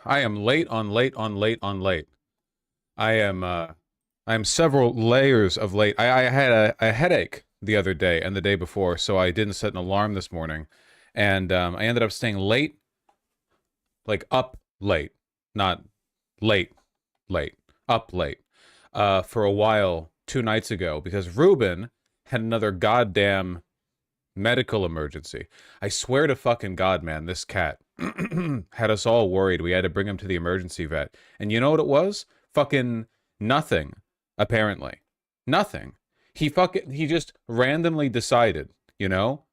I am late on late on late on late. I am I am several layers of late. I had a headache the other day and the day before, so I didn't set an alarm this morning. And I ended up staying late, like up late, not late, late, up late, for a while 2 nights ago because Ruben had another goddamn medical emergency. I swear to fucking God, man, this cat had us all worried. We had to bring him to the emergency vet. And you know what it was? Fucking nothing, apparently. Nothing. He just randomly decided, you know?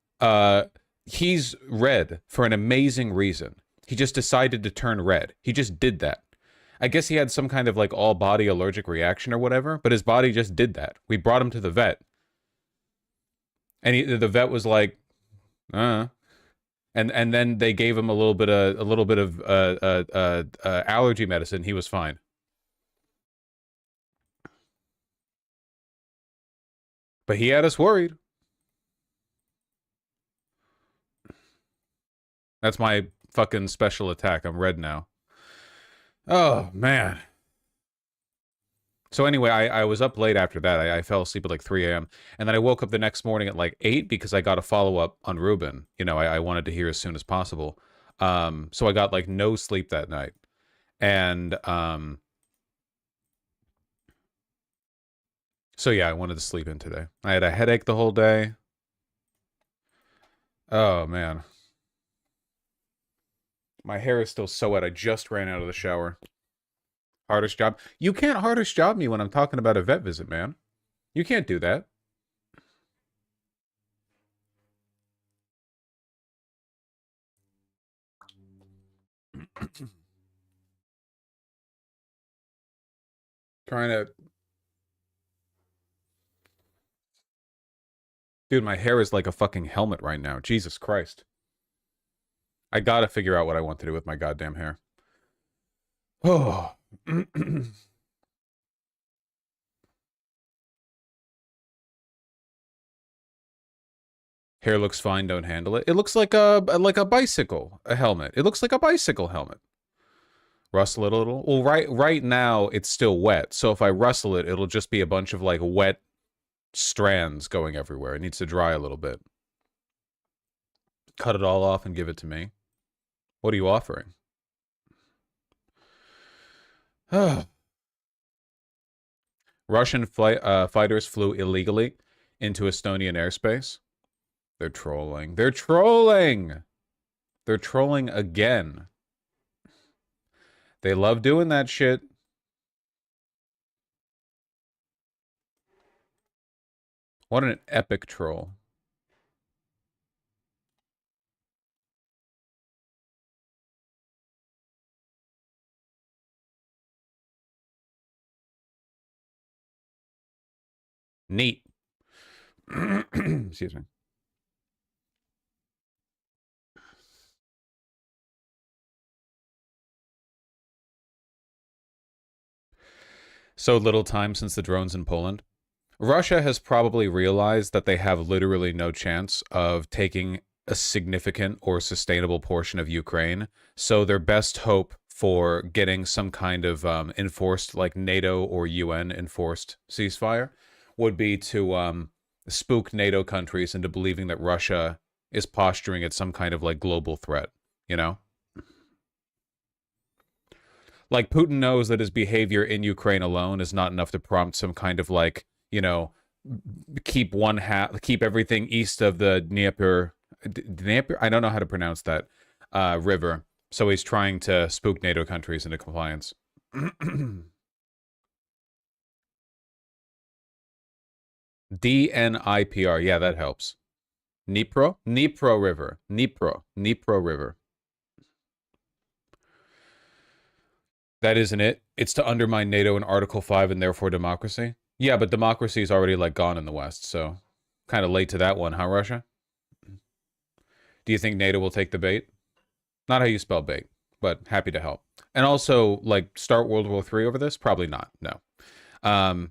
He's red for an amazing reason. He just decided to turn red. He just did that. I guess he had some kind of like all body allergic reaction or whatever, but his body just did that. We brought him to the vet, and the vet was like, uh, and then they gave him a little bit of allergy medicine. He was fine. But he had us worried. That's my fucking special attack. I'm red now. Oh man. So anyway, I was up late after that. I fell asleep at like 3 a.m. And then I woke up the next morning at like 8 because I got a follow up on Ruben. You know, I wanted to hear as soon as possible. So I got like no sleep that night. And so yeah, I wanted to sleep in today. I had a headache the whole day. Oh man. My hair is still so wet. I just ran out of the shower. Hardest job. You can't hardest job me when I'm talking about a vet visit, man. You can't do that. Trying to. Dude, my hair is like a fucking helmet right now. Jesus Christ. I gotta figure out what I want to do with my goddamn hair. Oh. Hair looks fine, don't handle it. It looks like a bicycle, a helmet. It looks like a bicycle helmet. Rustle it a little. Well, right now it's still wet. So if I rustle it, it'll just be a bunch of like wet strands going everywhere. It needs to dry a little bit. Cut it all off and give it to me. What are you offering? Russian fighters flew illegally into Estonian airspace. They're trolling. They're trolling. They're trolling again. They love doing that shit. What an epic troll. Neat. Excuse me. So little time since the drones in Poland. Russia has probably realized that they have literally no chance of taking a significant or sustainable portion of Ukraine. So their best hope for getting some kind of enforced, like NATO or UN enforced ceasefire, would be to spook NATO countries into believing that Russia is posturing at some kind of like global threat, you know? Like Putin knows that his behavior in Ukraine alone is not enough to prompt some kind of like, you know, keep everything east of the Dnieper. I don't know how to pronounce that river. So he's trying to spook NATO countries into compliance. DNIPR. Yeah, that helps. Dnipro River. Dnipro River. That isn't it. It's to undermine NATO and Article 5 and therefore democracy. Yeah, but democracy is already like gone in the West, so kind of late to that one, huh, Russia? Do you think NATO will take the bait? Not how you spell bait, but happy to help. And also, like, start World War III over this? Probably not. No. Um,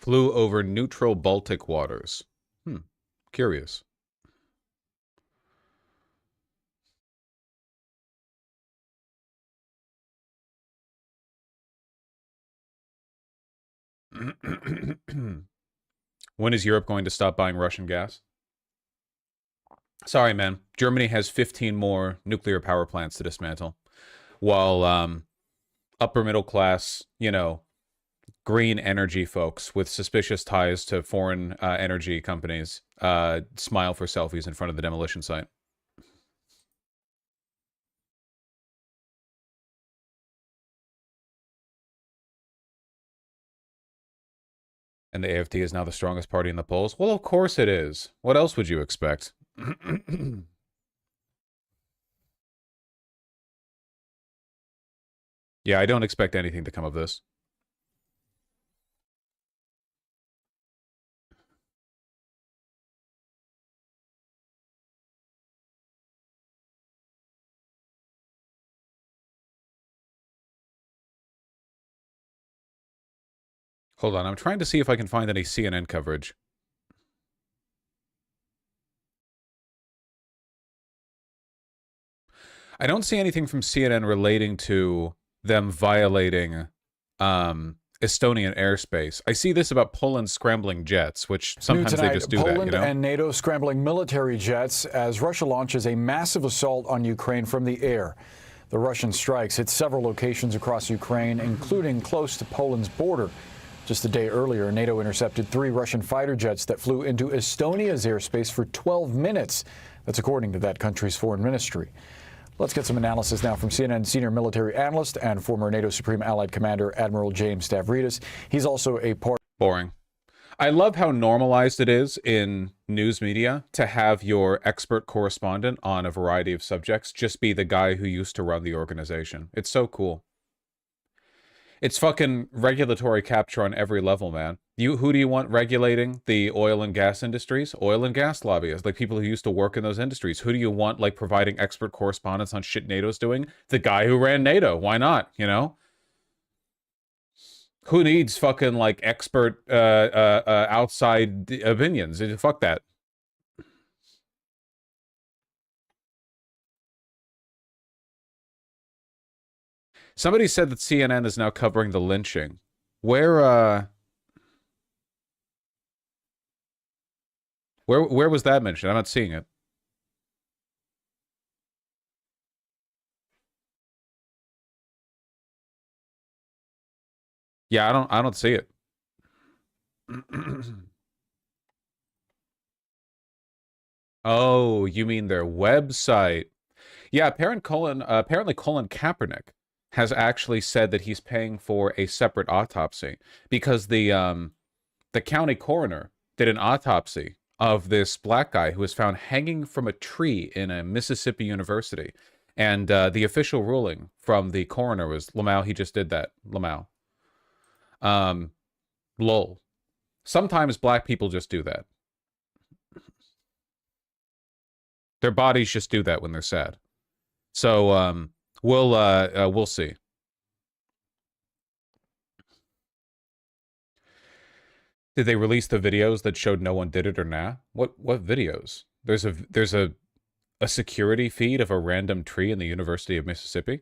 Flew over neutral Baltic waters. Curious. When is Europe going to stop buying Russian gas? Sorry, man. Germany has 15 more nuclear power plants to dismantle, while upper middle class, green energy folks with suspicious ties to foreign energy companies smile for selfies in front of the demolition site. And the AfD is now the strongest party in the polls? Well, of course it is. What else would you expect? Yeah, I don't expect anything to come of this. Hold on, I'm trying to see if I can find any CNN coverage. I don't see anything from CNN relating to them violating Estonian airspace. I see this about Poland scrambling jets, which sometimes tonight, they just do Poland that, you know? and NATO scrambling military jets as Russia launches a massive assault on Ukraine from the air. The Russian strikes hit several locations across Ukraine, including close to Poland's border. Just a day earlier, NATO intercepted 3 Russian fighter jets that flew into Estonia's airspace for 12 minutes. That's according to that country's foreign ministry. Let's get some analysis now from CNN senior military analyst and former NATO Supreme Allied Commander Admiral James Stavridis. He's also a part. Boring. I love how normalized it is in news media to have your expert correspondent on a variety of subjects just be the guy who used to run the organization. It's so cool. It's fucking regulatory capture on every level, man. Who do you want regulating the oil and gas industries? Oil and gas lobbyists, like people who used to work in those industries. Who do you want, like, providing expert correspondence on shit NATO's doing? The guy who ran NATO. Why not, you know? Who needs fucking, like, expert outside opinions? Fuck that. Somebody said that CNN is now covering the lynching. Where was that mentioned? I'm not seeing it. Yeah, I don't see it. Oh, you mean their website? Yeah, apparently Colin Kaepernick has actually said that he's paying for a separate autopsy because the county coroner did an autopsy of this black guy who was found hanging from a tree in a Mississippi university. And the official ruling from the coroner was, Lamau, he just did that. Lamau. Lol. Sometimes black people just do that. Their bodies just do that when they're sad. So we'll see. Did they release the videos that showed no one did it or nah? What videos? There's a security feed of a random tree in the University of Mississippi.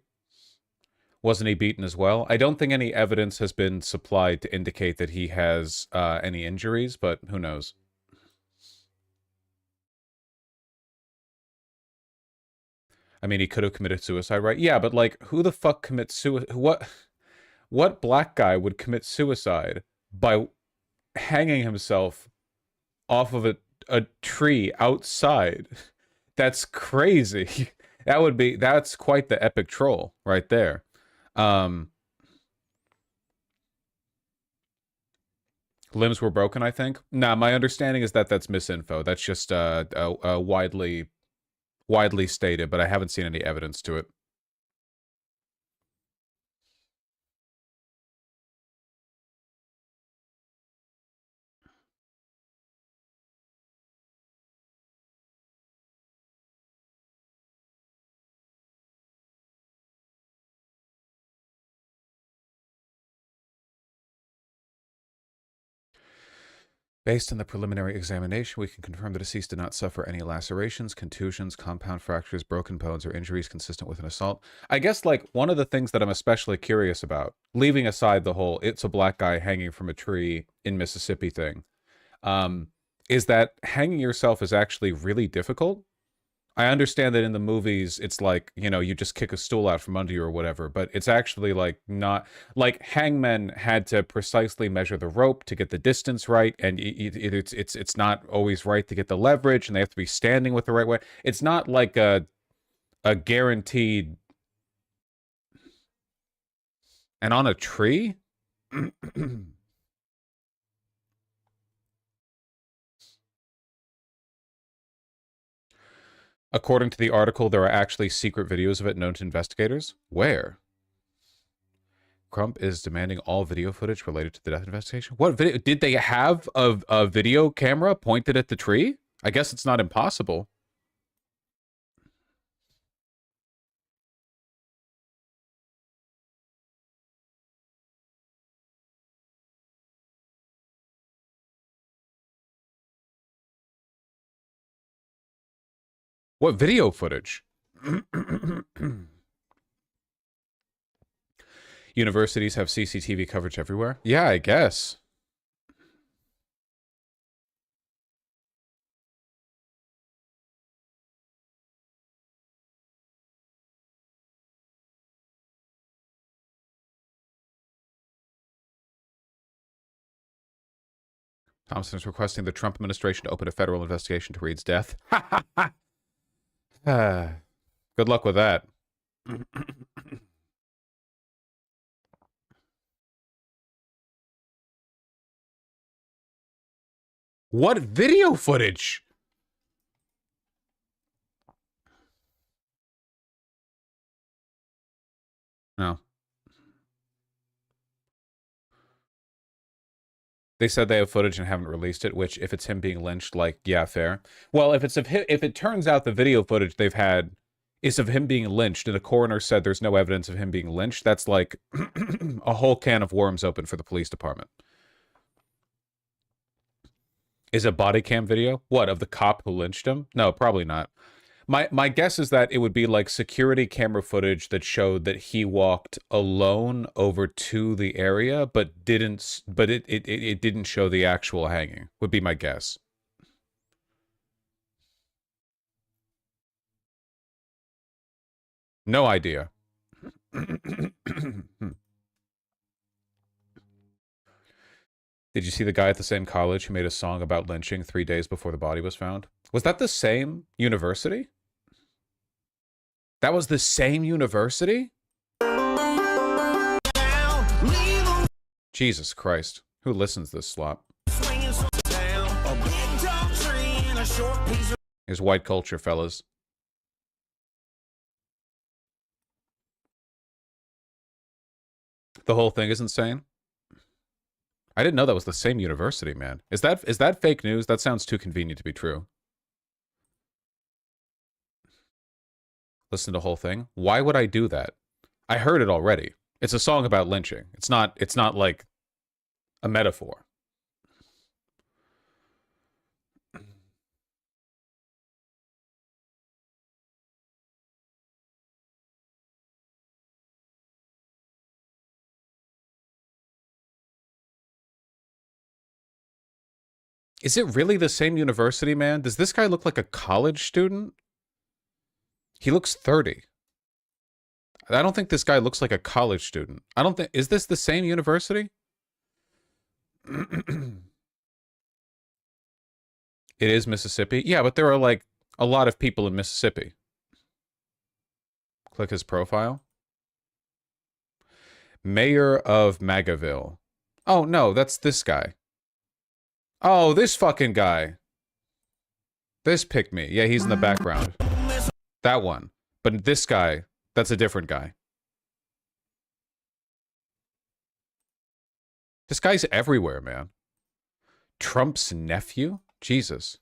Wasn't he beaten as well? I don't think any evidence has been supplied to indicate that he has any injuries, but who knows? I mean, he could have committed suicide, right? Yeah, but like, who the fuck commits suicide? What black guy would commit suicide by hanging himself off of a tree outside? That's crazy. That's quite the epic troll right there. Limbs were broken, I think. Nah, my understanding is that that's misinfo. That's just widely stated, but I haven't seen any evidence to it. Based on the preliminary examination, we can confirm the deceased did not suffer any lacerations, contusions, compound fractures, broken bones, or injuries consistent with an assault. I guess, like, one of the things that I'm especially curious about, leaving aside the whole "it's a black guy hanging from a tree in Mississippi" thing, is that hanging yourself is actually really difficult. I understand that in the movies, it's like, you know, you just kick a stool out from under you or whatever, but it's actually like not like hangmen had to precisely measure the rope to get the distance right, and it's not always right to get the leverage, and they have to be standing with the right way. It's not like a guaranteed. And on a tree. According to the article, there are actually secret videos of it known to investigators. Where? Crump is demanding all video footage related to the death investigation. What video? Did they have a video camera pointed at the tree? I guess it's not impossible. What video footage? Universities have CCTV coverage everywhere? Yeah, I guess. Thompson is requesting the Trump administration to open a federal investigation to Reed's death. Good luck with that. What video footage? No. They said they have footage and haven't released it, which, if it's him being lynched, like, yeah, fair. Well, if it's if it turns out the video footage they've had is of him being lynched, and the coroner said there's no evidence of him being lynched, that's like a whole can of worms open for the police department. Is a body cam video? What, of the cop who lynched him? No, probably not. My guess is that it would be like security camera footage that showed that he walked alone over to the area, but it didn't show the actual hanging, would be my guess. No idea. Did you see the guy at the same college who made a song about lynching 3 days before the body was found? Was that the same university? That was the same university? Jesus Christ. Who listens to this slop? Here's white culture, fellas. The whole thing is insane. I didn't know that was the same university, man. Is that fake news? That sounds too convenient to be true. Listen to the whole thing. Why would I do that? I heard it already. It's a song about lynching. It's not like a metaphor. Is it really the same university, man? Does this guy look like a college student? He looks 30. I don't think this guy looks like a college student. I don't think... Is this the same university? It is Mississippi? Yeah, but there are, like, a lot of people in Mississippi. Click his profile. Mayor of Magaville. Oh, no, that's this guy. Oh, this fucking guy. This pick me. Yeah, he's in the background. That one. But this guy, that's a different guy. This guy's everywhere, man. Trump's nephew? Jesus.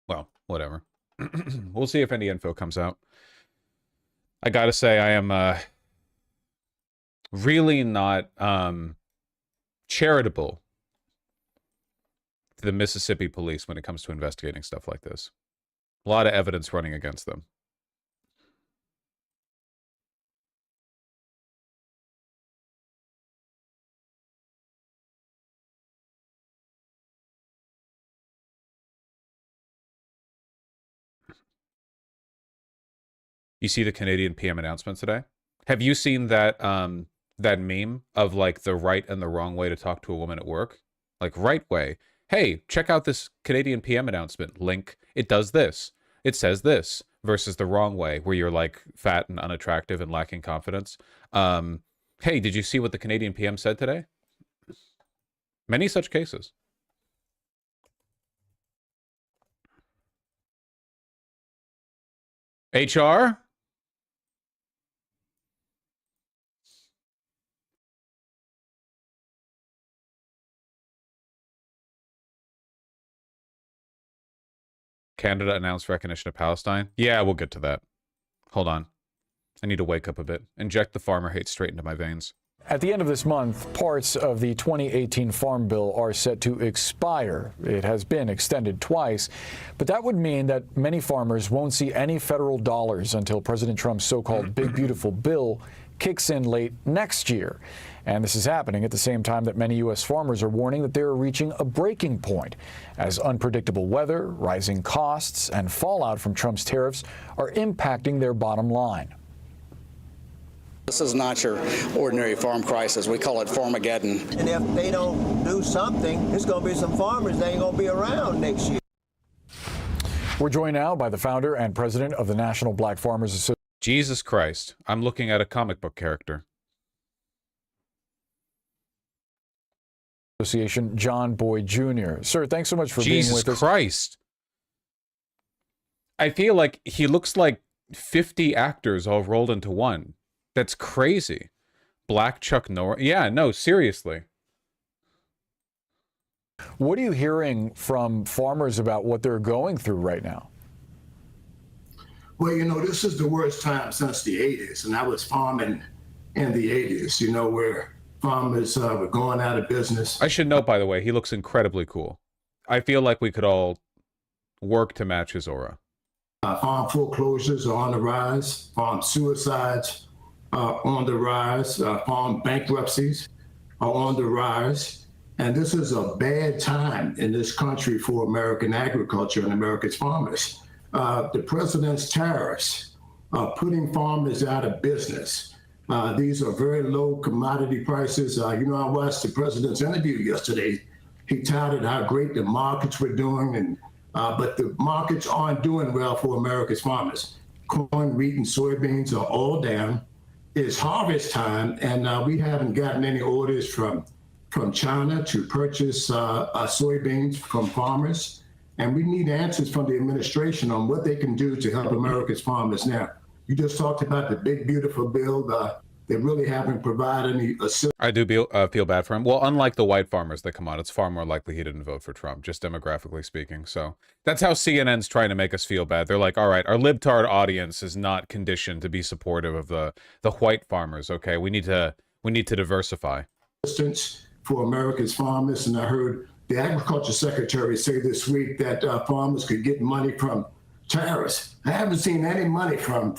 Well, whatever. We'll see if any info comes out. I gotta say, I am really not charitable to the Mississippi police when it comes to investigating stuff like this. A lot of evidence running against them. You see the Canadian PM announcement today? Have you seen that that meme of like the right and the wrong way to talk to a woman at work? Like, right way. Hey, check out this Canadian PM announcement. Link. It does this. It says this. Versus the wrong way, where you're like fat and unattractive and lacking confidence. Hey, did you see what the Canadian PM said today? Many such cases. HR? Canada announced recognition of Palestine. Yeah, we'll get to that. Hold on. I need to wake up a bit. Inject the farmer hate straight into my veins. At the end of this month, parts of the 2018 Farm Bill are set to expire. It has been extended twice, but that would mean that many farmers won't see any federal dollars until President Trump's so-called Big Beautiful Bill kicks in late next year. And this is happening at the same time that many U.S. farmers are warning that they're reaching a breaking point as unpredictable weather, rising costs, and fallout from Trump's tariffs are impacting their bottom line. This is not your ordinary farm crisis. We call it Farmageddon. And if they don't do something, there's going to be some farmers that ain't going to be around next year. We're joined now by the founder and president of the National Black Farmers Association. Jesus Christ. I'm looking at a comic book character. John Boyd Jr. Sir, thanks so much for being with us. Jesus Christ. I feel like he looks like 50 actors all rolled into one. That's crazy. Black Chuck Norris. Yeah, no, seriously. What are you hearing from farmers about what they're going through right now? Well, this is the worst time since the 80s, and I was farming in the 80s, where farmers were going out of business. I should note, by the way, he looks incredibly cool. I feel like we could all work to match his aura. Farm foreclosures are on the rise. Farm suicides are on the rise. Farm bankruptcies are on the rise. And this is a bad time in this country for American agriculture and America's farmers. The president's tariffs are putting farmers out of business. These are very low commodity prices. I watched the president's interview yesterday. He touted how great the markets were doing, but the markets aren't doing well for America's farmers. Corn, wheat, and soybeans are all down. It's harvest time, and we haven't gotten any orders from China to purchase soybeans from farmers. And we need answers from the administration on what they can do to help America's farmers now. You just talked about the Big Beautiful Bill. They really haven't provided any assistance. I do feel bad for him. Well, unlike the white farmers that come on, it's far more likely he didn't vote for Trump, just demographically speaking. So that's how CNN's trying to make us feel bad. They're like, all right, our libtard audience is not conditioned to be supportive of the white farmers. Okay, we need to diversify. Assistance for America's farmers, and I heard the agriculture secretary say this week that farmers could get money from tariffs. I haven't seen any money from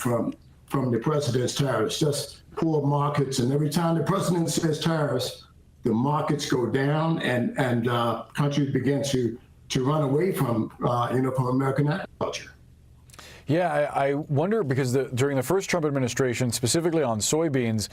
the president's tariffs, just poor markets. And every time the president says tariffs, the markets go down and countries begin to run away from American agriculture. Yeah, I wonder because during the first Trump administration, specifically on soybeans,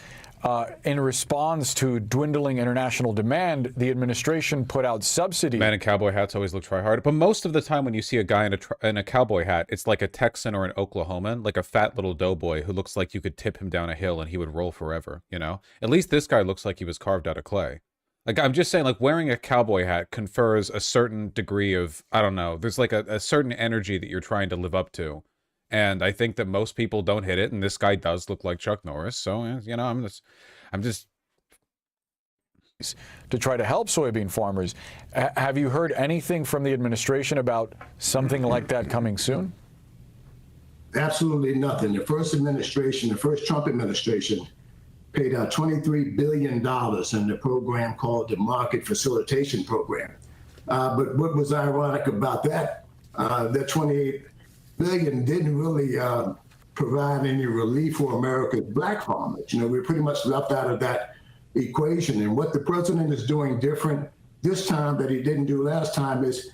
in response to dwindling international demand, the administration put out subsidies. Man in cowboy hats always look try hard, but most of the time when you see a guy in a cowboy hat, it's like a Texan or an Oklahoman, like a fat little doughboy who looks like you could tip him down a hill and he would roll forever. At least this guy looks like he was carved out of clay. Like, I'm just saying, like, wearing a cowboy hat confers a certain degree of, I don't know, there's like a certain energy that you're trying to live up to. And I think that most people don't hit it, and this guy does look like Chuck Norris. So, I'm just to try to help soybean farmers. Have you heard anything from the administration about something like that coming soon? Absolutely nothing. The first administration, the first Trump administration, paid out $23 billion in the program called the Market Facilitation Program. But what was ironic about that, that $28 billion didn't really provide any relief for America's black farmers. You know, we're pretty much left out of that equation. And what the president is doing different this time that he didn't do last time is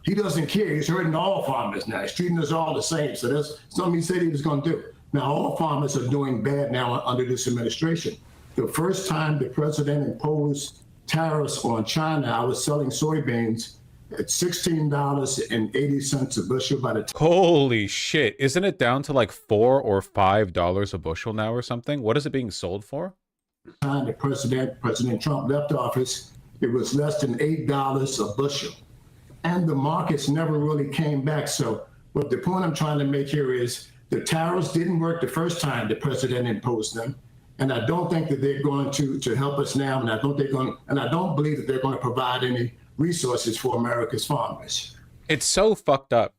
he doesn't care. He's hurting all farmers now. He's treating us all the same. So that's something he said he was going to do. Now, all farmers are doing bad now under this administration. The first time the president imposed tariffs on China, I was selling soybeans at $16.80 a bushel by the time. Holy shit. Isn't it down to like $4 or $5 a bushel now or something? What is it being sold for? Time the President Trump left office, it was less than $8 a bushel. And the markets never really came back. So what the point I'm trying to make here is the tariffs didn't work the first time the president imposed them. And I don't think that they're going to help us now. And I don't believe that they're going to provide any resources for America's farmers. It's so fucked up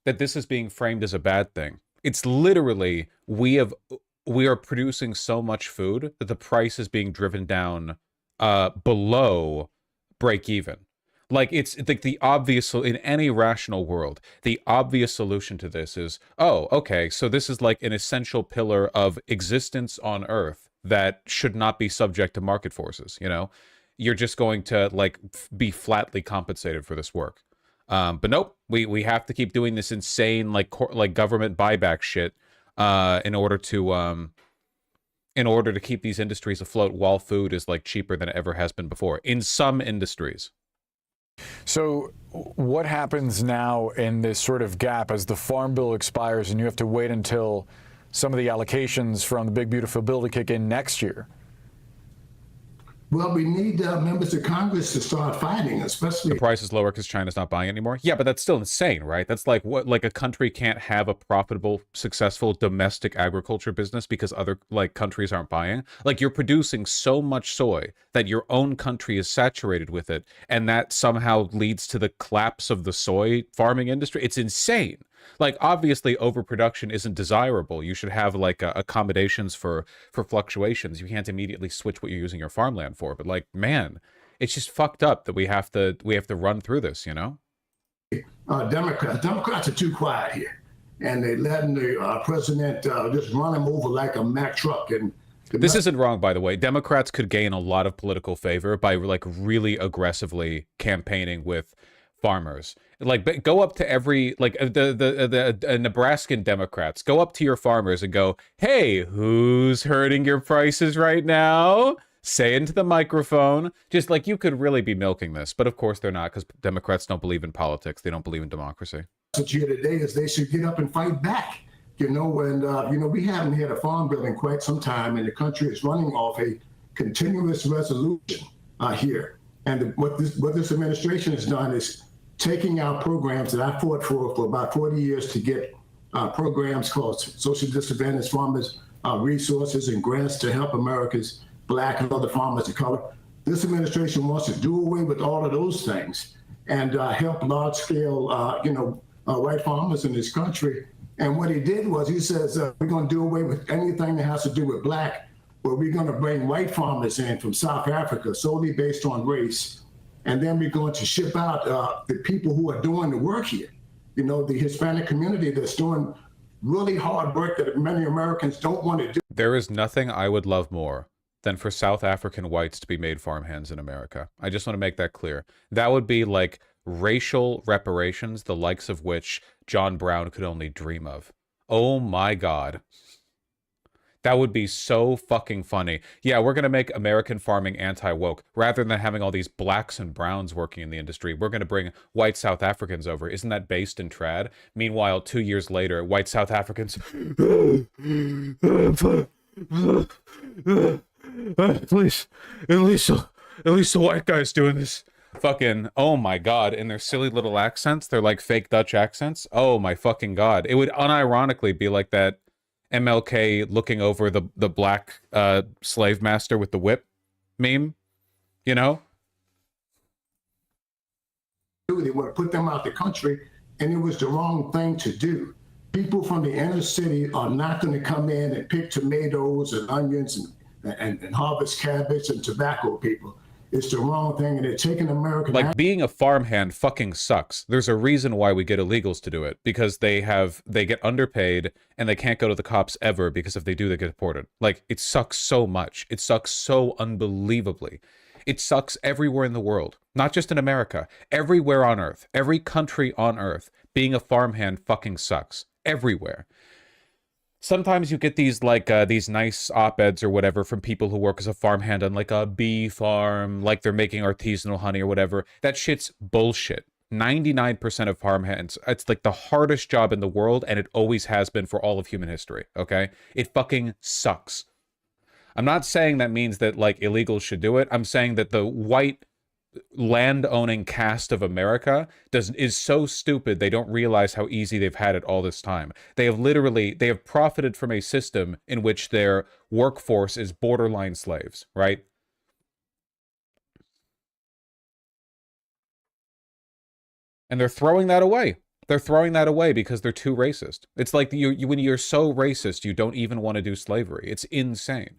that this is being framed as a bad thing. It's literally, we are producing so much food that the price is being driven down below break even. Like, it's like the obvious, in any rational world, the obvious solution to this is, oh, okay, so this is like an essential pillar of existence on Earth that should not be subject to market forces, you know? You're just going to, like, be flatly compensated for this work. But nope, we have to keep doing this insane, like government buyback shit in order to keep these industries afloat while food is, like, cheaper than it ever has been before, in some industries. So what happens now in this sort of gap as the Farm Bill expires and you have to wait until some of the allocations from the Big Beautiful Bill to kick in next year? Well, we need members of Congress to start fighting, especially. The price is lower because China's not buying anymore. Yeah, but that's still insane, right? That's like what, like a country can't have a profitable, successful domestic agriculture business because other like countries aren't buying. Like, you're producing so much soy that your own country is saturated with it, and that somehow leads to the collapse of the soy farming industry. It's insane. Like, obviously overproduction isn't desirable. You should have like accommodations for fluctuations. You can't immediately switch what you're using your farmland for. But like, man, it's just fucked up that we have to run through this, you know? Democrats are too quiet here, and they letting the president just run him over like a Mack truck. And this isn't wrong, by the way. Democrats could gain a lot of political favor by like really aggressively campaigning with farmers. Like, go up to every, like, the Nebraskan Democrats, go up to your farmers and go, hey, who's hurting your prices right now? Say into the microphone. Just like, you could really be milking this, but of course they're not, because Democrats don't believe in politics. They don't believe in democracy. Here today is they should get up and fight back. You know, and you know, we haven't had a farm bill in quite some time, and the country is running off a continuous resolution here. And what this administration has done is taking our programs that I fought for about 40 years to get programs called Social Disadvantaged Farmers Resources and grants to help America's Black and other farmers of color. This administration wants to do away with all of those things and help large-scale, white farmers in this country. And what he did was he says, we're going to do away with anything that has to do with Black, but we're going to bring white farmers in from South Africa solely based on race. And then we're going to ship out the people who are doing the work here. You know, the Hispanic community that's doing really hard work that many Americans don't want to do. There is nothing I would love more than for South African whites to be made farmhands in America. I just want to make that clear. That would be like racial reparations, the likes of which John Brown could only dream of. Oh my God. That would be so fucking funny. Yeah, we're going to make American farming anti-woke. Rather than having all these blacks and browns working in the industry, we're going to bring white South Africans over. Isn't that based in trad? Meanwhile, 2 years later, white South Africans... Please, at least the white guy's doing this. Fucking, oh my God, in their silly little accents, they're like fake Dutch accents. Oh my fucking God. It would unironically be like that MLK looking over the black slave master with the whip meme. You know? They want to put them out the country, and it was the wrong thing to do. People from the inner city are not going to come in and pick tomatoes and onions and harvest cabbage and tobacco, people. It's the wrong thing, and they're taking American... Like, being a farmhand fucking sucks. There's a reason why we get illegals to do it, because they get underpaid and they can't go to the cops ever, because if they do, they get deported. Like, it sucks so much. It sucks so unbelievably. It sucks everywhere in the world, not just in America. Everywhere on Earth, every country on Earth, being a farmhand fucking sucks. Everywhere. Sometimes you get these, like, these nice op-eds or whatever from people who work as a farmhand on, like, a bee farm, like they're making artisanal honey or whatever. That shit's bullshit. 99% of farmhands, it's like the hardest job in the world, and it always has been for all of human history, okay? It fucking sucks. I'm not saying that means that, like, illegals should do it. I'm saying that the white land-owning caste of America is so stupid they don't realize how easy they've had it all this time. They have profited from a system in which their workforce is borderline slaves, right? And they're throwing that away. They're throwing that away because they're too racist. It's like when you're so racist, you don't even want to do slavery. It's insane.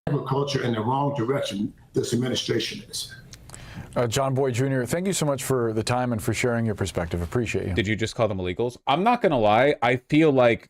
Agriculture in the wrong direction this administration is. John Boyd Jr., thank you so much for the time and for sharing your perspective. Appreciate you. Did you just call them illegals? I'm not gonna lie. I feel like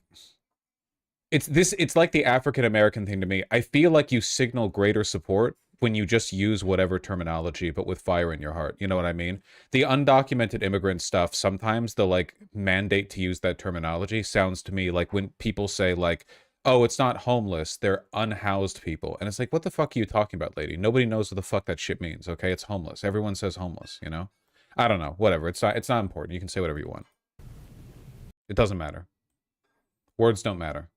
it's like the African American thing to me. I feel like you signal greater support when you just use whatever terminology, but with fire in your heart. You know what I mean? The undocumented immigrant stuff, sometimes the, like, mandate to use that terminology sounds to me like when people say, like, oh, it's not homeless, they're unhoused people. And it's like, what the fuck are you talking about, lady? Nobody knows what the fuck that shit means, okay? It's homeless. Everyone says homeless, you know? I don't know. Whatever. It's not important. You can say whatever you want. It doesn't matter. Words don't matter.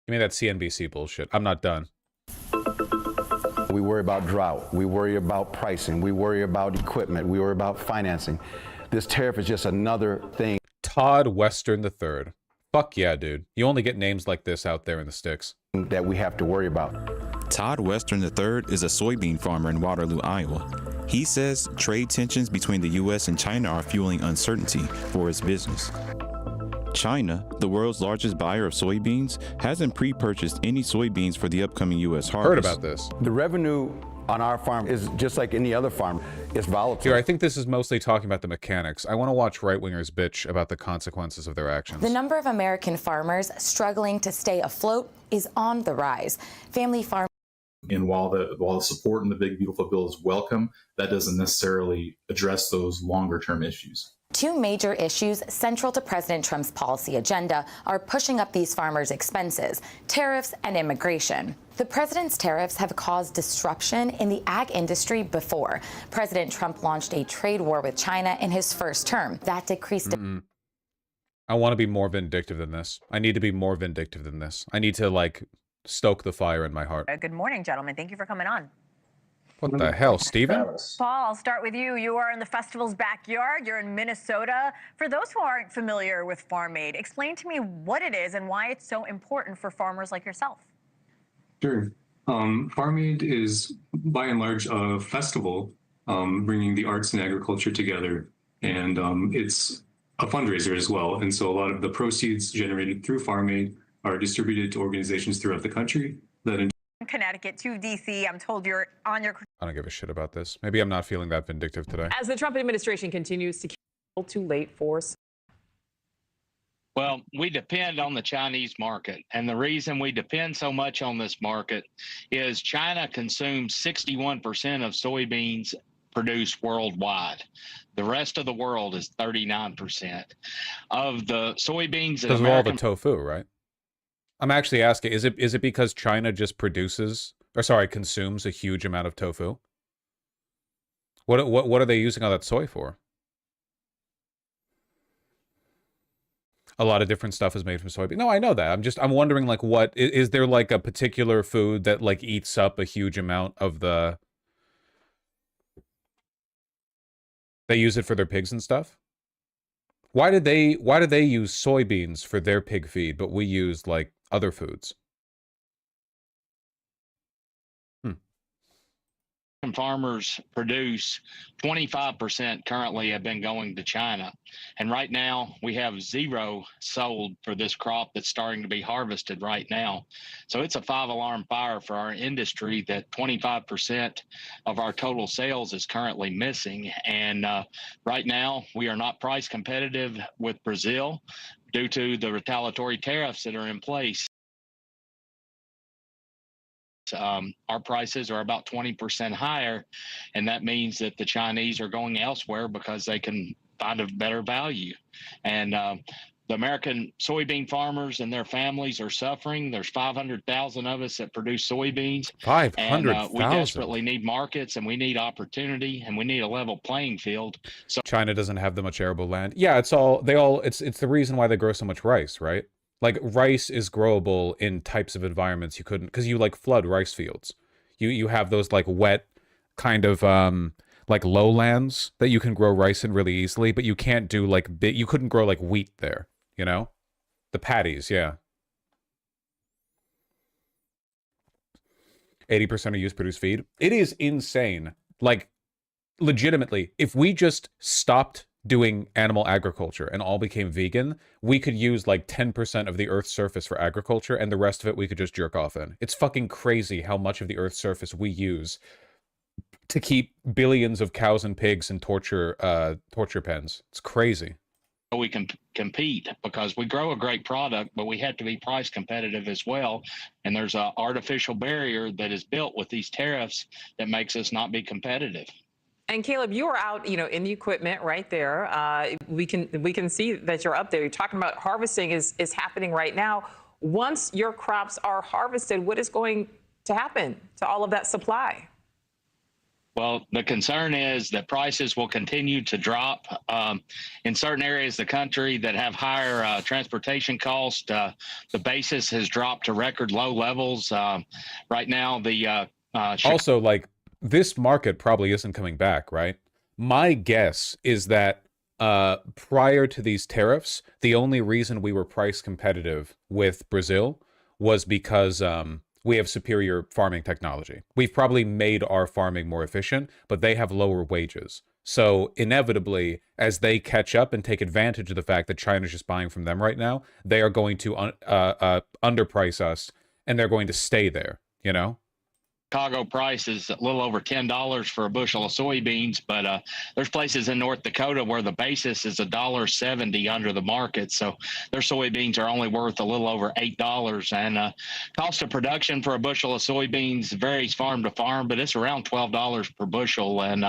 Give me that CNBC bullshit. I'm not done. We worry about drought. We worry about pricing. We worry about equipment. We worry about financing. This tariff is just another thing. Todd Western III. Fuck yeah, dude. You only get names like this out there in the sticks. That we have to worry about. Todd Western III is a soybean farmer in Waterloo, Iowa. He says trade tensions between the U.S. and China are fueling uncertainty for his business. China, the world's largest buyer of soybeans, hasn't pre-purchased any soybeans for the upcoming U.S. harvest. Heard about this. The revenue on our farm is just like any other farm. It's volatile. Here, I think this is mostly talking about the mechanics. I want to watch right-wingers bitch about the consequences of their actions. The number of American farmers struggling to stay afloat is on the rise. Family farm. And while the support in the Big Beautiful Bill is welcome, that doesn't necessarily address those longer-term issues. Two major issues central to President Trump's policy agenda are pushing up these farmers' expenses, tariffs and immigration. The president's tariffs have caused disruption in the ag industry before. President Trump launched a trade war with China in his first term. That decreased... I want to be more vindictive than this. I need to be more vindictive than this. I need to, like, stoke the fire in my heart. Good morning, gentlemen. Thank you for coming on. What the hell, Steven? Paul, I'll start with you. You are in the festival's backyard. You're in Minnesota. For those who aren't familiar with Farm Aid, explain to me what it is and why it's so important for farmers like yourself. Sure. Farm Aid is, by and large, a festival bringing the arts and agriculture together. And it's a fundraiser as well. And so a lot of the proceeds generated through Farm Aid are distributed to organizations throughout the country that in Connecticut to D.C. I'm told you're on your... I don't give a shit about this. Maybe I'm not feeling that vindictive today. As the Trump administration continues to keep too late for... Well, we depend on the Chinese market. And the reason we depend so much on this market is China consumes 61% of soybeans produced worldwide. The rest of the world is 39%. Of the soybeans... Because of all the tofu, right? I'm actually asking, is it because China just consumes a huge amount of tofu? What are they using all that soy for? A lot of different stuff is made from soybean. No, I know that. I'm wondering, like, what is there, like, a particular food that, like, eats up a huge amount of the They use it for their pigs and stuff? Why did they use soybeans for their pig feed, but we used like other foods? Farmers produce 25% currently have been going to China. And right now we have 0 sold for this crop that's starting to be harvested right now. So it's a 5-alarm fire for our industry that 25% of our total sales is currently missing. And right now we are not price competitive with Brazil due to the retaliatory tariffs that are in place. Our prices are about 20% higher, and that means that the Chinese are going elsewhere because they can find a better value. And the American soybean farmers and their families are suffering. There's 500,000 of us that produce soybeans. 500,000. And we desperately need markets, and we need opportunity, and we need a level playing field. So China doesn't have that much arable land. Yeah, it's the reason why they grow so much rice, right? Like, rice is growable in types of environments you couldn't, because you like flood rice fields. You have those like wet kind of like lowlands that you can grow rice in really easily, but you can't do like you couldn't grow like wheat there, you know? The paddies, yeah. 80% of use produce feed. It is insane. Like, legitimately, if we just stopped doing animal agriculture and all became vegan, we could use like 10% of the Earth's surface for agriculture, and the rest of it we could just jerk off in. It's fucking crazy how much of the Earth's surface we use to keep billions of cows and pigs in torture pens. It's crazy. We can compete because we grow a great product, but we have to be price competitive as well. And there's an artificial barrier that is built with these tariffs that makes us not be competitive. And Caleb, you are out, in the equipment right there. We can see that you're up there. You're talking about harvesting is happening right now. Once your crops are harvested, what is going to happen to all of that supply? Well, the concern is that prices will continue to drop in certain areas of the country that have higher transportation costs. The basis has dropped to record low levels. Right now, the also, like, this market probably isn't coming back, right? My guess is that prior to these tariffs, the only reason we were price competitive with Brazil was because we have superior farming technology. We've probably made our farming more efficient, but they have lower wages. So inevitably, as they catch up and take advantage of the fact that China's just buying from them right now, they are going to underprice us, and they're going to stay there, you know? Chicago price is a little over $10 for a bushel of soybeans, but there's places in North Dakota where the basis is $1.70 under the market. So their soybeans are only worth a little over $8. And cost of production for a bushel of soybeans varies farm to farm, but it's around $12 per bushel. And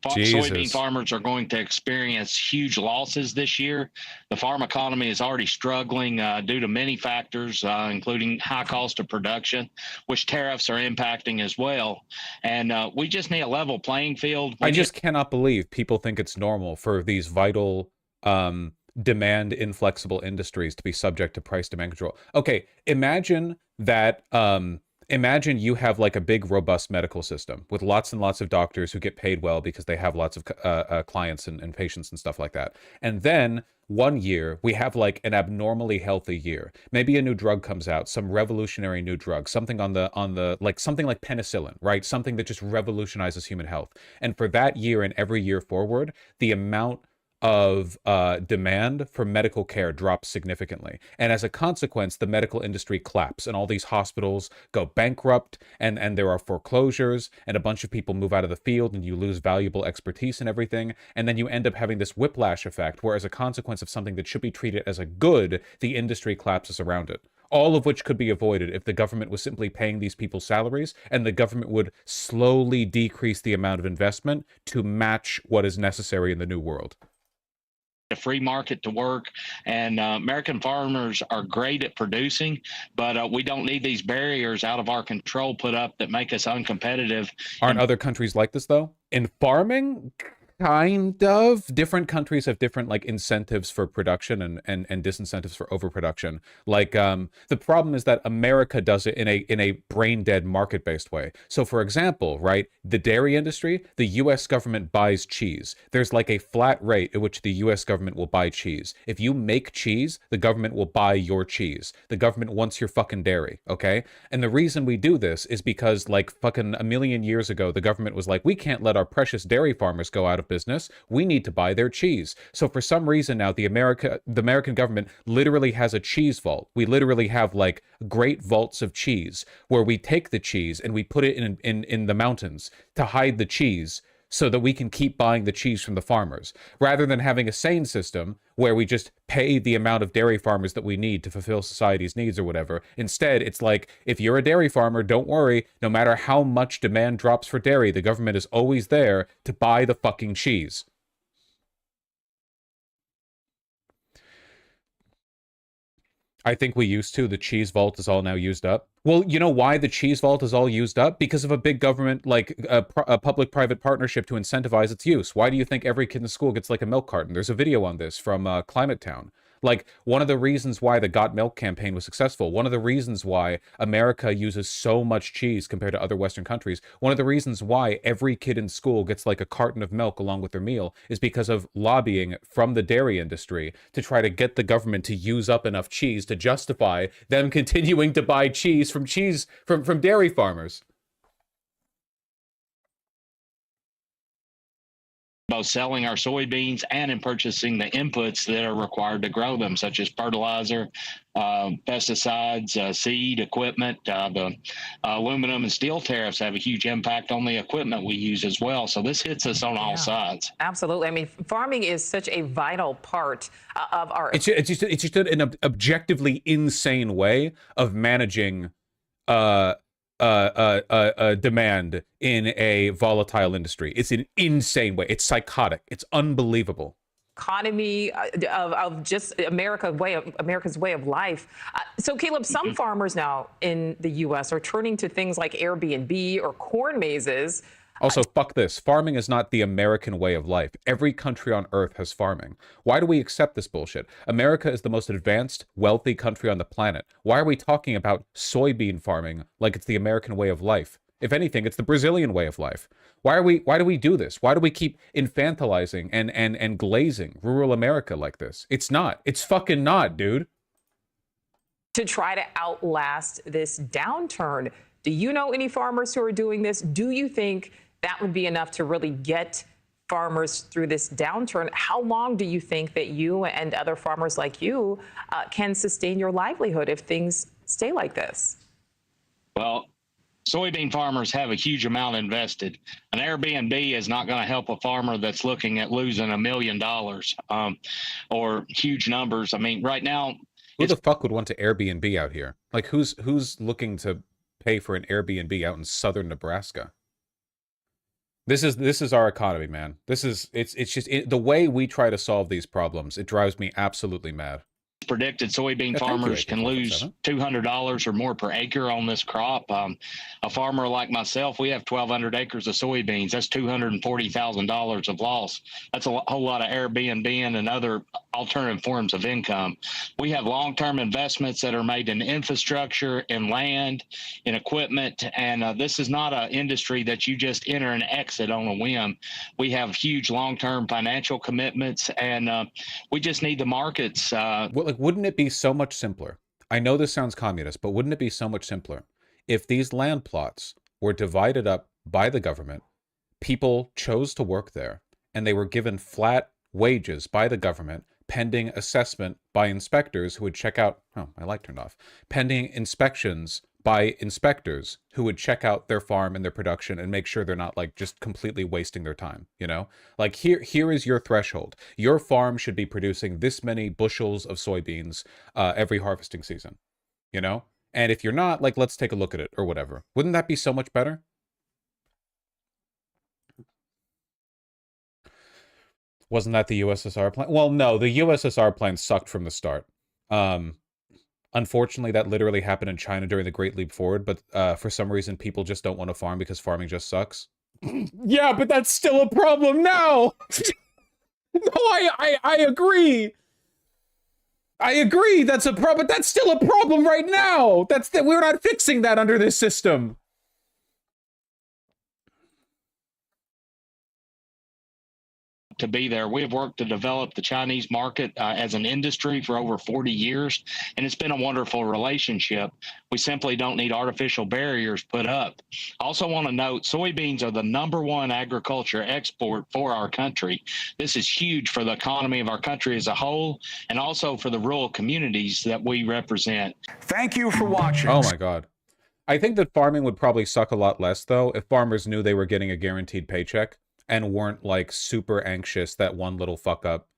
soybean farmers are going to experience huge losses this year. The farm economy is already struggling due to many factors, including high cost of production, which tariffs are impacting as well. And we just need a level playing field. I just cannot believe people think it's normal for these vital demand inflexible industries to be subject to price demand control. Okay, imagine that imagine you have like a big robust medical system with lots and lots of doctors who get paid well because they have lots of clients and patients and stuff like that. And then one year we have like an abnormally healthy year. Maybe a new drug comes out, some revolutionary new drug, something on the like something like penicillin, right? Something that just revolutionizes human health. And for that year and every year forward, the amount of demand for medical care drops significantly. And as a consequence, the medical industry collapses and all these hospitals go bankrupt and there are foreclosures and a bunch of people move out of the field and you lose valuable expertise and everything. And then you end up having this whiplash effect where as a consequence of something that should be treated as a good, the industry collapses around it. All of which could be avoided if the government was simply paying these people's salaries and the government would slowly decrease the amount of investment to match what is necessary in the new world. A free market to work, and American farmers are great at producing, but we don't need these barriers out of our control put up that make us uncompetitive. Aren't other countries like this though? In farming? Kind of. Different countries have different like incentives for production and disincentives for overproduction. Like the problem is that America does it in a brain dead market based way. So for example, right, the dairy industry, the US government buys cheese. There's like a flat rate at which the US government will buy cheese. If you make cheese, the government will buy your cheese. The government wants your fucking dairy, okay? And the reason we do this is because like fucking a million years ago, the government was like, we can't let our precious dairy farmers go out of business. We need to buy their cheese. So for some reason now, the American government literally has a cheese vault. We literally have like great vaults of cheese where we take the cheese and we put it in the mountains to hide the cheese so that we can keep buying the cheese from the farmers, rather than having a sane system where we just pay the amount of dairy farmers that we need to fulfill society's needs or whatever. Instead, it's like, if you're a dairy farmer, don't worry, no matter how much demand drops for dairy, the government is always there to buy the fucking cheese. I think we used to. The cheese vault is all now used up. Well, you know why the cheese vault is all used up? Because of a big government, like a public-private partnership to incentivize its use. Why do you think every kid in school gets like a milk carton? There's a video on this from Climate Town. Like, one of the reasons why the Got Milk campaign was successful, one of the reasons why America uses so much cheese compared to other Western countries, one of the reasons why every kid in school gets like a carton of milk along with their meal is because of lobbying from the dairy industry to try to get the government to use up enough cheese to justify them continuing to buy cheese from dairy farmers. Both selling our soybeans and in purchasing the inputs that are required to grow them, such as fertilizer, pesticides, seed, equipment. The aluminum and steel tariffs have a huge impact on the equipment we use as well. So this hits us on all sides. Absolutely. I mean, farming is such a vital part of our... It's just an objectively insane way of managing demand in a volatile industry. It's an insane way. It's psychotic. It's unbelievable. Economy of just America's way of life. So, Caleb, some farmers now in the U.S. are turning to things like Airbnb or corn mazes. Also, fuck this. Farming is not the American way of life. Every country on earth has farming. Why do we accept this bullshit? America is the most advanced, wealthy country on the planet. Why are we talking about soybean farming like it's the American way of life? If anything, it's the Brazilian way of life. Why do we do this? Why do we keep infantilizing and glazing rural America like this? It's not. It's fucking not, dude. To try to outlast this downturn. Do you know any farmers who are doing this? Do you think that would be enough to really get farmers through this downturn? How long do you think that you and other farmers like you can sustain your livelihood if things stay like this? Well, soybean farmers have a huge amount invested. An Airbnb is not going to help a farmer that's looking at losing $1 million or huge numbers. I mean, right now, who the fuck would want to Airbnb out here? Like, who's looking to pay for an Airbnb out in southern Nebraska? This is our economy, man. It's just the way we try to solve these problems. It drives me absolutely mad. Predicted soybean farmers can lose $200 or more per acre on this crop. A farmer like myself, we have 1,200 acres of soybeans. That's $240,000 of loss. That's a whole lot of Airbnb and other alternative forms of income. We have long-term investments that are made in infrastructure, in land, in equipment, and this is not an industry that you just enter and exit on a whim. We have huge long-term financial commitments, and we just need the markets. Wouldn't it be so much simpler? I know this sounds communist, but wouldn't it be so much simpler if these land plots were divided up by the government, people chose to work there, and they were given flat wages by the government, pending assessment by inspectors who would check out, oh, my light turned off, pending inspections by inspectors who would check out their farm and their production and make sure they're not like just completely wasting their time, you know? Like here is your threshold. Your farm should be producing this many bushels of soybeans every harvesting season, you know? And if you're not, like, let's take a look at it or whatever. Wouldn't that be so much better? Wasn't that the USSR plan? Well, no, the USSR plan sucked from the start. Unfortunately, that literally happened in China during the Great Leap Forward, but for some reason, people just don't want to farm because farming just sucks. Yeah, but that's still a problem now. No, I agree. I agree. That's a problem, but that's still a problem right now. We're not fixing that under this system. To be there. We have worked to develop the Chinese market as an industry for over 40 years, and it's been a wonderful relationship. We simply don't need artificial barriers put up. I also want to note soybeans are the #1 agriculture export for our country. This is huge for the economy of our country as a whole, and also for the rural communities that we represent. Thank you for watching. Oh my God. I think that farming would probably suck a lot less, though, if farmers knew they were getting a guaranteed paycheck and weren't, like, super anxious that one little fuck up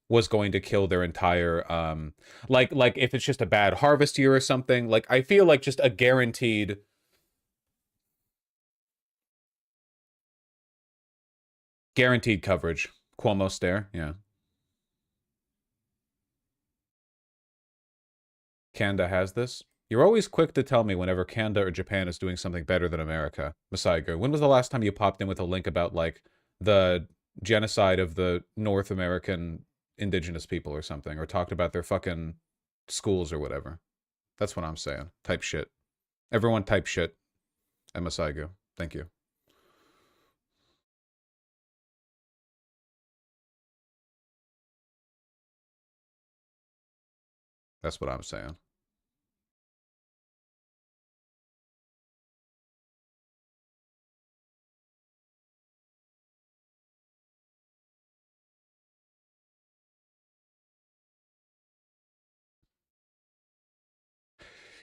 was going to kill their entire, like if it's just a bad harvest year or something. Like, I feel like just a guaranteed coverage. Cuomo stare, yeah. Canada has this. You're always quick to tell me whenever Canada or Japan is doing something better than America. Masaigo, when was the last time you popped in with a link about, like, the genocide of the North American indigenous people or something, or talked about their fucking schools or whatever? That's what I'm saying. Type shit. Everyone type shit at Masaigo. Thank you. That's what I'm saying.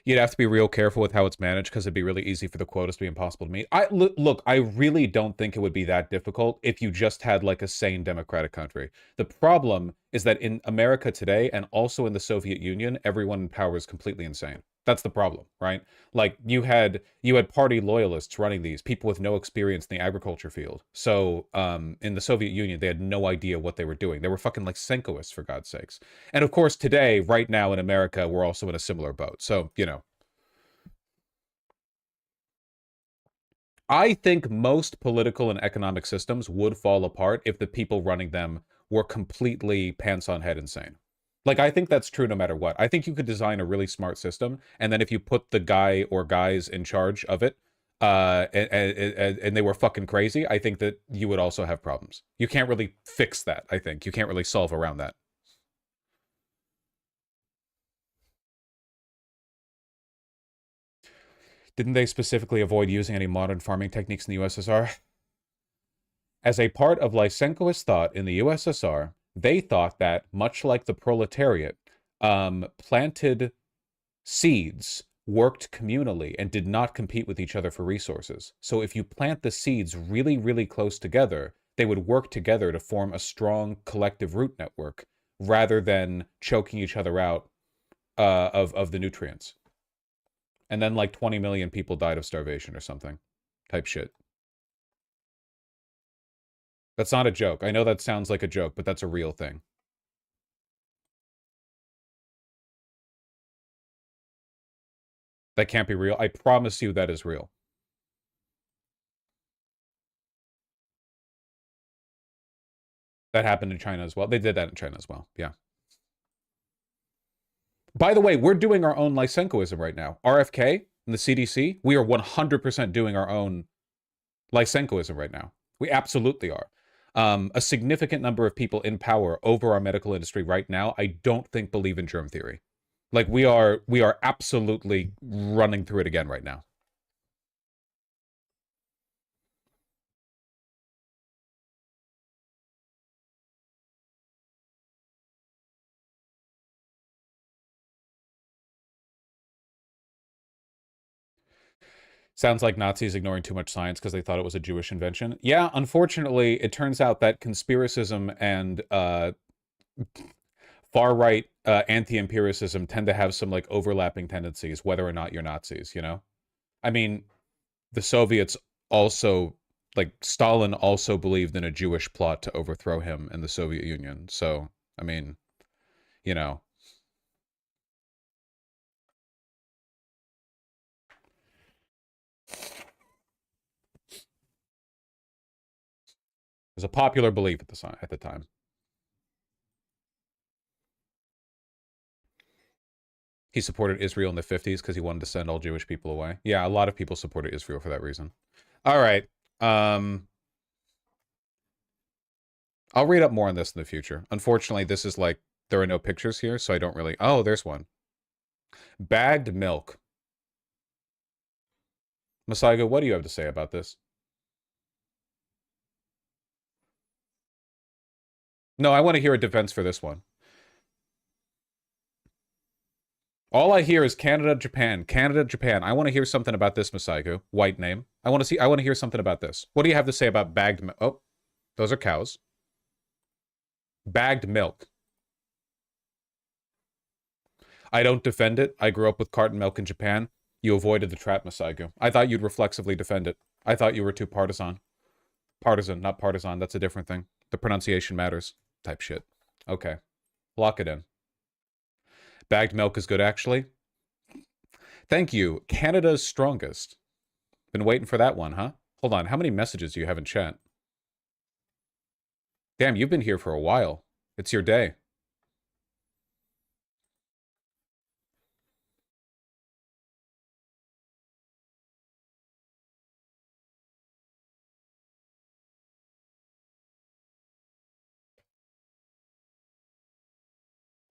You'd have to be real careful with how it's managed because it'd be really easy for the quotas to be impossible to meet. Look, I really don't think it would be that difficult if you just had like a sane democratic country. The problem is that in America today and also in the Soviet Union, everyone in power is completely insane. That's the problem, right? Like you had party loyalists running these, people with no experience in the agriculture field. So in the Soviet Union, they had no idea what they were doing. They were fucking like Senkoists, for God's sakes. And of course, today, right now in America, we're also in a similar boat. So, you know. I think most political and economic systems would fall apart if the people running them were completely pants on head insane. Like, I think that's true no matter what. I think you could design a really smart system, and then if you put the guy or guys in charge of it, and they were fucking crazy, I think that you would also have problems. You can't really fix that, I think. You can't really solve around that. Didn't they specifically avoid using any modern farming techniques in the USSR? As a part of Lysenkoist thought in the USSR, they thought that, much like the proletariat, planted seeds worked communally and did not compete with each other for resources. So if you plant the seeds really, really close together, they would work together to form a strong collective root network rather than choking each other out of the nutrients. And then like 20 million people died of starvation or something. Type shit. That's not a joke. I know that sounds like a joke, but that's a real thing. That can't be real. I promise you that is real. That happened in China as well. They did that in China as well. Yeah. By the way, we're doing our own Lysenkoism right now. RFK and the CDC, we are 100% doing our own Lysenkoism right now. We absolutely are. A significant number of people in power over our medical industry right now, I don't think believe in germ theory. Like we are absolutely running through it again right now. Sounds like Nazis ignoring too much science because they thought it was a Jewish invention. Yeah, unfortunately, it turns out that conspiracism and far-right anti-empiricism tend to have some like overlapping tendencies, whether or not you're Nazis, you know? I mean, the Soviets also, like, Stalin also believed in a Jewish plot to overthrow him in the Soviet Union. So, I mean, you know. was a popular belief at the time. He supported Israel in the 50s because he wanted to send all Jewish people away. Yeah, a lot of people supported Israel for that reason. All right. I'll read up more on this in the future. Unfortunately, this is like, there are no pictures here, so I don't really... Oh, there's one. Bagged milk. Masaigo, what do you have to say about this? No, I want to hear a defense for this one. All I hear is Canada, Japan, Canada, Japan. I want to hear something about this, Masaigo. White name. I want to hear something about this. What do you have to say about bagged milk? Oh, those are cows. Bagged milk. I don't defend it. I grew up with carton milk in Japan. You avoided the trap, Masaigo. I thought you'd reflexively defend it. I thought you were too partisan. Partisan, not partisan. That's a different thing. The pronunciation matters. Type shit. Okay. Lock it in. Bagged milk is good, actually. Thank you. Canada's strongest. Been waiting for that one, huh? Hold on. How many messages do you have in chat? Damn, you've been here for a while. It's your day.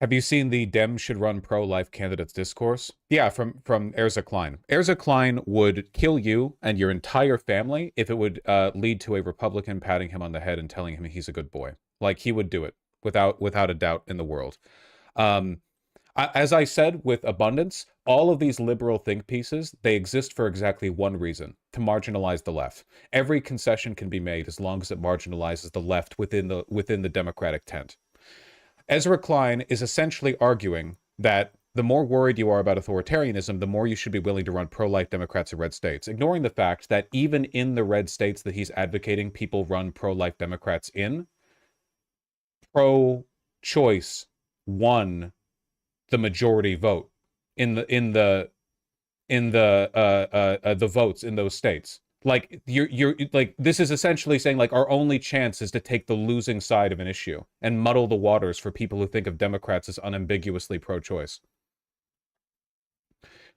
Have you seen the Dem should run pro-life candidates discourse? Yeah, from Erza Klein. Erza Klein would kill you and your entire family if it would lead to a Republican patting him on the head and telling him he's a good boy. Like, he would do it without a doubt in the world. As I said with abundance, all of these liberal think pieces, they exist for exactly one reason: to marginalize the left. Every concession can be made as long as it marginalizes the left within the Democratic tent. Ezra Klein is essentially arguing that the more worried you are about authoritarianism, the more you should be willing to run pro-life Democrats in red states, ignoring the fact that even in the red states that he's advocating people run pro-life Democrats in, pro-choice won the majority vote in the votes in those states. Like, you're like, this is essentially saying, like, our only chance is to take the losing side of an issue and muddle the waters for people who think of Democrats as unambiguously pro-choice.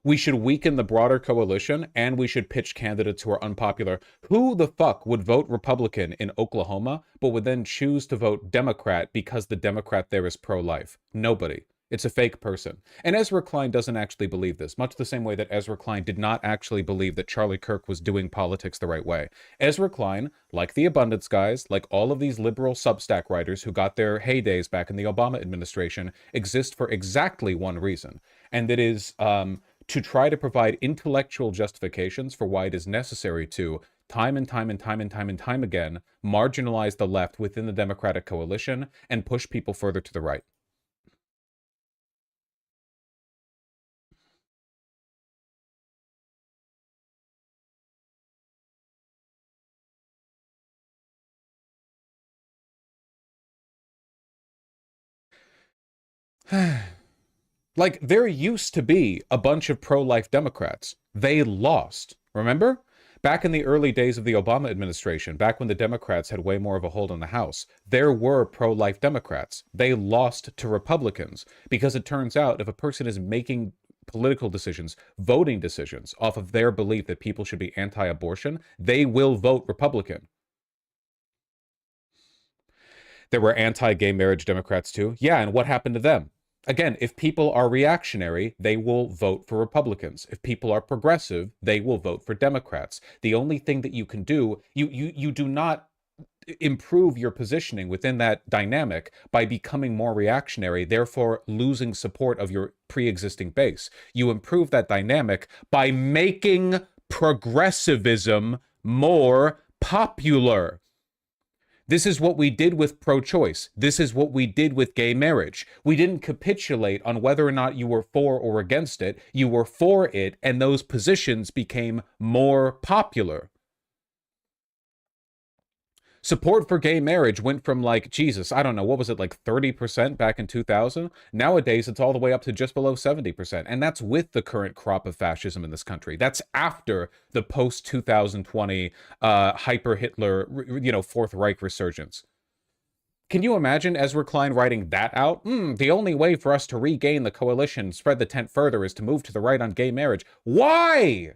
We should weaken the broader coalition, and we should pitch candidates who are unpopular. Who the fuck would vote Republican in Oklahoma, but would then choose to vote Democrat because the Democrat there is pro-life? Nobody. It's a fake person. And Ezra Klein doesn't actually believe this, much the same way that Ezra Klein did not actually believe that Charlie Kirk was doing politics the right way. Ezra Klein, like the Abundance guys, like all of these liberal Substack writers who got their heydays back in the Obama administration, exist for exactly one reason, and that is to try to provide intellectual justifications for why it is necessary to, time and time again, marginalize the left within the Democratic coalition and push people further to the right. Like, there used to be a bunch of pro-life Democrats. They lost. Remember? Back in the early days of the Obama administration, back when the Democrats had way more of a hold on the House, there were pro-life Democrats. They lost to Republicans because it turns out if a person is making political decisions, voting decisions, off of their belief that people should be anti-abortion, they will vote Republican. There were anti-gay marriage Democrats too. Yeah, and what happened to them? Again, if people are reactionary, they will vote for Republicans. If people are progressive, they will vote for Democrats. The only thing that you can do, you do not improve your positioning within that dynamic by becoming more reactionary, therefore losing support of your pre-existing base. You improve that dynamic by making progressivism more popular. This is what we did with pro-choice. This is what we did with gay marriage. We didn't capitulate on whether or not you were for or against it. You were for it, and those positions became more popular. Support for gay marriage went from like, Jesus, I don't know, what was it, like 30% back in 2000? Nowadays, it's all the way up to just below 70%. And that's with the current crop of fascism in this country. That's after the post-2020 hyper-Hitler, Fourth Reich resurgence. Can you imagine Ezra Klein writing that out? The only way for us to regain the coalition, spread the tent further, is to move to the right on gay marriage. Why?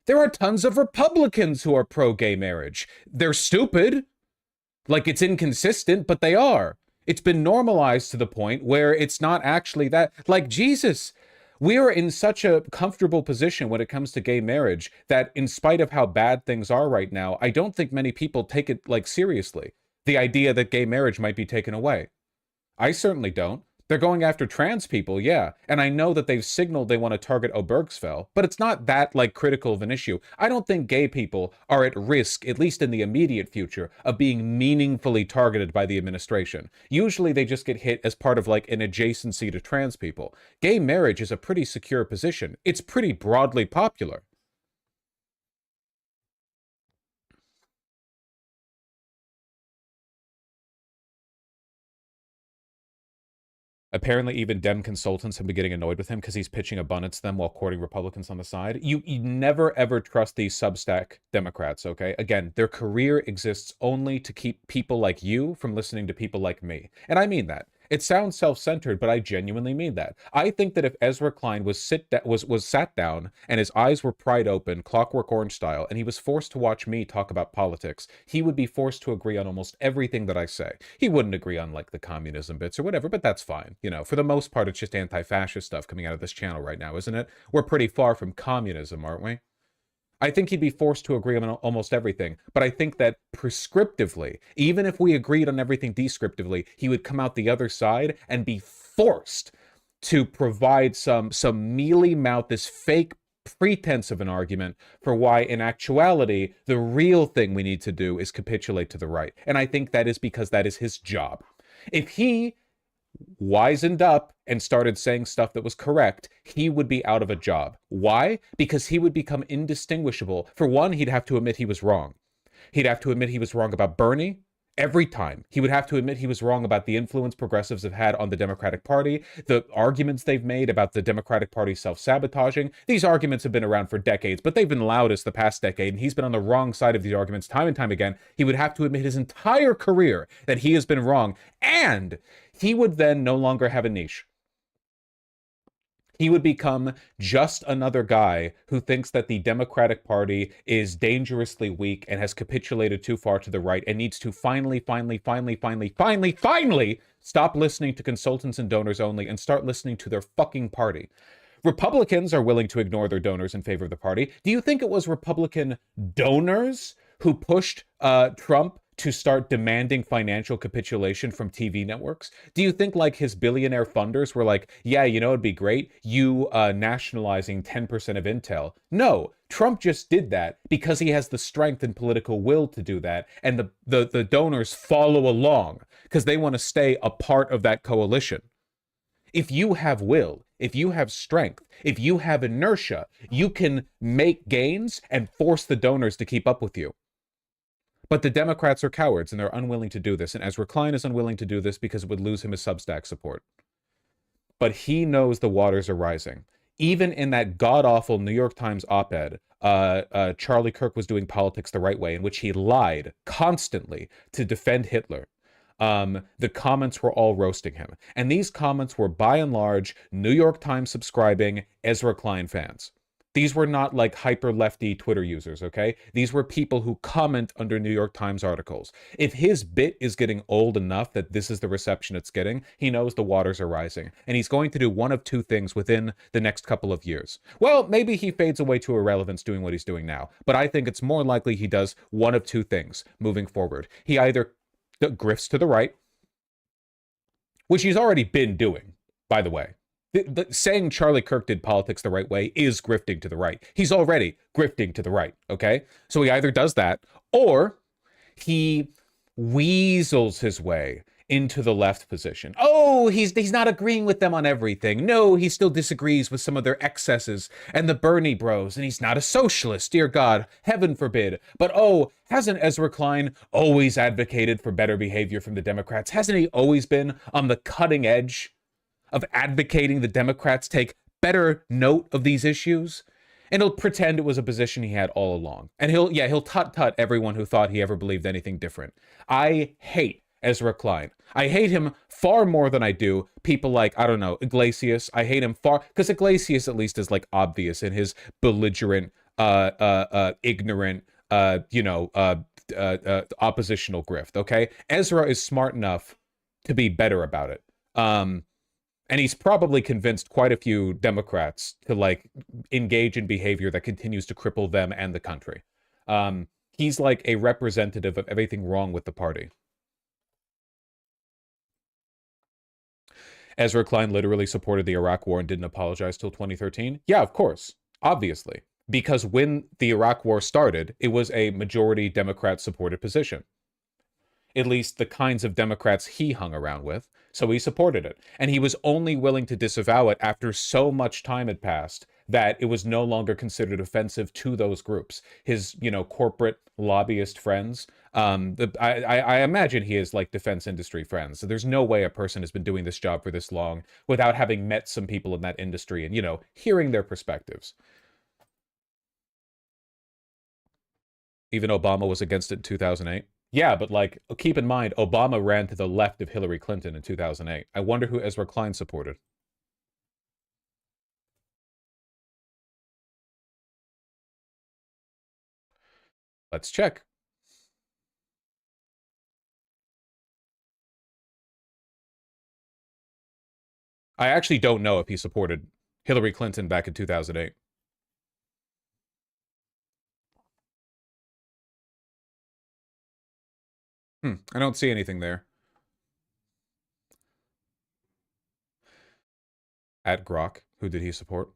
There are tons of Republicans who are pro-gay marriage. They're stupid. Like, it's inconsistent, but they are. It's been normalized to the point where it's not actually that. Like, Jesus, we are in such a comfortable position when it comes to gay marriage that in spite of how bad things are right now, I don't think many people take it, like, seriously. The idea that gay marriage might be taken away. I certainly don't. They're going after trans people, yeah. And I know that they've signaled they want to target Obergefell, but it's not that, like, critical of an issue. I don't think gay people are at risk, at least in the immediate future, of being meaningfully targeted by the administration. Usually they just get hit as part of, like, an adjacency to trans people. Gay marriage is a pretty secure position. It's pretty broadly popular. Apparently, even Dem consultants have been getting annoyed with him because he's pitching abundance to them while courting Republicans on the side. You never, ever trust these Substack Democrats, okay? Again, their career exists only to keep people like you from listening to people like me. And I mean that. It sounds self-centered, but I genuinely mean that. I think that if Ezra Klein was sat down and his eyes were pried open, Clockwork Orange style, and he was forced to watch me talk about politics, he would be forced to agree on almost everything that I say. He wouldn't agree on, like, the communism bits or whatever, but that's fine. You know, for the most part, it's just anti-fascist stuff coming out of this channel right now, isn't it? We're pretty far from communism, aren't we? I think he'd be forced to agree on almost everything, but I think that prescriptively, even if we agreed on everything descriptively, he would come out the other side and be forced to provide some mealy-mouthed, this fake pretense of an argument for why, in actuality, the real thing we need to do is capitulate to the right. And I think that is because that is his job. If he wisened up and started saying stuff that was correct, he would be out of a job. Why? Because he would become indistinguishable. For one, he'd have to admit he was wrong. He'd have to admit he was wrong about Bernie every time. He would have to admit he was wrong about the influence progressives have had on the Democratic Party, the arguments they've made about the Democratic Party self-sabotaging. These arguments have been around for decades, but they've been loudest the past decade, and he's been on the wrong side of these arguments time and time again. He would have to admit his entire career that he has been wrong, and he would then no longer have a niche. He would become just another guy who thinks that the Democratic Party is dangerously weak and has capitulated too far to the right and needs to finally stop listening to consultants and donors only and start listening to their fucking party. Republicans are willing to ignore their donors in favor of the party. Do you think it was Republican donors who pushed Trump to start demanding financial capitulation from TV networks? Do you think, like, his billionaire funders were like, yeah, you know, it'd be great, you nationalizing 10% of Intel? No, Trump just did that because he has the strength and political will to do that, and the donors follow along because they want to stay a part of that coalition. If you have will, if you have strength, if you have inertia, you can make gains and force the donors to keep up with you. But the Democrats are cowards, and they're unwilling to do this. And Ezra Klein is unwilling to do this because it would lose him his Substack support. But he knows the waters are rising. Even in that god-awful New York Times op-ed, Charlie Kirk was doing politics the right way, in which he lied constantly to defend Hitler. The comments were all roasting him. And these comments were, by and large, New York Times subscribing Ezra Klein fans. These were not like hyper-lefty Twitter users, okay? These were people who comment under New York Times articles. If his bit is getting old enough that this is the reception it's getting, he knows the waters are rising. And he's going to do one of two things within the next couple of years. Well, maybe he fades away to irrelevance doing what he's doing now. But I think it's more likely he does one of two things moving forward. He either grifts to the right, which he's already been doing, by the way. Saying Charlie Kirk did politics the right way is grifting to the right. He's already grifting to the right, okay? So he either does that, or he weasels his way into the left position. Oh, he's not agreeing with them on everything. No, he still disagrees with some of their excesses and the Bernie bros, and he's not a socialist, dear God, heaven forbid. But oh, hasn't Ezra Klein always advocated for better behavior from the Democrats? Hasn't he always been on the cutting edge of advocating the Democrats take better note of these issues? And he'll pretend it was a position he had all along. And he'll tut-tut everyone who thought he ever believed anything different. I hate Ezra Klein. I hate him far more than I do people like, I don't know, Iglesias. I hate him far, because Iglesias at least is like obvious in his belligerent, ignorant, oppositional grift, okay? Ezra is smart enough to be better about it. And he's probably convinced quite a few Democrats to like engage in behavior that continues to cripple them and the country. He's like a representative of everything wrong with the party. Ezra Klein literally supported the Iraq War and didn't apologize till 2013. Yeah, of course. Obviously. Because when the Iraq War started, it was a majority Democrat-supported position. At least the kinds of Democrats he hung around with, so he supported it. And he was only willing to disavow it after so much time had passed that it was no longer considered offensive to those groups. His, corporate lobbyist friends, I imagine he has, like, defense industry friends. So there's no way a person has been doing this job for this long without having met some people in that industry and, hearing their perspectives. Even Obama was against it in 2008. Yeah, but like, keep in mind, Obama ran to the left of Hillary Clinton in 2008. I wonder who Ezra Klein supported. Let's check. I actually don't know if he supported Hillary Clinton back in 2008. I don't see anything there. At Grok, who did he support?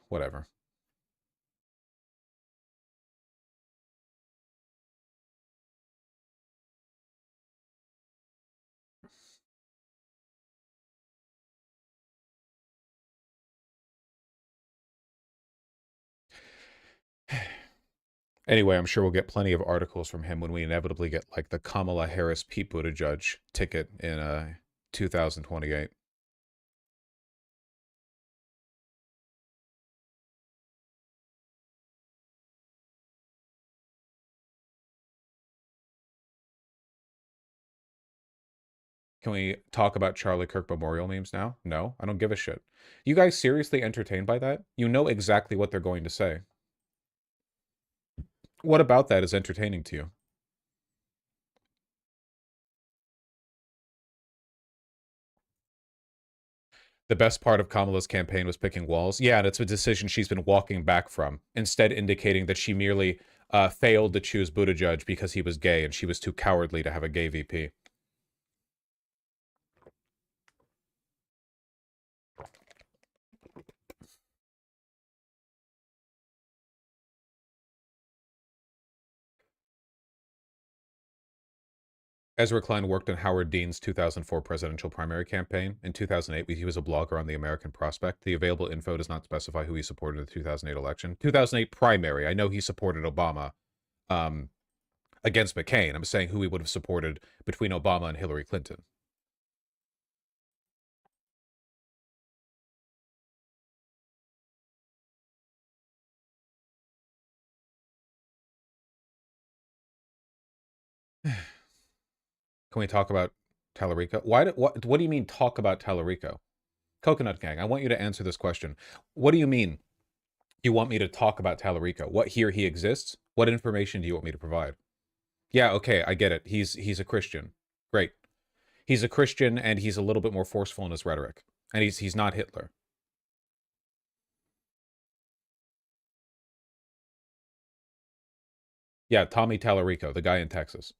Whatever. Anyway, I'm sure we'll get plenty of articles from him when we inevitably get like the Kamala Harris Pete Buttigieg ticket in 2028. Can we talk about Charlie Kirk memorial memes now? No, I don't give a shit. You guys seriously entertained by that? You know exactly what they're going to say. What about that is entertaining to you? The best part of Kamala's campaign was picking walls. Yeah, and it's a decision she's been walking back from, instead indicating that she merely failed to choose Buttigieg because he was gay and she was too cowardly to have a gay VP. Ezra Klein worked on Howard Dean's 2004 presidential primary campaign. In 2008, he was a blogger on the American Prospect. The available info does not specify who he supported in the 2008 election. 2008 primary, I know he supported Obama against McCain. I'm saying who he would have supported between Obama and Hillary Clinton. Can we talk about Tallarico? What do you mean talk about Tallarico? Coconut Gang, I want you to answer this question. What do you mean you want me to talk about Tallarico? What, here he exists? What information do you want me to provide? Yeah, okay, I get it. He's a Christian. Great. He's a Christian and he's a little bit more forceful in his rhetoric. And he's not Hitler. Yeah, Tommy Tallarico, the guy in Texas.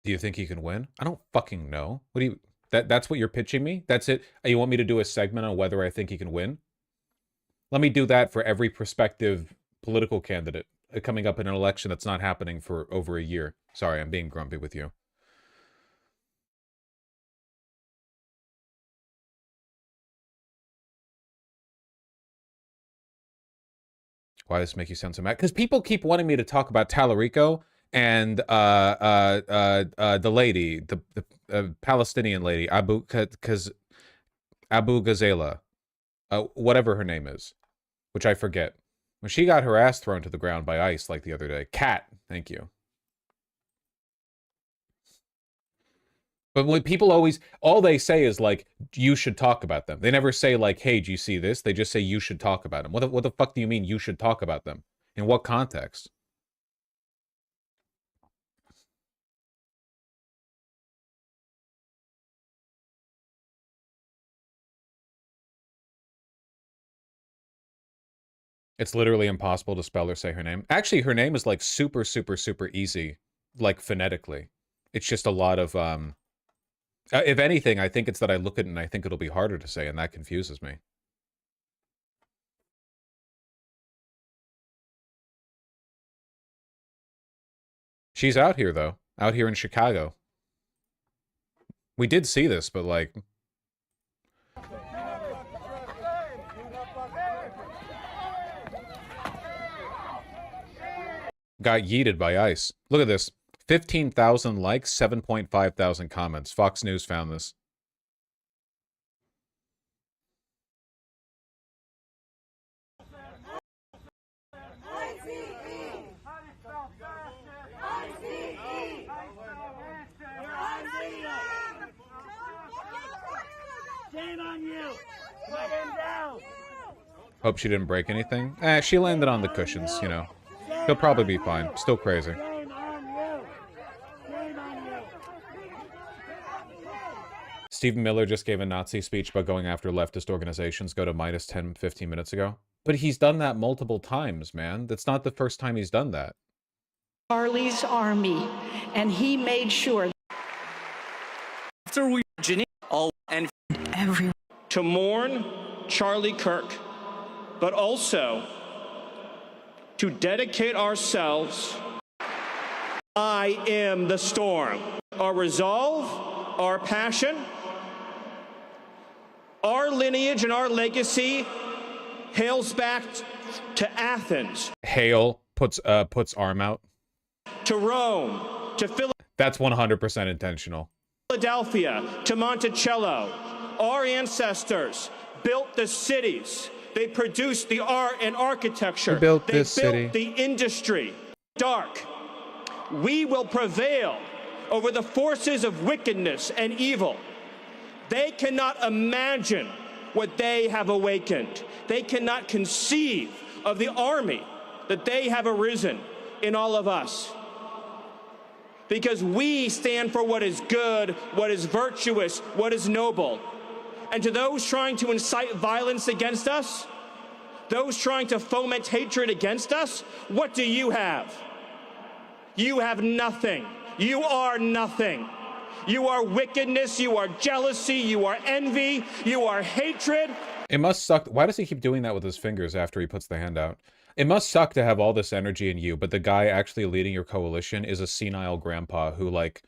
Do you think he can win? I don't fucking know. What do you... That's what you're pitching me? That's it? You want me to do a segment on whether I think he can win? Let me do that for every prospective political candidate coming up in an election that's not happening for over a year. Sorry, I'm being grumpy with you. Why does this make you sound so mad? Because people keep wanting me to talk about Tallarico and the lady, the Palestinian lady, Abu Ghazala, whatever her name is, which I forget. When she got her ass thrown to the ground by ICE like the other day. Cat, thank you. But when people always, all they say is like, you should talk about them. They never say like, hey, do you see this? They just say you should talk about them. What the fuck do you mean you should talk about them? In what context? It's literally impossible to spell or say her name. Actually, her name is like super, super, super easy, like phonetically. It's just a lot of, if anything, I think it's that I look at it and I think it'll be harder to say, and that confuses me. She's out here, though. Out here in Chicago. We did see this, but like... got yeeted by ICE. Look at this. 15,000 likes, 7.5 thousand comments. Fox News found this. Shame on you. Let him down. Hope she didn't break anything. She landed on the cushions, you know. She'll probably be fine. Still crazy. Stephen Miller just gave a Nazi speech about going after leftist organizations. Go to minus 10, 15 minutes ago. But he's done that multiple times, man. That's not the first time he's done that. Charlie's army, and he made sure. After we Geneva, all and everyone to mourn Charlie Kirk, but also to dedicate ourselves. I am the storm. Our resolve, our passion, our lineage and our legacy hails back to Athens. Hale puts arm out. To Rome, to That's 100% intentional. Philadelphia, to Monticello. Our ancestors built the cities. They produced the art and architecture. They built this city. The industry. Dark. We will prevail over the forces of wickedness and evil. They cannot imagine what they have awakened. They cannot conceive of the army that they have arisen in all of us. Because we stand for what is good, what is virtuous, what is noble. And to those trying to incite violence against us, those trying to foment hatred against us, what do you have? You have nothing. You are nothing. You are wickedness, you are jealousy, you are envy, you are hatred. It must suck. Why does he keep doing that with his fingers after he puts the hand out? It must suck to have all this energy in you, but the guy actually leading your coalition is a senile grandpa who, like,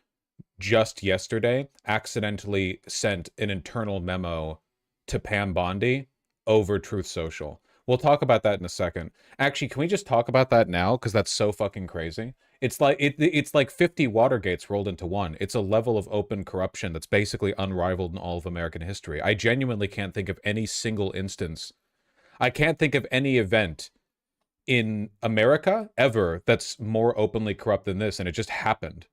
just yesterday accidentally sent an internal memo to Pam Bondi over Truth Social. We'll talk about that in a second. Actually, can we just talk about that now? Because that's so fucking crazy. It's like it's like 50 Watergates rolled into one. It's a level of open corruption that's basically unrivaled in all of American history. I genuinely can't think of any single instance. I can't think of any event in America ever that's more openly corrupt than this, and it just happened.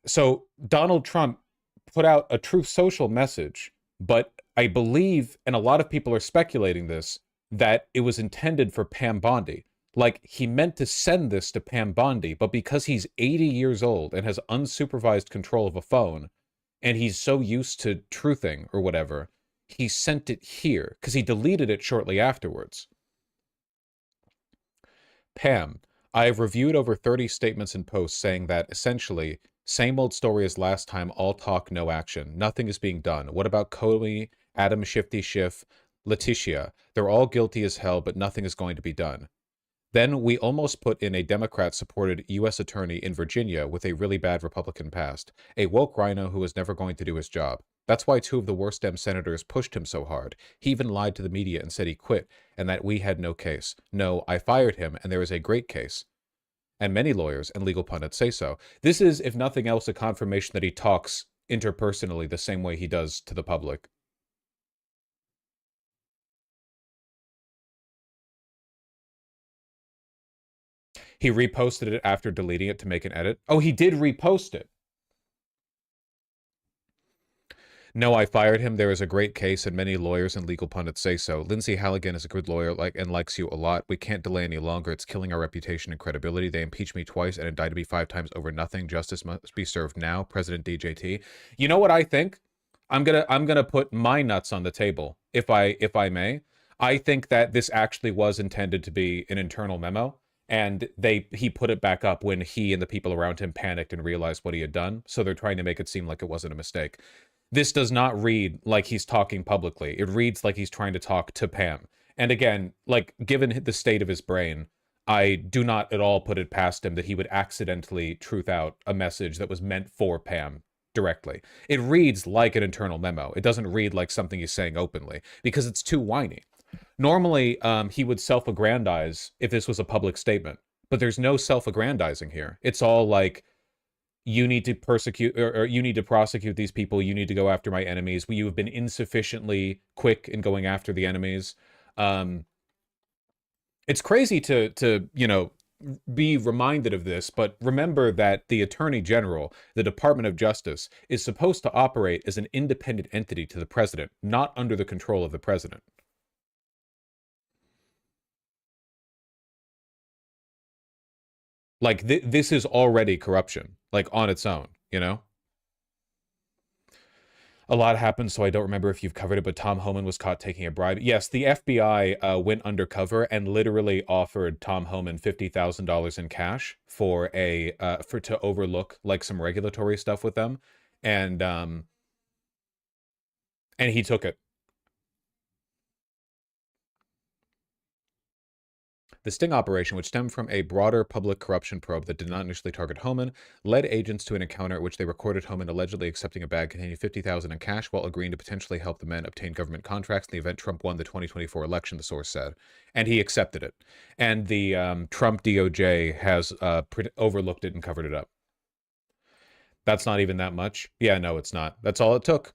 So Donald Trump put out a Truth Social message, but I believe, and a lot of people are speculating this, that it was intended for Pam Bondi. Like, he meant to send this to Pam Bondi, but because he's 80 years old and has unsupervised control of a phone, and he's so used to truthing or whatever, he sent it here, because he deleted it shortly afterwards. Pam, I have reviewed over 30 statements and posts saying that essentially, same old story as last time, all talk, no action. Nothing is being done. What about Comey, Adam Shifty Schiff, Letitia? They're all guilty as hell, but nothing is going to be done. Then we almost put in a Democrat-supported U.S. attorney in Virginia with a really bad Republican past, a woke rhino who was never going to do his job. That's why two of the worst Dem senators pushed him so hard. He even lied to the media and said he quit, and that we had no case. No, I fired him, and there is a great case. And many lawyers and legal pundits say so. This is, if nothing else, a confirmation that he talks interpersonally the same way he does to the public. He reposted it after deleting it to make an edit. Oh, he did repost it. No, I fired him. There is a great case, and many lawyers and legal pundits say so. Lindsay Halligan is a good lawyer and likes you a lot. We can't delay any longer. It's killing our reputation and credibility. They impeached me twice and indicted me 5 times over nothing. Justice must be served now. President DJT. You know what I think? I'm gonna put my nuts on the table, if I may. I think that this actually was intended to be an internal memo, and he put it back up when he and the people around him panicked and realized what he had done. So they're trying to make it seem like it wasn't a mistake. This does not read like he's talking publicly. It reads like he's trying to talk to Pam. And again, like, given the state of his brain, I do not at all put it past him that he would accidentally truth out a message that was meant for Pam directly. It reads like an internal memo. It doesn't read like something he's saying openly, because it's too whiny. Normally, he would self-aggrandize if this was a public statement, but there's no self-aggrandizing here. It's all like, you need to persecute, or you need to prosecute these people. You need to go after my enemies. You have been insufficiently quick in going after the enemies. It's crazy to you know, be reminded of this, but remember that the Attorney General, the Department of Justice, is supposed to operate as an independent entity to the president, not under the control of the president. Like, this is already corruption, like, on its own, you know? A lot happened, so I don't remember if you've covered it, but Tom Homan was caught taking a bribe. Yes, the FBI went undercover and literally offered Tom Homan $50,000 in cash for to overlook, like, some regulatory stuff with them, and he took it. The sting operation, which stemmed from a broader public corruption probe that did not initially target Homan, led agents to an encounter at which they recorded Homan allegedly accepting a bag containing $50,000 in cash while agreeing to potentially help the men obtain government contracts in the event Trump won the 2024 election, the source said. And he accepted it. And the Trump DOJ has overlooked it and covered it up. That's not even that much. Yeah, no, it's not. That's all it took.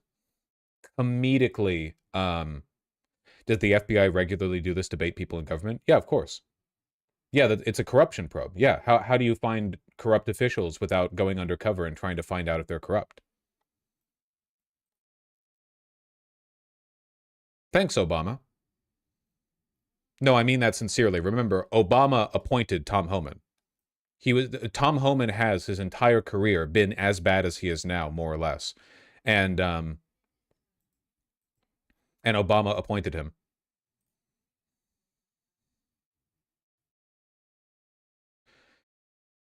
Comedically, does the FBI regularly do this to bait people in government? Yeah, of course. Yeah, it's a corruption probe. Yeah, how do you find corrupt officials without going undercover and trying to find out if they're corrupt? Thanks, Obama. No, I mean that sincerely. Remember, Obama appointed Tom Homan. Tom Homan has his entire career been as bad as he is now, more or less. And Obama appointed him.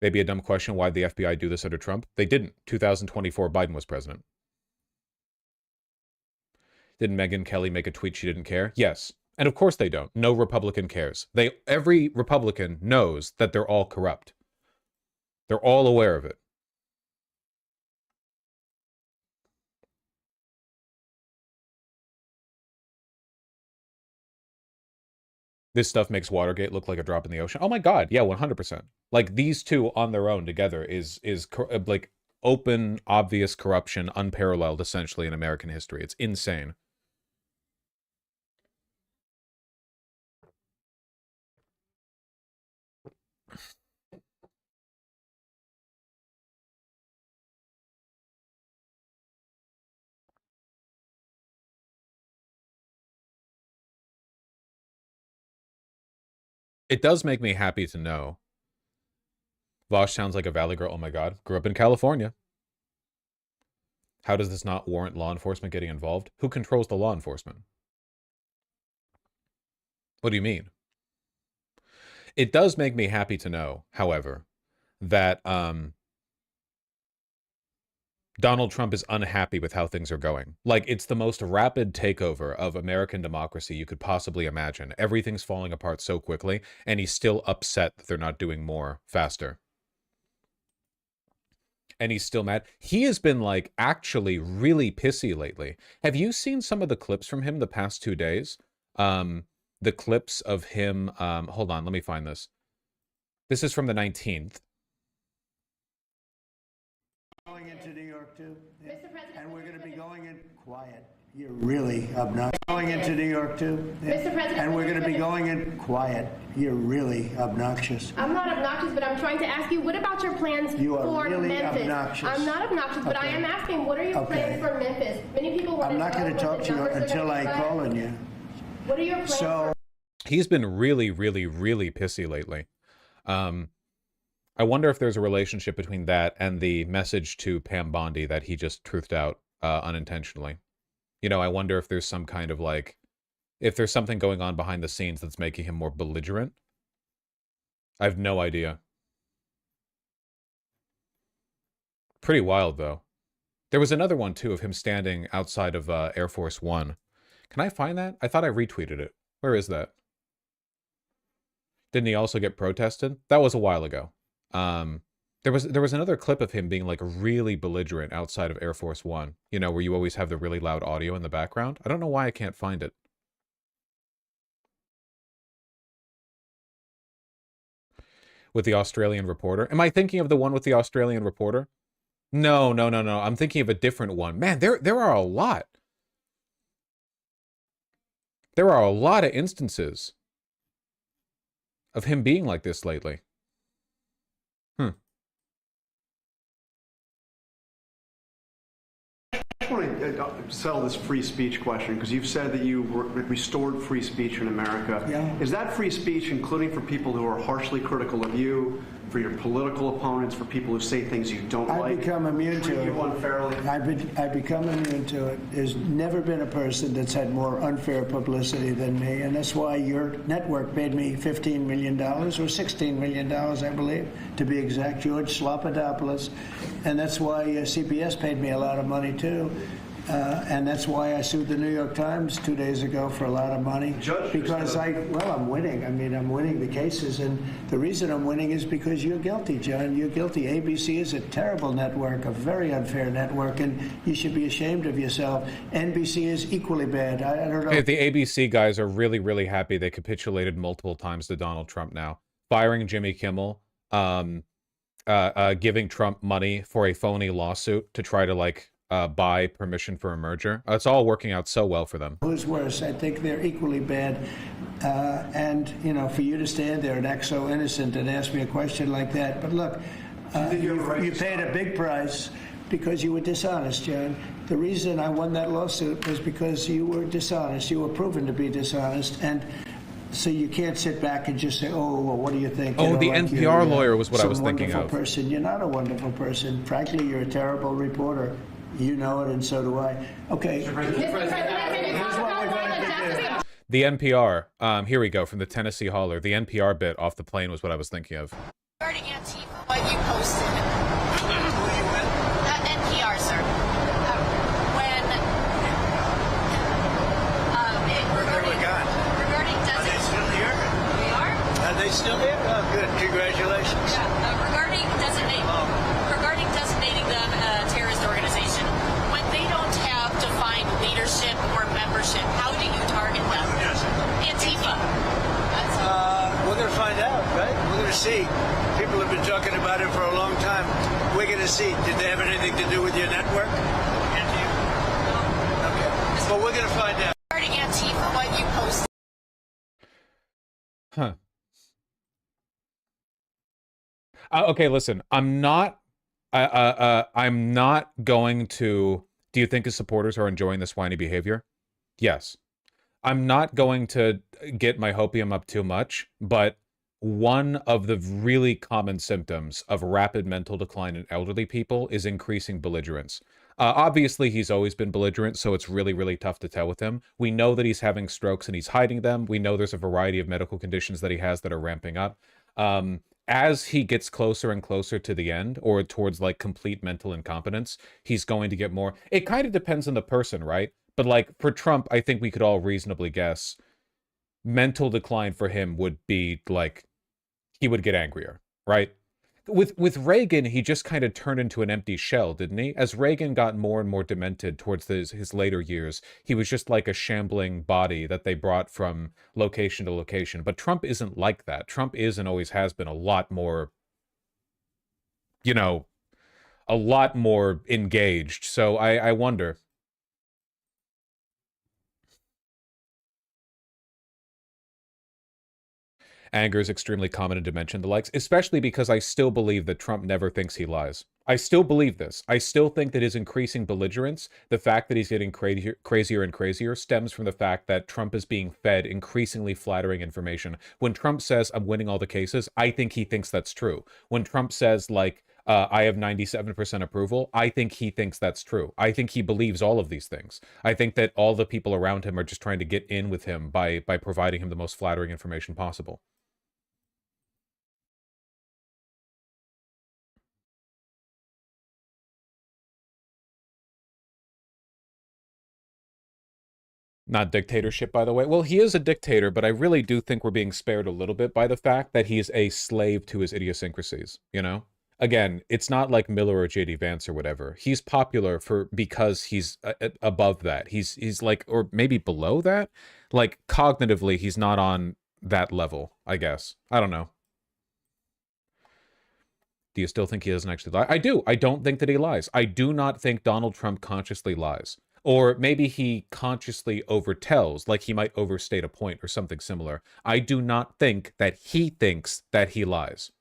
Maybe a dumb question, why did the FBI do this under Trump? They didn't. 2024, Biden was president. Didn't Megyn Kelly make a tweet she didn't care? Yes. And of course they don't. No Republican cares. Every Republican knows that they're all corrupt. They're all aware of it. This stuff makes Watergate look like a drop in the ocean. Oh my God, yeah, 100%. Like, these two on their own together is like open, obvious corruption, unparalleled essentially in American history. It's insane. It does make me happy to know. Vosh sounds like a Valley girl. Oh my God. Grew up in California. How does this not warrant law enforcement getting involved? Who controls the law enforcement? What do you mean? It does make me happy to know, however, that Donald Trump is unhappy with how things are going. Like, it's the most rapid takeover of American democracy you could possibly imagine. Everything's falling apart so quickly, and he's still upset that they're not doing more faster. And he's still mad. He has been, like, actually really pissy lately. Have you seen some of the clips from him the past 2 days? The clips of him, hold on, let me find this. This is from the 19th. Going into New York too, Mr. President, and we're going to be going in quiet. You're really obnoxious. Going into New York too, Mr. President, and we're going to be going in quiet. You're really obnoxious. I'm not obnoxious, but I'm trying to ask you, what about your plans for really Memphis? Obnoxious. I'm not obnoxious, but I am asking, what are your plans for Memphis? Many people want I'm to not going to talk to you until I call on you. What are your plans for? He's been really, really, really pissy lately. I wonder if there's a relationship between that and the message to Pam Bondi that he just truthed out unintentionally. You know, I wonder if there's some kind of, like, if there's something going on behind the scenes that's making him more belligerent. I have no idea. Pretty wild, though. There was another one, too, of him standing outside of Air Force One. Can I find that? I thought I retweeted it. Where is that? Didn't he also get protested? That was a while ago. There was another clip of him being, like, really belligerent outside of Air Force One. You know, where you always have the really loud audio in the background. I don't know why I can't find it. With the Australian reporter. Am I thinking of the one with the Australian reporter? No. I'm thinking of a different one. Man, there are a lot. There are a lot of instances of him being like this lately. I just want to settle this free speech question, because you've said that you restored free speech in America. Yeah. Is that free speech including for people who are harshly critical of you, for your political opponents, for people who say things you don't like? I've become immune to it. You unfairly? I've become immune to it. There's never been a person that's had more unfair publicity than me, and that's why your network paid me $15 million, or $16 million, I believe, to be exact, George Slopadopoulos, and that's why CBS paid me a lot of money, too. And that's why I sued the New York Times 2 days ago for a lot of money. Because I'm winning. I mean, I'm winning the cases. And the reason I'm winning is because you're guilty, John. You're guilty. ABC is a terrible network, a very unfair network, and you should be ashamed of yourself. NBC is equally bad. I don't know. Hey, the ABC guys are really, really happy they capitulated multiple times to Donald Trump now. Firing Jimmy Kimmel, giving Trump money for a phony lawsuit to try to, like, buy permission for a merger. It's all working out so well for them. Who's worse? I think they're equally bad. And, you know, for you to stand there and act so innocent and ask me a question like that. But look, you paid a big price because you were dishonest, John. The reason I won that lawsuit was because you were dishonest. You were proven to be dishonest. And so you can't sit back and just say, oh, well, what do you think? Oh, you know, the like NPR lawyer was what I was thinking of. Wonderful person. You're not a wonderful person. Frankly, you're a terrible reporter. You know it, and so do I. Okay. Here's what we're going to do. The NPR, here we go, from the Tennessee Holler. The NPR bit off the plane was what I was thinking of. Regarding Antifa, what you posted. NPR, sir. Regarding Are they still here? We are? Are they still here? Oh, good. Congratulations. Yeah. Regarding designating them a terrorist organization, when they don't have defined leadership or membership, how do you target them? Antifa. We're going to find out, right? We're going to see. People have been talking about it for a long time. We're going to see. Did they have anything to do with your network? Okay. But we're going to find out. Regarding Antifa, what you posted. Huh. Okay, listen. I'm not going to... Do you think his supporters are enjoying this whiny behavior? Yes. I'm not going to get my hopium up too much, but one of the really common symptoms of rapid mental decline in elderly people is increasing belligerence. Obviously, he's always been belligerent, so it's really, really tough to tell with him. We know that he's having strokes and he's hiding them. We know there's a variety of medical conditions that he has that are ramping up. As he gets closer and closer to the end, or towards like complete mental incompetence, he's going to get more. It kind of depends on the person, right? But like for Trump, I think we could all reasonably guess mental decline for him would be like he would get angrier, right? With Reagan, he just kind of turned into an empty shell, didn't he? As Reagan got more and more demented towards his later years, he was just like a shambling body that they brought from location to location. But Trump isn't like that. Trump is and always has been a lot more, you know, a lot more engaged. So I wonder. Anger is extremely common in dementia and the likes, especially because I still believe that Trump never thinks he lies. I still believe this. I still think that his increasing belligerence, the fact that he's getting crazier and crazier, stems from the fact that Trump is being fed increasingly flattering information. When Trump says, I'm winning all the cases, I think he thinks that's true. When Trump says, like, I have 97% approval, I think he thinks that's true. I think he believes all of these things. I think that all the people around him are just trying to get in with him by providing him the most flattering information possible. Not dictatorship, by the way. Well, he is a dictator, but I really do think we're being spared a little bit by the fact that he's a slave to his idiosyncrasies, you know? Again, it's not like Miller or JD Vance or whatever. He's popular because he's above that. He's like, or maybe below that? Like, cognitively, he's not on that level, I guess. I don't know. Do you still think he doesn't actually lie? I do. I don't think that he lies. I do not think Donald Trump consciously lies. Or maybe he consciously overtells, like he might overstate a point or something similar. I do not think that he thinks that he lies.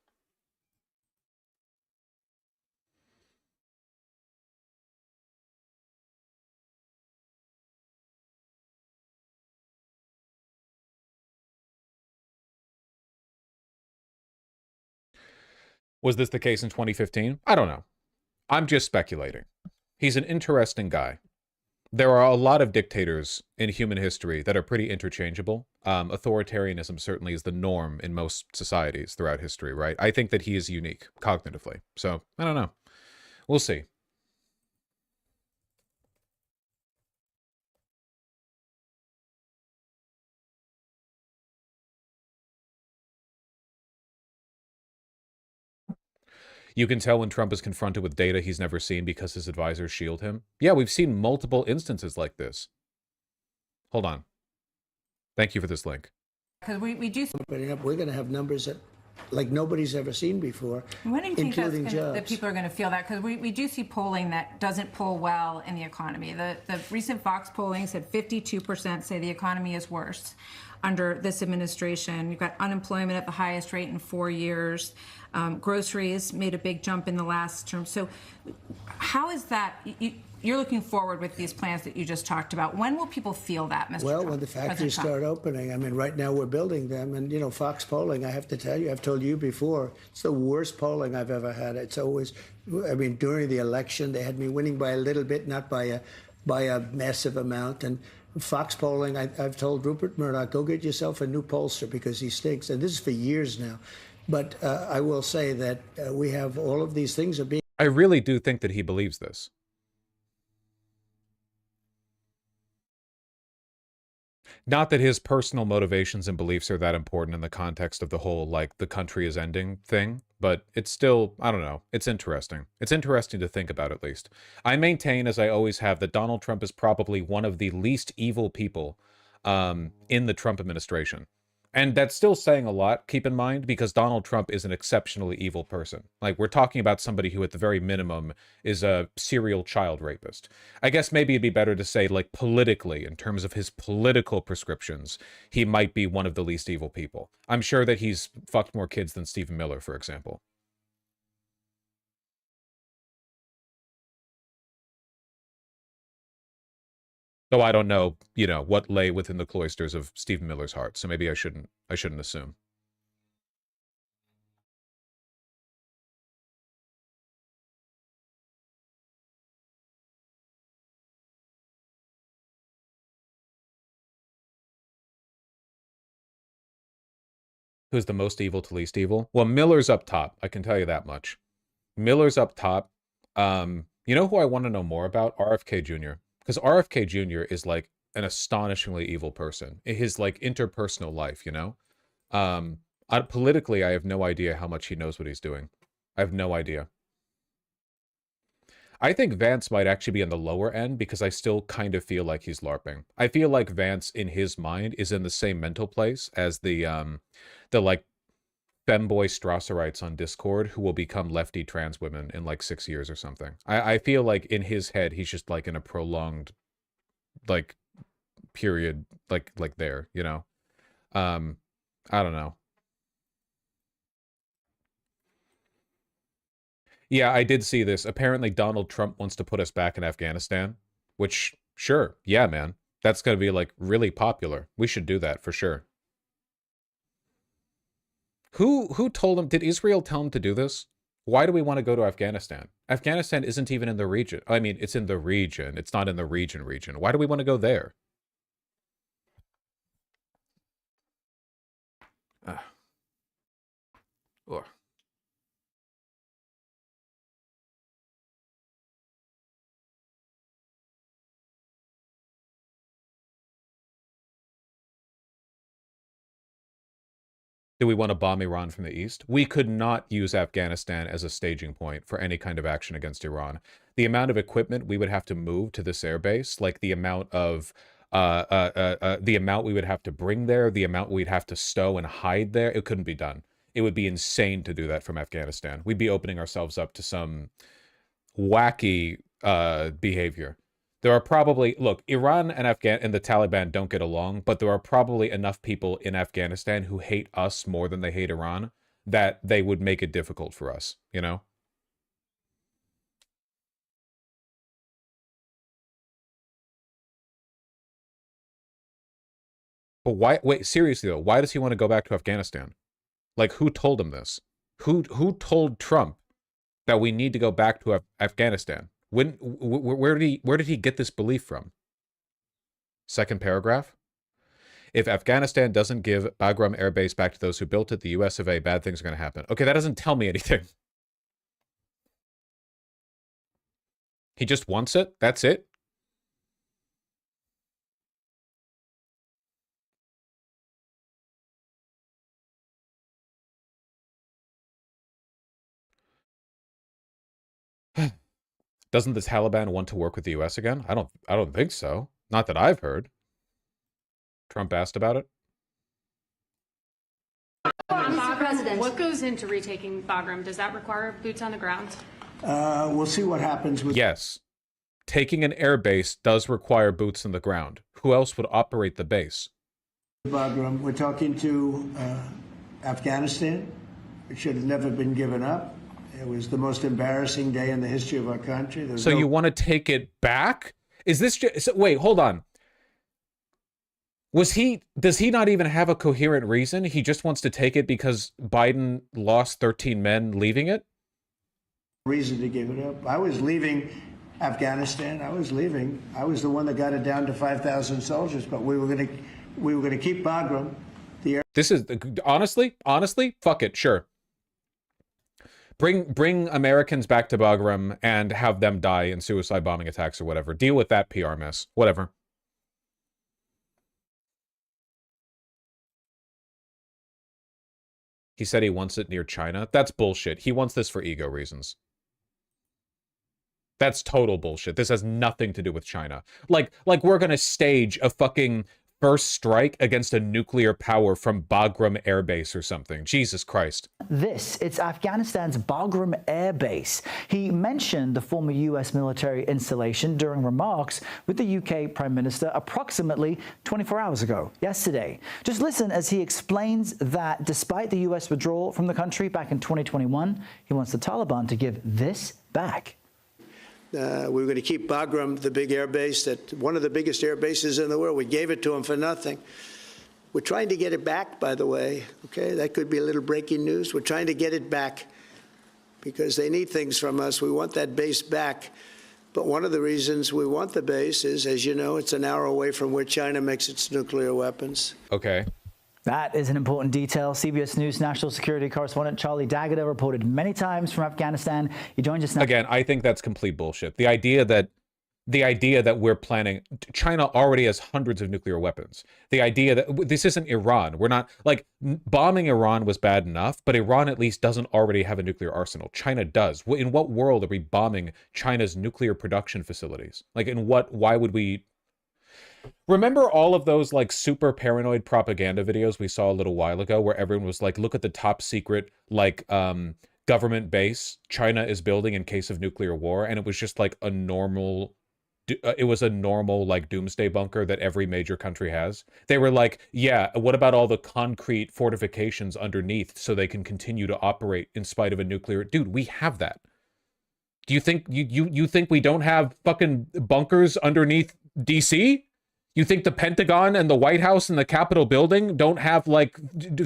Was this the case in 2015? I don't know. I'm just speculating. He's an interesting guy. There are a lot of dictators in human history that are pretty interchangeable. Authoritarianism certainly is the norm in most societies throughout history, right? I think that he is unique cognitively. So, I don't know. We'll see. You can tell when Trump is confronted with data he's never seen because his advisors shield him. Yeah, we've seen multiple instances like this. Hold on. Thank you for this link. Because we do. We're going to have numbers that like nobody's ever seen before, When do you think including that jobs. people are going to feel that? Because we do see polling that doesn't poll well in the economy. The recent Fox polling said 52% say the economy is worse under this administration. You've got unemployment at the highest rate in 4 years. Groceries made a big jump in the last term. So how is that? You're looking forward with these plans that you just talked about. When will people feel that, Mr. Well, Trump? when the factories President Trump? start opening. I mean, right now we're building them. And, you know, Fox polling, I have to tell you, I've told you before, it's the worst polling I've ever had. It's always, I mean, during the election, they had me winning by a little bit, not by a massive amount. And Fox polling, I've told Rupert Murdoch, go get yourself a new pollster because he stinks. And this is for years now. But I will say that we have all of these things are being. I really do think that he believes this. Not that his personal motivations and beliefs are that important in the context of the whole, like, the country is ending thing, but it's still, I don't know, it's interesting. It's interesting to think about, at least. I maintain, as I always have, that Donald Trump is probably one of the least evil people in the Trump administration. And that's still saying a lot, keep in mind, because Donald Trump is an exceptionally evil person. Like, we're talking about somebody who, at the very minimum, is a serial child rapist. I guess maybe it'd be better to say, like, politically, in terms of his political prescriptions, he might be one of the least evil people. I'm sure that he's fucked more kids than Stephen Miller, for example. Though I don't know, you know, what lay within the cloisters of Stephen Miller's heart, so maybe I shouldn't assume. Who's the most evil to least evil? Well, Miller's up top. I can tell you that much. Miller's up top. You know who I want to know more about? RFK Jr. Because RFK Jr. is like an astonishingly evil person. His like interpersonal life, you know? Politically, I have no idea how much he knows what he's doing. I have no idea. I think Vance might actually be on the lower end because I still kind of feel like he's LARPing. I feel like Vance, in his mind, is in the same mental place as the like femboy Strasserites on Discord who will become lefty trans women in like 6 years or something. I feel like in his head, he's just like in a prolonged, like, period, like there, you know? I don't know. Yeah, I did see this. Apparently Donald Trump wants to put us back in Afghanistan, which, sure, yeah, man. That's going to be, like, really popular. We should do that, for sure. Who told him? Did Israel tell him to do this? Why do we want to go to Afghanistan? Afghanistan isn't even in the region. I mean, it's in the region. It's not in the region. Why do we want to go there? Ugh. Do we want to bomb Iran from the east? We could not use Afghanistan as a staging point for any kind of action against Iran. The amount of equipment we would have to move to this airbase, like the amount of the amount we would have to bring there, the amount we'd have to stow and hide there, it couldn't be done. It would be insane to do that from Afghanistan. We'd be opening ourselves up to some wacky behavior. There are probably, look, Iran and the Taliban don't get along, but there are probably enough people in Afghanistan who hate us more than they hate Iran that they would make it difficult for us, you know? But why, wait, seriously though, why does he want to go back to Afghanistan? Like, who told him this? Who told Trump that we need to go back to Afghanistan? Where did he get this belief from? Second paragraph. If Afghanistan doesn't give Bagram Air Base back to those who built it, the US of A, bad things are going to happen. Okay, that doesn't tell me anything. He just wants it? That's it? Doesn't the Taliban want to work with the US again? I don't think so. Not that I've heard. Trump asked about it. Mr. President, what goes into retaking Bagram? Does that require boots on the ground? We'll see what happens with... Yes. Taking an air base does require boots on the ground. Who else would operate the base? Bagram. We're talking to Afghanistan. It should have never been given up. It was the most embarrassing day in the history of our country. So you want to take it back? Is this just... Wait, hold on. Does he not even have a coherent reason? He just wants to take it because Biden lost 13 men leaving it? Reason to give it up. I was leaving Afghanistan. I was leaving. I was the one that got it down to 5,000 soldiers, but we were going to keep Bagram. This is honestly, fuck it, sure. Bring Americans back to Bagram and have them die in suicide bombing attacks or whatever. Deal with that PR mess. Whatever. He said he wants it near China. That's bullshit. He wants this for ego reasons. That's total bullshit. This has nothing to do with China. Like we're gonna stage a fucking first strike against a nuclear power from Bagram Air Base or something. Jesus Christ. It's Afghanistan's Bagram Air Base. He mentioned the former U.S. military installation during remarks with the UK Prime Minister approximately 24 hours ago, yesterday. Just listen as he explains that despite the U.S. withdrawal from the country back in 2021, he wants the Taliban to give this back. We were going to keep Bagram, the big air base, one of the biggest air bases in the world. We gave it to them for nothing. We're trying to get it back, by the way. Okay, that could be a little breaking news. We're trying to get it back because they need things from us. We want that base back. But one of the reasons we want the base is, as you know, it's an hour away from where China makes its nuclear weapons. Okay. That is an important detail. CBS News national security correspondent Charlie D'Agata reported many times from Afghanistan. He joins us now. Again, I think that's complete bullshit. The idea that we're planning, China already has hundreds of nuclear weapons. The idea that this isn't Iran. We're not, like, bombing Iran was bad enough, but Iran at least doesn't already have a nuclear arsenal. China does. In what world are we bombing China's nuclear production facilities? Like, why would we? Remember all of those, like, super paranoid propaganda videos we saw a little while ago where everyone was like, look at the top secret, like, government base China is building in case of nuclear war, and it was just like a normal like doomsday bunker that every major country has. They were like, yeah, what about all the concrete fortifications underneath so they can continue to operate in spite of a nuclear? Dude, we have that. Do you think you think we don't have fucking bunkers underneath DC? You think the Pentagon and the White House and the Capitol building don't have, like,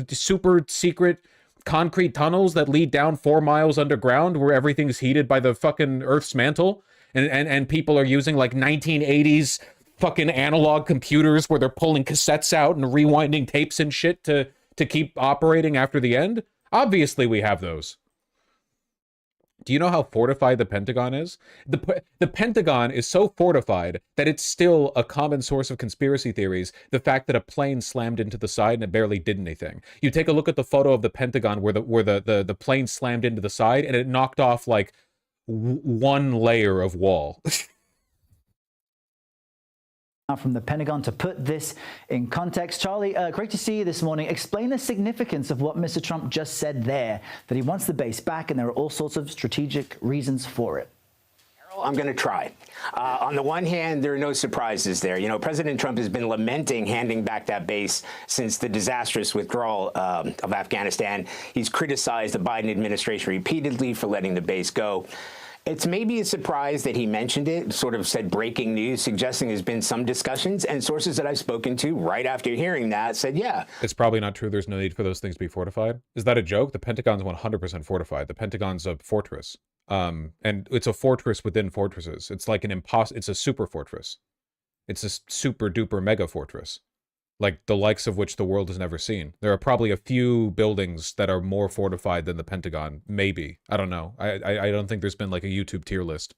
super secret concrete tunnels that lead down 4 miles underground where everything's heated by the fucking Earth's mantle? And people are using, like, 1980s fucking analog computers where they're pulling cassettes out and rewinding tapes and shit to keep operating after the end? Obviously we have those. Do you know how fortified the Pentagon is? The Pentagon is so fortified that it's still a common source of conspiracy theories, the fact that a plane slammed into the side and it barely did anything. You take a look at the photo of the Pentagon where the plane slammed into the side and it knocked off, like, one layer of wall. From the Pentagon to put this in context. Charlie, great to see you this morning. Explain the significance of what Mr. Trump just said there, that he wants the base back and there are all sorts of strategic reasons for it. I'm going to try. On the one hand, there are no surprises there. You know, President Trump has been lamenting handing back that base since the disastrous withdrawal of Afghanistan. He's criticized the Biden administration repeatedly for letting the base go. It's maybe a surprise that he mentioned it, sort of said breaking news, suggesting there's been some discussions, and sources that I've spoken to right after hearing that said, yeah. It's probably not true. There's no need for those things to be fortified. Is that a joke? The Pentagon's 100% fortified. The Pentagon's a fortress. And it's a fortress within fortresses. It's like it's a super fortress. It's a super duper mega fortress, like the likes of which the world has never seen. There are probably a few buildings that are more fortified than the Pentagon. Maybe. I don't know. I don't think there's been, like, a YouTube tier list.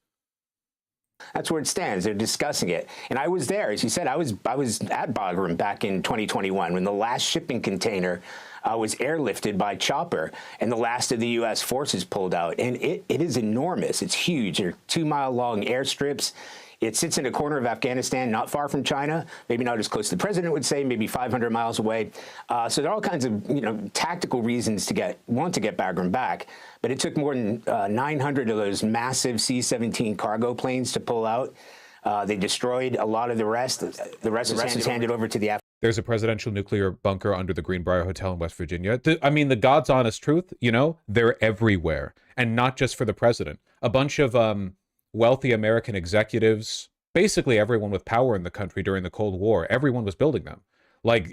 That's where it stands. They're discussing it. And I was there, as you said, I was at Bagram back in 2021 when the last shipping container was airlifted by chopper and the last of the U.S. forces pulled out. And it is enormous. It's huge. They're 2-mile-long airstrips. It sits in a corner of Afghanistan, not far from China, maybe not as close as the president would say, maybe 500 miles away. So there are all kinds of, tactical reasons to want to get Bagram back. But it took more than 900 of those massive C-17 cargo planes to pull out. They destroyed a lot of the rest. The rest was handed over to the Afghan. There's a presidential nuclear bunker under the Greenbrier Hotel in West Virginia. The God's honest truth, they're everywhere. And not just for the president. A bunch of wealthy American executives, basically everyone with power in the country during the Cold War, everyone was building them. Like,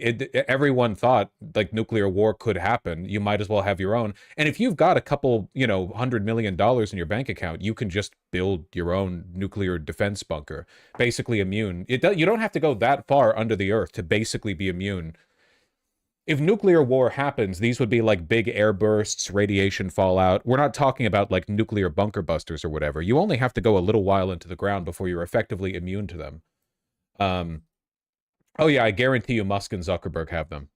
everyone thought, like, nuclear war could happen. You might as well have your own. And if you've got a couple, $100 million in your bank account, you can just build your own nuclear defense bunker, basically immune. You don't have to go that far under the earth to basically be immune. If nuclear war happens, these would be like big air bursts, radiation fallout. We're not talking about, like, nuclear bunker busters or whatever. You only have to go a little while into the ground before you're effectively immune to them. Oh yeah, I guarantee you Musk and Zuckerberg have them.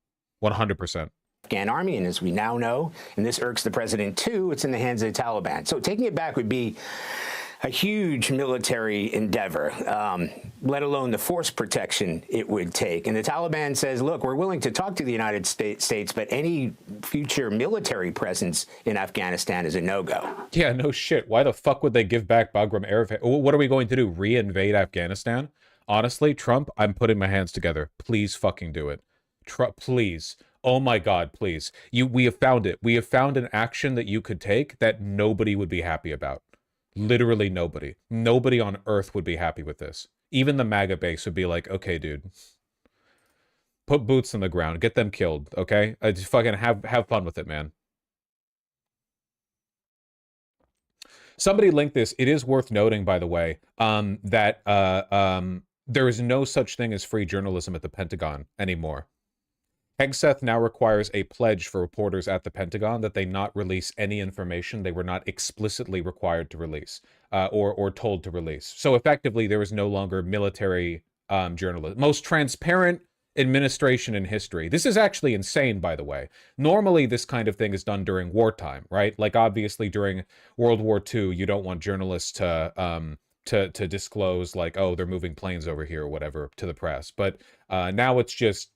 100%. Afghan army, and as we now know, and this irks the president too, it's in the hands of the Taliban. So taking it back would be a huge military endeavor, let alone the force protection it would take. And the Taliban says, look, we're willing to talk to the United States, but any future military presence in Afghanistan is a no-go. Yeah, no shit. Why the fuck would they give back Bagram Air? What are we going to do? Re-invade Afghanistan? Honestly, Trump, I'm putting my hands together. Please fucking do it. Trump, please. Oh my God, please. We have found it. We have found an action that you could take that nobody would be happy about. Literally nobody. Nobody on earth would be happy with this. Even the MAGA base would be like, okay, dude. Put boots on the ground. Get them killed, okay? Just fucking have fun with it, man. Somebody linked this. It is worth noting, by the way, that there is no such thing as free journalism at the Pentagon anymore. Hegseth now requires a pledge for reporters at the Pentagon that they not release any information they were not explicitly required to release, or told to release. So effectively, there is no longer military journalism. Most transparent administration in history. This is actually insane, by the way. Normally, this kind of thing is done during wartime, right? Like, obviously, during World War II, you don't want journalists to disclose, like, oh, they're moving planes over here or whatever to the press. But now it's just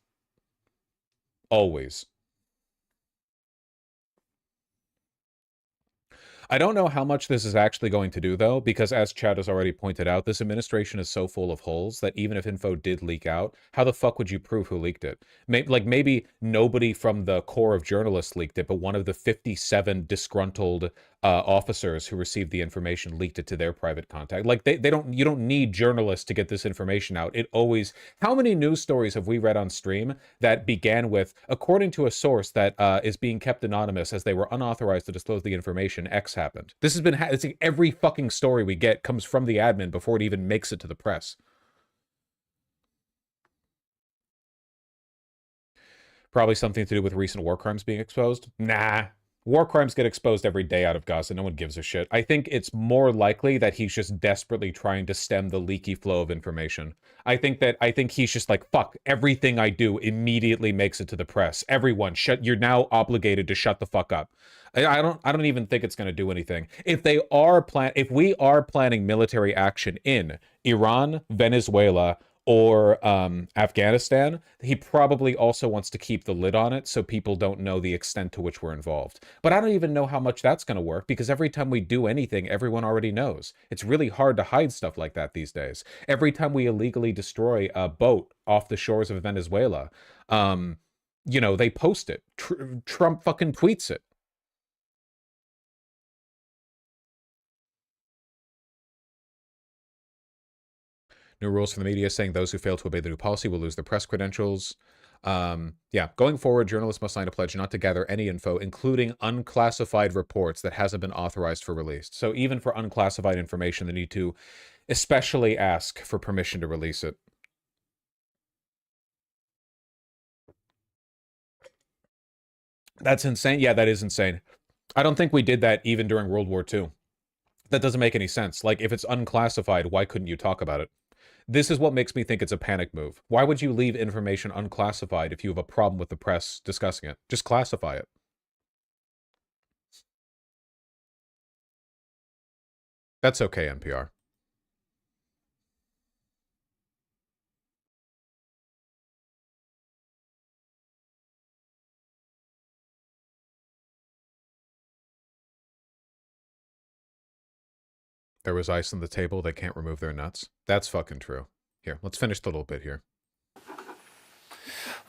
always. I don't know how much this is actually going to do, though, because as Chad has already pointed out, this administration is so full of holes that even if info did leak out, how the fuck would you prove who leaked it? Maybe nobody from the core of journalists leaked it, but one of the 57 disgruntled officers who received the information leaked it to their private contact. Like, you don't need journalists to get this information out. It always, how many news stories have we read on stream that began with, according to a source that is being kept anonymous as they were unauthorized to disclose the information, X happened. This has been, it's like every fucking story we get comes from the admin before it even makes it to the press. Probably something to do with recent war crimes being exposed. Nah. War crimes get exposed every day out of Gaza. No one gives a shit. I think it's more likely that he's just desperately trying to stem the leaky flow of information. I think he's just like, fuck, everything I do immediately makes it to the press. Everyone, you're now obligated to shut the fuck up. I don't even think it's going to do anything. If we are planning military action in Iran, Venezuela, or Afghanistan, he probably also wants to keep the lid on it so people don't know the extent to which we're involved. But I don't even know how much that's going to work, because every time we do anything, everyone already knows. It's really hard to hide stuff like that these days. Every time we illegally destroy a boat off the shores of Venezuela, they post it. Trump fucking tweets it. New rules for the media saying those who fail to obey the new policy will lose their press credentials. Yeah, going forward, journalists must sign a pledge not to gather any info, including unclassified reports that hasn't been authorized for release. So even for unclassified information, they need to especially ask for permission to release it. That's insane. Yeah, that is insane. I don't think we did that even during World War II. That doesn't make any sense. Like, if it's unclassified, why couldn't you talk about it? This is what makes me think it's a panic move. Why would you leave information unclassified if you have a problem with the press discussing it? Just classify it. That's okay, NPR. There was ice on the table. They can't remove their nuts. That's fucking true. Here, let's finish the little bit here.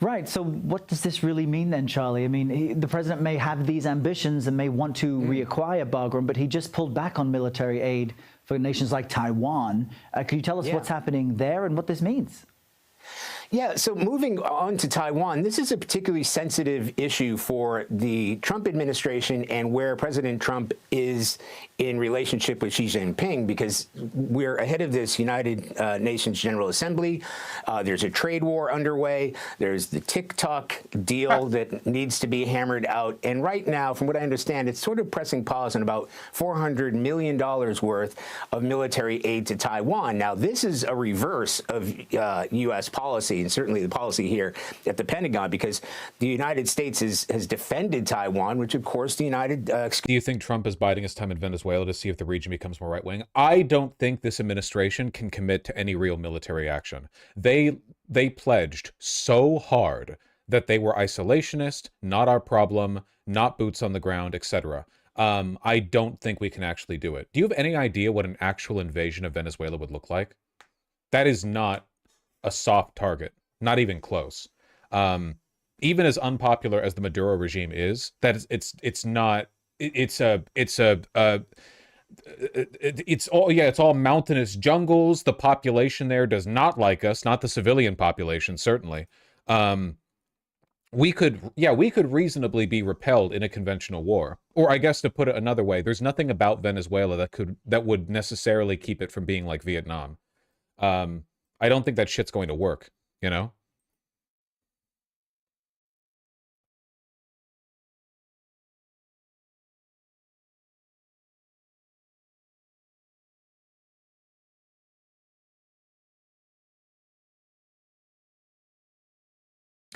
Right. So what does this really mean then, Charlie? I mean, the president may have these ambitions and may want to reacquire Bagram, but he just pulled back on military aid for nations like Taiwan. Can you tell us what's happening there and what this means? Yeah, so moving on to Taiwan, this is a particularly sensitive issue for the Trump administration and where President Trump is in relationship with Xi Jinping, because we're ahead of this United Nations General Assembly. There's a trade war underway. There's the TikTok deal that needs to be hammered out. And right now, from what I understand, it's sort of pressing pause on about $400 million worth of military aid to Taiwan. Now, this is a reverse of U.S. policy, and certainly the policy here at the Pentagon, because the United States has defended Taiwan, which, of course, the United... Do you think Trump is biding his time in Venezuela to see if the region becomes more right-wing? I don't think this administration can commit to any real military action. They pledged so hard that they were isolationist, not our problem, not boots on the ground, etc. I don't think we can actually do it. Do you have any idea what an actual invasion of Venezuela would look like? That is not a soft target, not even close. Even as unpopular as the Maduro regime is, it's all mountainous jungles. The population there does not like us, not the civilian population, certainly. We could reasonably be repelled in a conventional war. Or I guess to put it another way, there's nothing about Venezuela that would necessarily keep it from being like Vietnam. I don't think that shit's going to work, you know?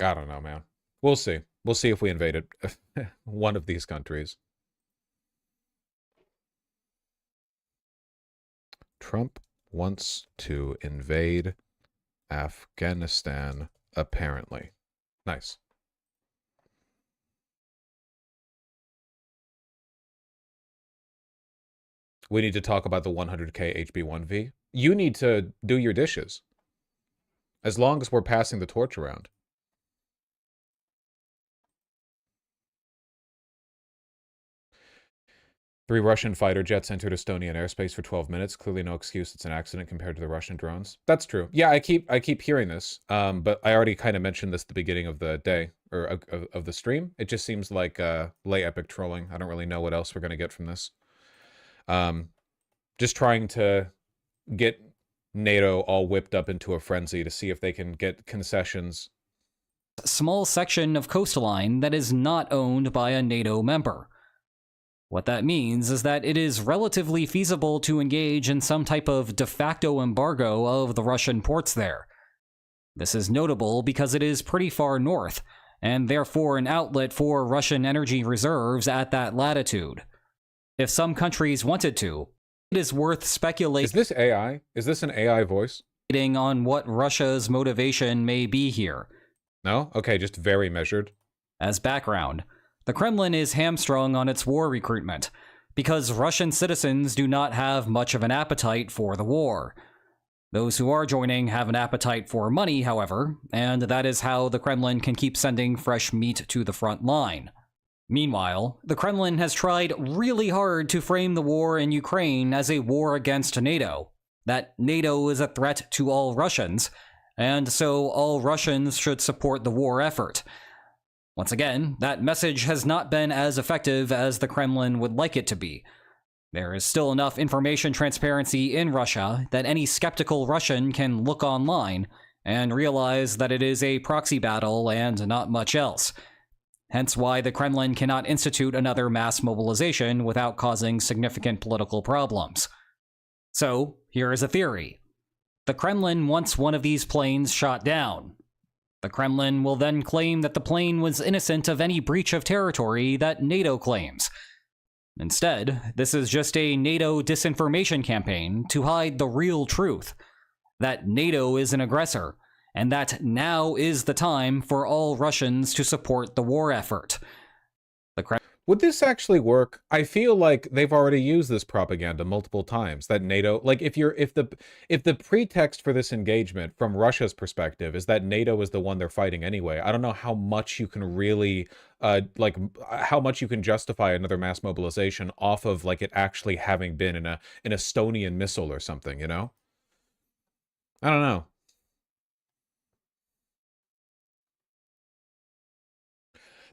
I don't know, man. We'll see. We'll see if we invaded one of these countries. Trump wants to invade Afghanistan, apparently. Nice. We need to talk about the 100K HB1V. You need to do your dishes. As long as we're passing the torch around. Three Russian fighter jets entered Estonian airspace for 12 minutes. Clearly no excuse. It's an accident compared to the Russian drones. That's true. Yeah, I keep hearing this. But I already kind of mentioned this at the beginning of the day, or of the stream. It just seems like lay epic trolling. I don't really know what else we're going to get from this. Just trying to get NATO all whipped up into a frenzy to see if they can get concessions. Small section of coastline that is not owned by a NATO member. What that means is that it is relatively feasible to engage in some type of de facto embargo of the Russian ports there. This is notable because it is pretty far north, and therefore an outlet for Russian energy reserves at that latitude. If some countries wanted to, it is worth speculating. Is this AI? Is this an AI voice? On what Russia's motivation may be here. No? Okay, just very measured. As background, the Kremlin is hamstrung on its war recruitment because Russian citizens do not have much of an appetite for the war. Those who are joining have an appetite for money, however, and that is how the Kremlin can keep sending fresh meat to the front line. Meanwhile, the Kremlin has tried really hard to frame the war in Ukraine as a war against NATO, that NATO is a threat to all Russians, and so all Russians should support the war effort. Once again, that message has not been as effective as the Kremlin would like it to be. There is still enough information transparency in Russia that any skeptical Russian can look online and realize that it is a proxy battle and not much else. Hence why the Kremlin cannot institute another mass mobilization without causing significant political problems. So, here is a theory. The Kremlin wants one of these planes shot down. The Kremlin will then claim that the plane was innocent of any breach of territory that NATO claims. Instead, this is just a NATO disinformation campaign to hide the real truth, that NATO is an aggressor, and that now is the time for all Russians to support the war effort. Would this actually work? I feel like they've already used this propaganda multiple times, that NATO, like if the pretext for this engagement from Russia's perspective is that NATO is the one they're fighting anyway, I don't know how much you can really how much you can justify another mass mobilization off of like it actually having been an Estonian missile or something, you know? I don't know.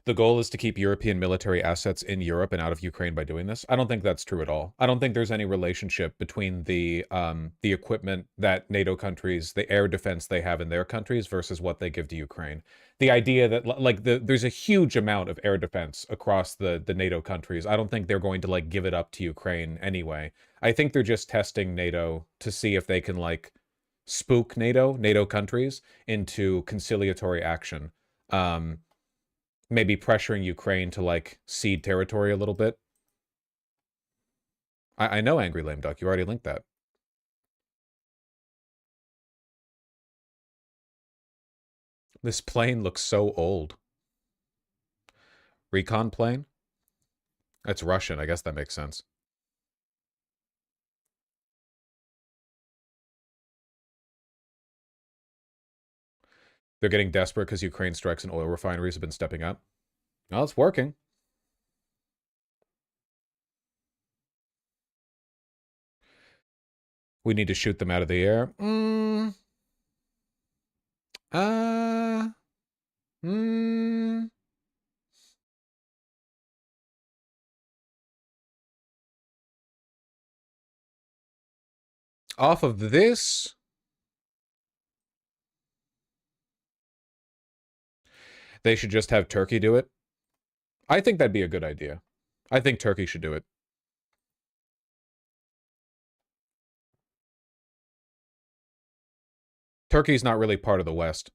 The goal is to keep European military assets in Europe and out of Ukraine by doing this. I don't think that's true at all. I don't think there's any relationship between the equipment that NATO countries, the air defense they have in their countries versus what they give to Ukraine. The idea that like there's a huge amount of air defense across the NATO countries. I don't think they're going to like give it up to Ukraine anyway. I think they're just testing NATO to see if they can like spook NATO countries into conciliatory action. Maybe pressuring Ukraine to, like, cede territory a little bit. I know, Angry Lame Duck. You already linked that. This plane looks so old. Recon plane? That's Russian. I guess that makes sense. They're getting desperate because Ukraine strikes and oil refineries have been stepping up. Well, it's working. We need to shoot them out of the air. Off of this... They should just have Turkey do it. I think that'd be a good idea. I think Turkey should do it. Turkey's not really part of the West.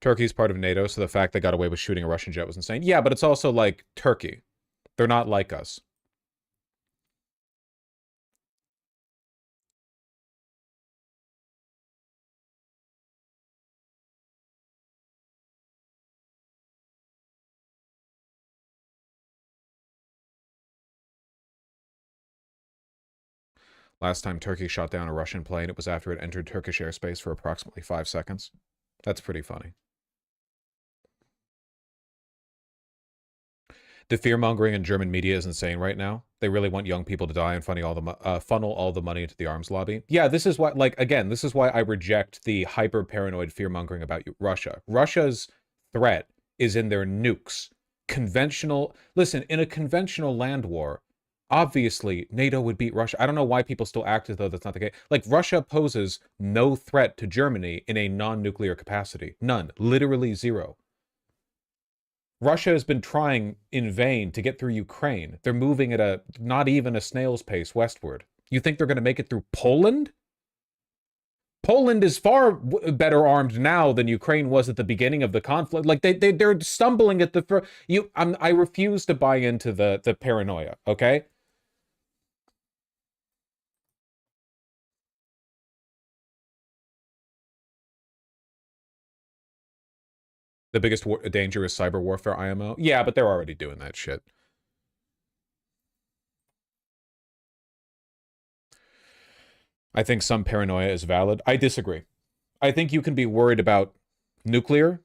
Turkey's part of NATO, so the fact they got away with shooting a Russian jet was insane. Yeah, but it's also like Turkey. They're not like us. Last time Turkey shot down a Russian plane, it was after it entered Turkish airspace for approximately 5 seconds. That's pretty funny. The fear-mongering in German media is insane right now. They really want young people to die and funnel all the money into the arms lobby. Yeah, this is why, like, again, this is why I reject the hyper-paranoid fear-mongering about Russia. Russia's threat is in their nukes. Listen, in a conventional land war, obviously, NATO would beat Russia. I don't know why people still act as though that's not the case. Like, Russia poses no threat to Germany in a non-nuclear capacity. None. Literally zero. Russia has been trying in vain to get through Ukraine. They're moving at not even a snail's pace westward. You think they're going to make it through Poland? Poland is far better armed now than Ukraine was at the beginning of the conflict. Like they're stumbling at the I refuse to buy into the paranoia, okay? The biggest danger is cyber warfare, IMO. Yeah, but they're already doing that shit. I think some paranoia is valid. I disagree. I think you can be worried about nuclear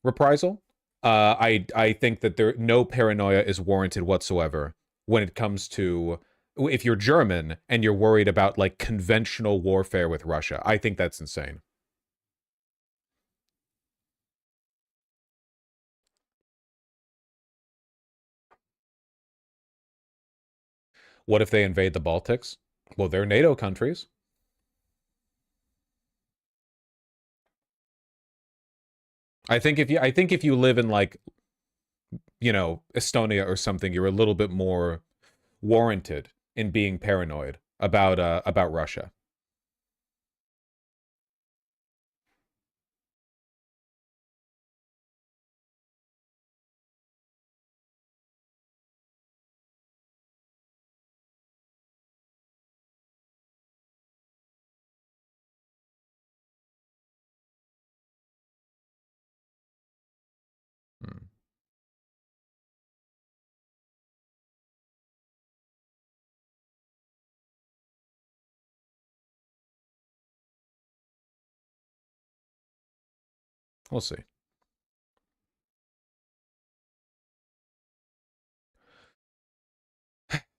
reprisal. I think that no paranoia is warranted whatsoever when it comes to if you're German and you're worried about like conventional warfare with Russia. I think that's insane. What if they invade the Baltics? Well, they're NATO countries. I think if you live in like, you know, Estonia or something, you're a little bit more warranted in being paranoid about Russia. We'll see.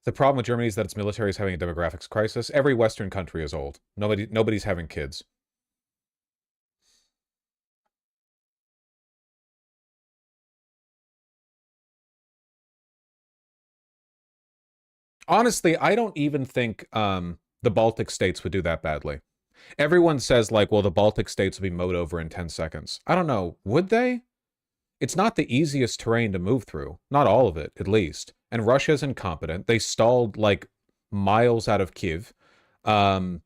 The problem with Germany is that its military is having a demographics crisis. Every Western country is old. Nobody's having kids. Honestly, I don't even think the Baltic states would do that badly. Everyone says like, well, the Baltic states will be mowed over in 10 seconds. I don't know. Would they? It's not the easiest terrain to move through. Not all of it, at least. And Russia's incompetent. They stalled like miles out of Kiev. And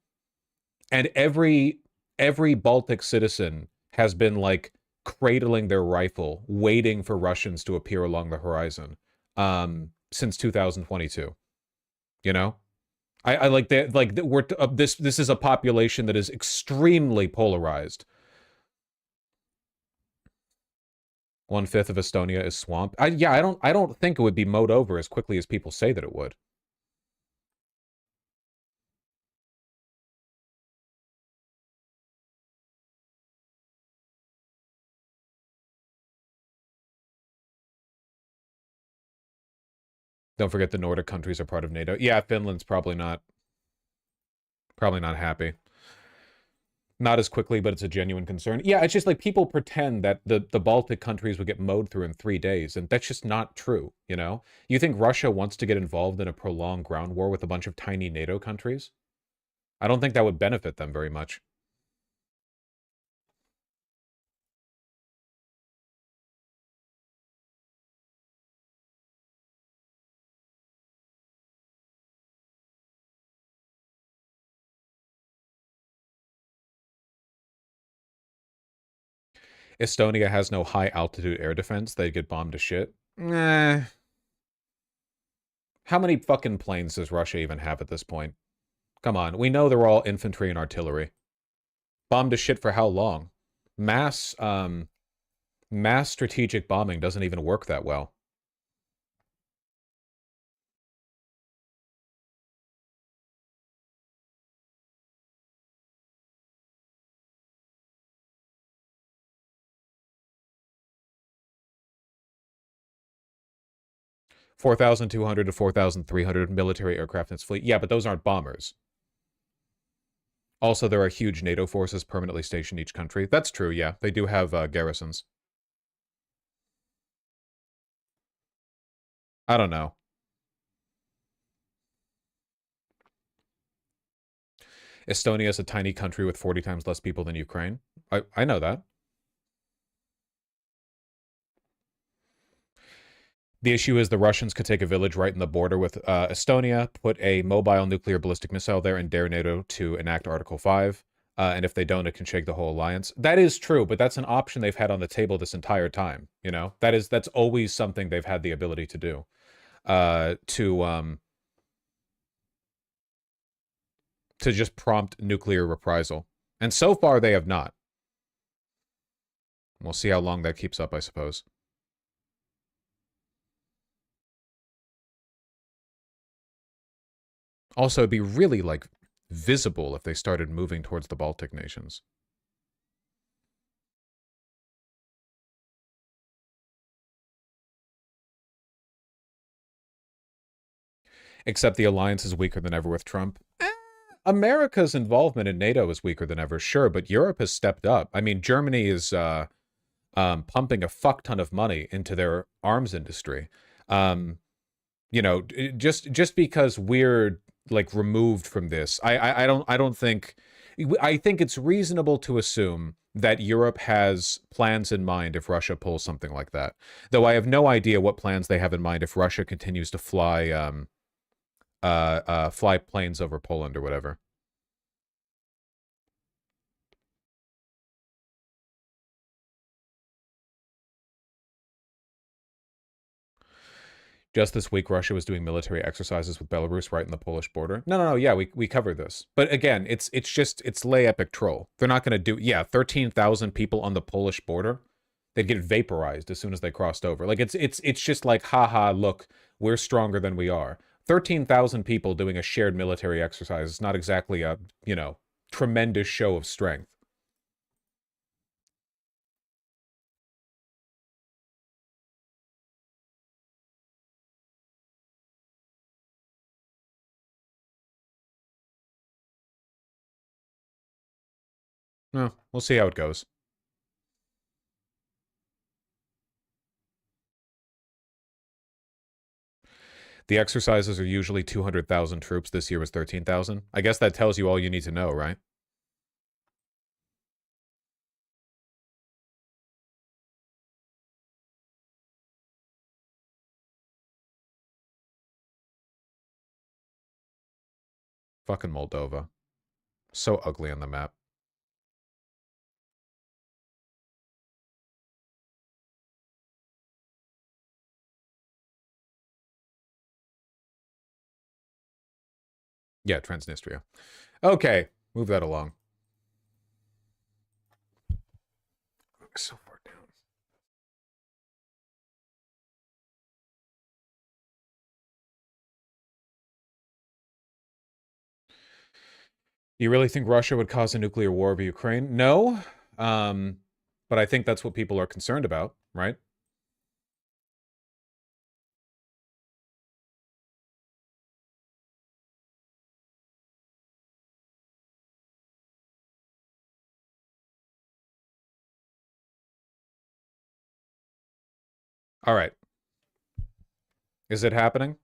every Baltic citizen has been like cradling their rifle, waiting for Russians to appear along the horizon since 2022. You know, I like that. Like this is a population that is extremely polarized. 1/5 of Estonia is swamp. I don't think it would be mowed over as quickly as people say that it would. Don't forget the Nordic countries are part of NATO. Yeah, Finland's probably not happy. Not as quickly, but it's a genuine concern. Yeah, it's just like people pretend that the Baltic countries would get mowed through in 3 days, and that's just not true, you know? You think Russia wants to get involved in a prolonged ground war with a bunch of tiny NATO countries? I don't think that would benefit them very much. Estonia has no high-altitude air defense. They get bombed to shit. Nah. How many fucking planes does Russia even have at this point? Come on, we know they're all infantry and artillery. Bombed to shit for how long? Mass strategic bombing doesn't even work that well. $4,200 to $4,300 military aircraft in its fleet. Yeah, but those aren't bombers. Also, there are huge NATO forces permanently stationed in each country. That's true, yeah. They do have garrisons. I don't know. Estonia is a tiny country with 40 times less people than Ukraine. I know that. The issue is the Russians could take a village right in the border with Estonia, put a mobile nuclear ballistic missile there, and dare NATO to enact Article 5. And if they don't, it can shake the whole alliance. That is true, but that's an option they've had on the table this entire time. You know, that's always something they've had the ability to do. To just prompt nuclear reprisal. And so far, they have not. We'll see how long that keeps up, I suppose. Also, it'd be really, like, visible if they started moving towards the Baltic nations. Except the alliance is weaker than ever with Trump. America's involvement in NATO is weaker than ever, sure, but Europe has stepped up. I mean, Germany is pumping a fuck ton of money into their arms industry. You know, just because we're like removed from this, I don't think. I think it's reasonable to assume that Europe has plans in mind if Russia pulls something like that. Though I have no idea what plans they have in mind if Russia continues to fly fly planes over Poland or whatever. Just this week, Russia was doing military exercises with Belarus right in the Polish border. No, yeah, we covered this. But again, it's lay epic troll. They're not going to do, 13,000 people on the Polish border. They'd get vaporized as soon as they crossed over. Like, it's just like, haha, look, we're stronger than we are. 13,000 people doing a shared military exercise is not exactly a, tremendous show of strength. No, we'll see how it goes. The exercises are usually 200,000 troops. This year was 13,000. I guess that tells you all you need to know, right? Fucking Moldova. So ugly on the map. Yeah, Transnistria. Okay, move that along. So far down. You really think Russia would cause a nuclear war over Ukraine? No. But I think that's what people are concerned about, right? All right. Is it happening?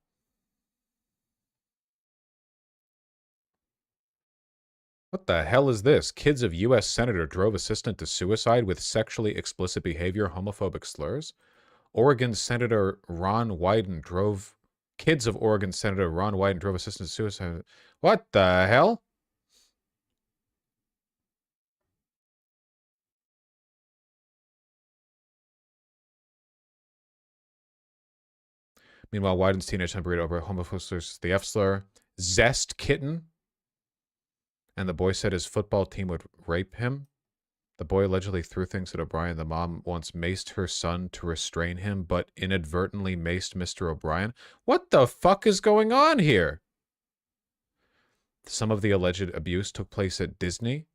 What the hell is this? Kids of U.S. Senator drove assistant to suicide with sexually explicit behavior, homophobic slurs. Oregon Senator Ron Wyden drove... Kids of Oregon Senator Ron Wyden drove assistant to suicide. What the hell? Meanwhile, Wyden's teenage son burrito over homophobic the F slur. Zest kitten. And the boy said his football team would rape him. The boy allegedly threw things at O'Brien. The mom once maced her son to restrain him, but inadvertently maced Mr. O'Brien. What the fuck is going on here? Some of the alleged abuse took place at Disney.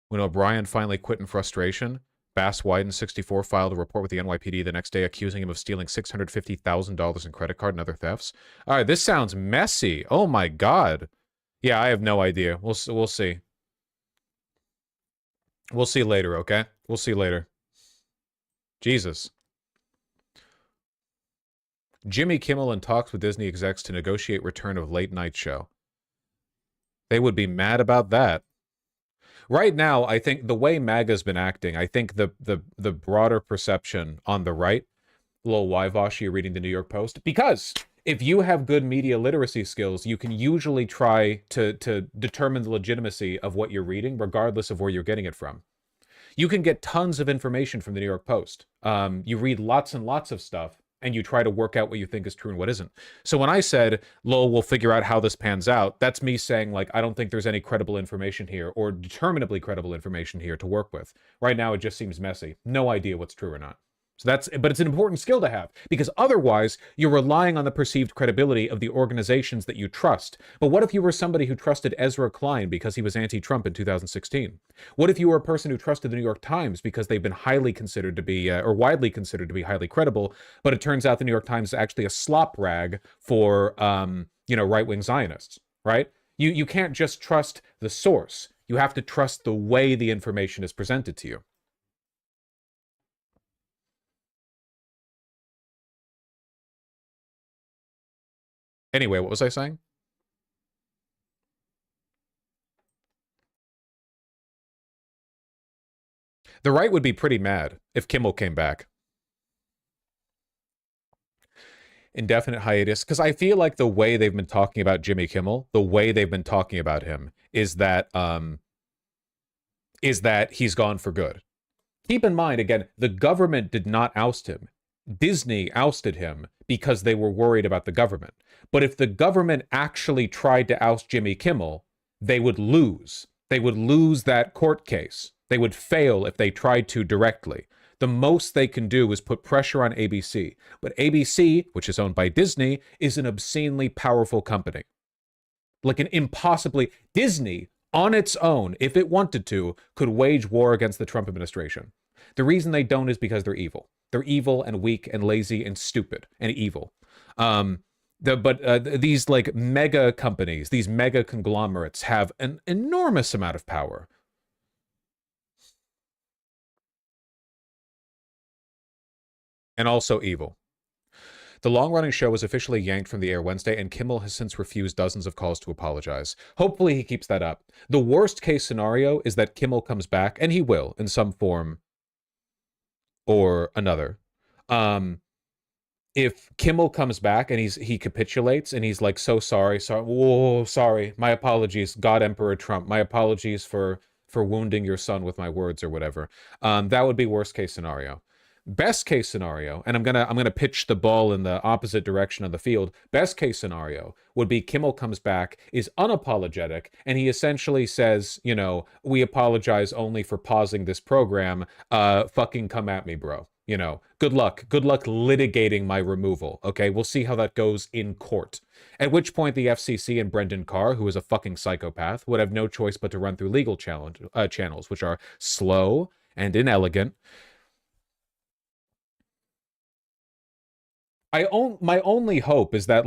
When O'Brien finally quit in frustration, Bass Wyden, 64, filed a report with the NYPD the next day accusing him of stealing $650,000 in credit card and other thefts. All right, this sounds messy. Oh my God. Yeah, I have no idea. We'll see. We'll see later, okay? We'll see later. Jesus. Jimmy Kimmel in talks with Disney execs to negotiate return of late night show. They would be mad about that. Right now, I think the way MAGA's been acting, I think the broader perception on the right, a little Wyvosh, you're reading the New York Post, because if you have good media literacy skills, you can usually try to determine the legitimacy of what you're reading, regardless of where you're getting it from. You can get tons of information from the New York Post. You read lots and lots of stuff, and you try to work out what you think is true and what isn't. So when I said, Lowell, we'll figure out how this pans out, that's me saying, like, I don't think there's any credible information here or determinably credible information here to work with. Right now, it just seems messy. No idea what's true or not. So but it's an important skill to have, because otherwise you're relying on the perceived credibility of the organizations that you trust. But what if you were somebody who trusted Ezra Klein because he was anti-Trump in 2016? What if you were a person who trusted the New York Times because they've been highly considered to be, or widely considered to be highly credible, but it turns out the New York Times is actually a slop rag for, right-wing Zionists, right? You can't just trust the source. You have to trust the way the information is presented to you. Anyway, what was I saying? The right would be pretty mad if Kimmel came back. Indefinite hiatus, because I feel like the way they've been talking about Jimmy Kimmel, the way they've been talking about him is that he's gone for good. Keep in mind, again, the government did not oust him. Disney ousted him because they were worried about the government. But if the government actually tried to oust Jimmy Kimmel, they would lose. They would lose that court case. They would fail if they tried to directly. The most they can do is put pressure on ABC. But ABC, which is owned by Disney, is an obscenely powerful company. Like an impossibly... Disney, on its own, if it wanted to, could wage war against the Trump administration. The reason they don't is because they're evil. They're evil and weak and lazy and stupid and evil. These like mega companies, these mega conglomerates have an enormous amount of power. And also evil. The long-running show was officially yanked from the air Wednesday, and Kimmel has since refused dozens of calls to apologize. Hopefully he keeps that up. The worst-case scenario is that Kimmel comes back, and he will, in some form or another. If Kimmel comes back and he capitulates and he's like, so sorry, my apologies, God Emperor Trump, my apologies for wounding your son with my words or whatever. That would be worst case scenario. Best case scenario, and I'm gonna pitch the ball in the opposite direction of the field. Best case scenario would be Kimmel comes back, is unapologetic, and he essentially says, we apologize only for pausing this program. Fucking come at me, bro. Good luck litigating my removal. Okay, we'll see how that goes in court. At which point the FCC and Brendan Carr, who is a fucking psychopath, would have no choice but to run through legal channels, which are slow and inelegant. My only hope is that,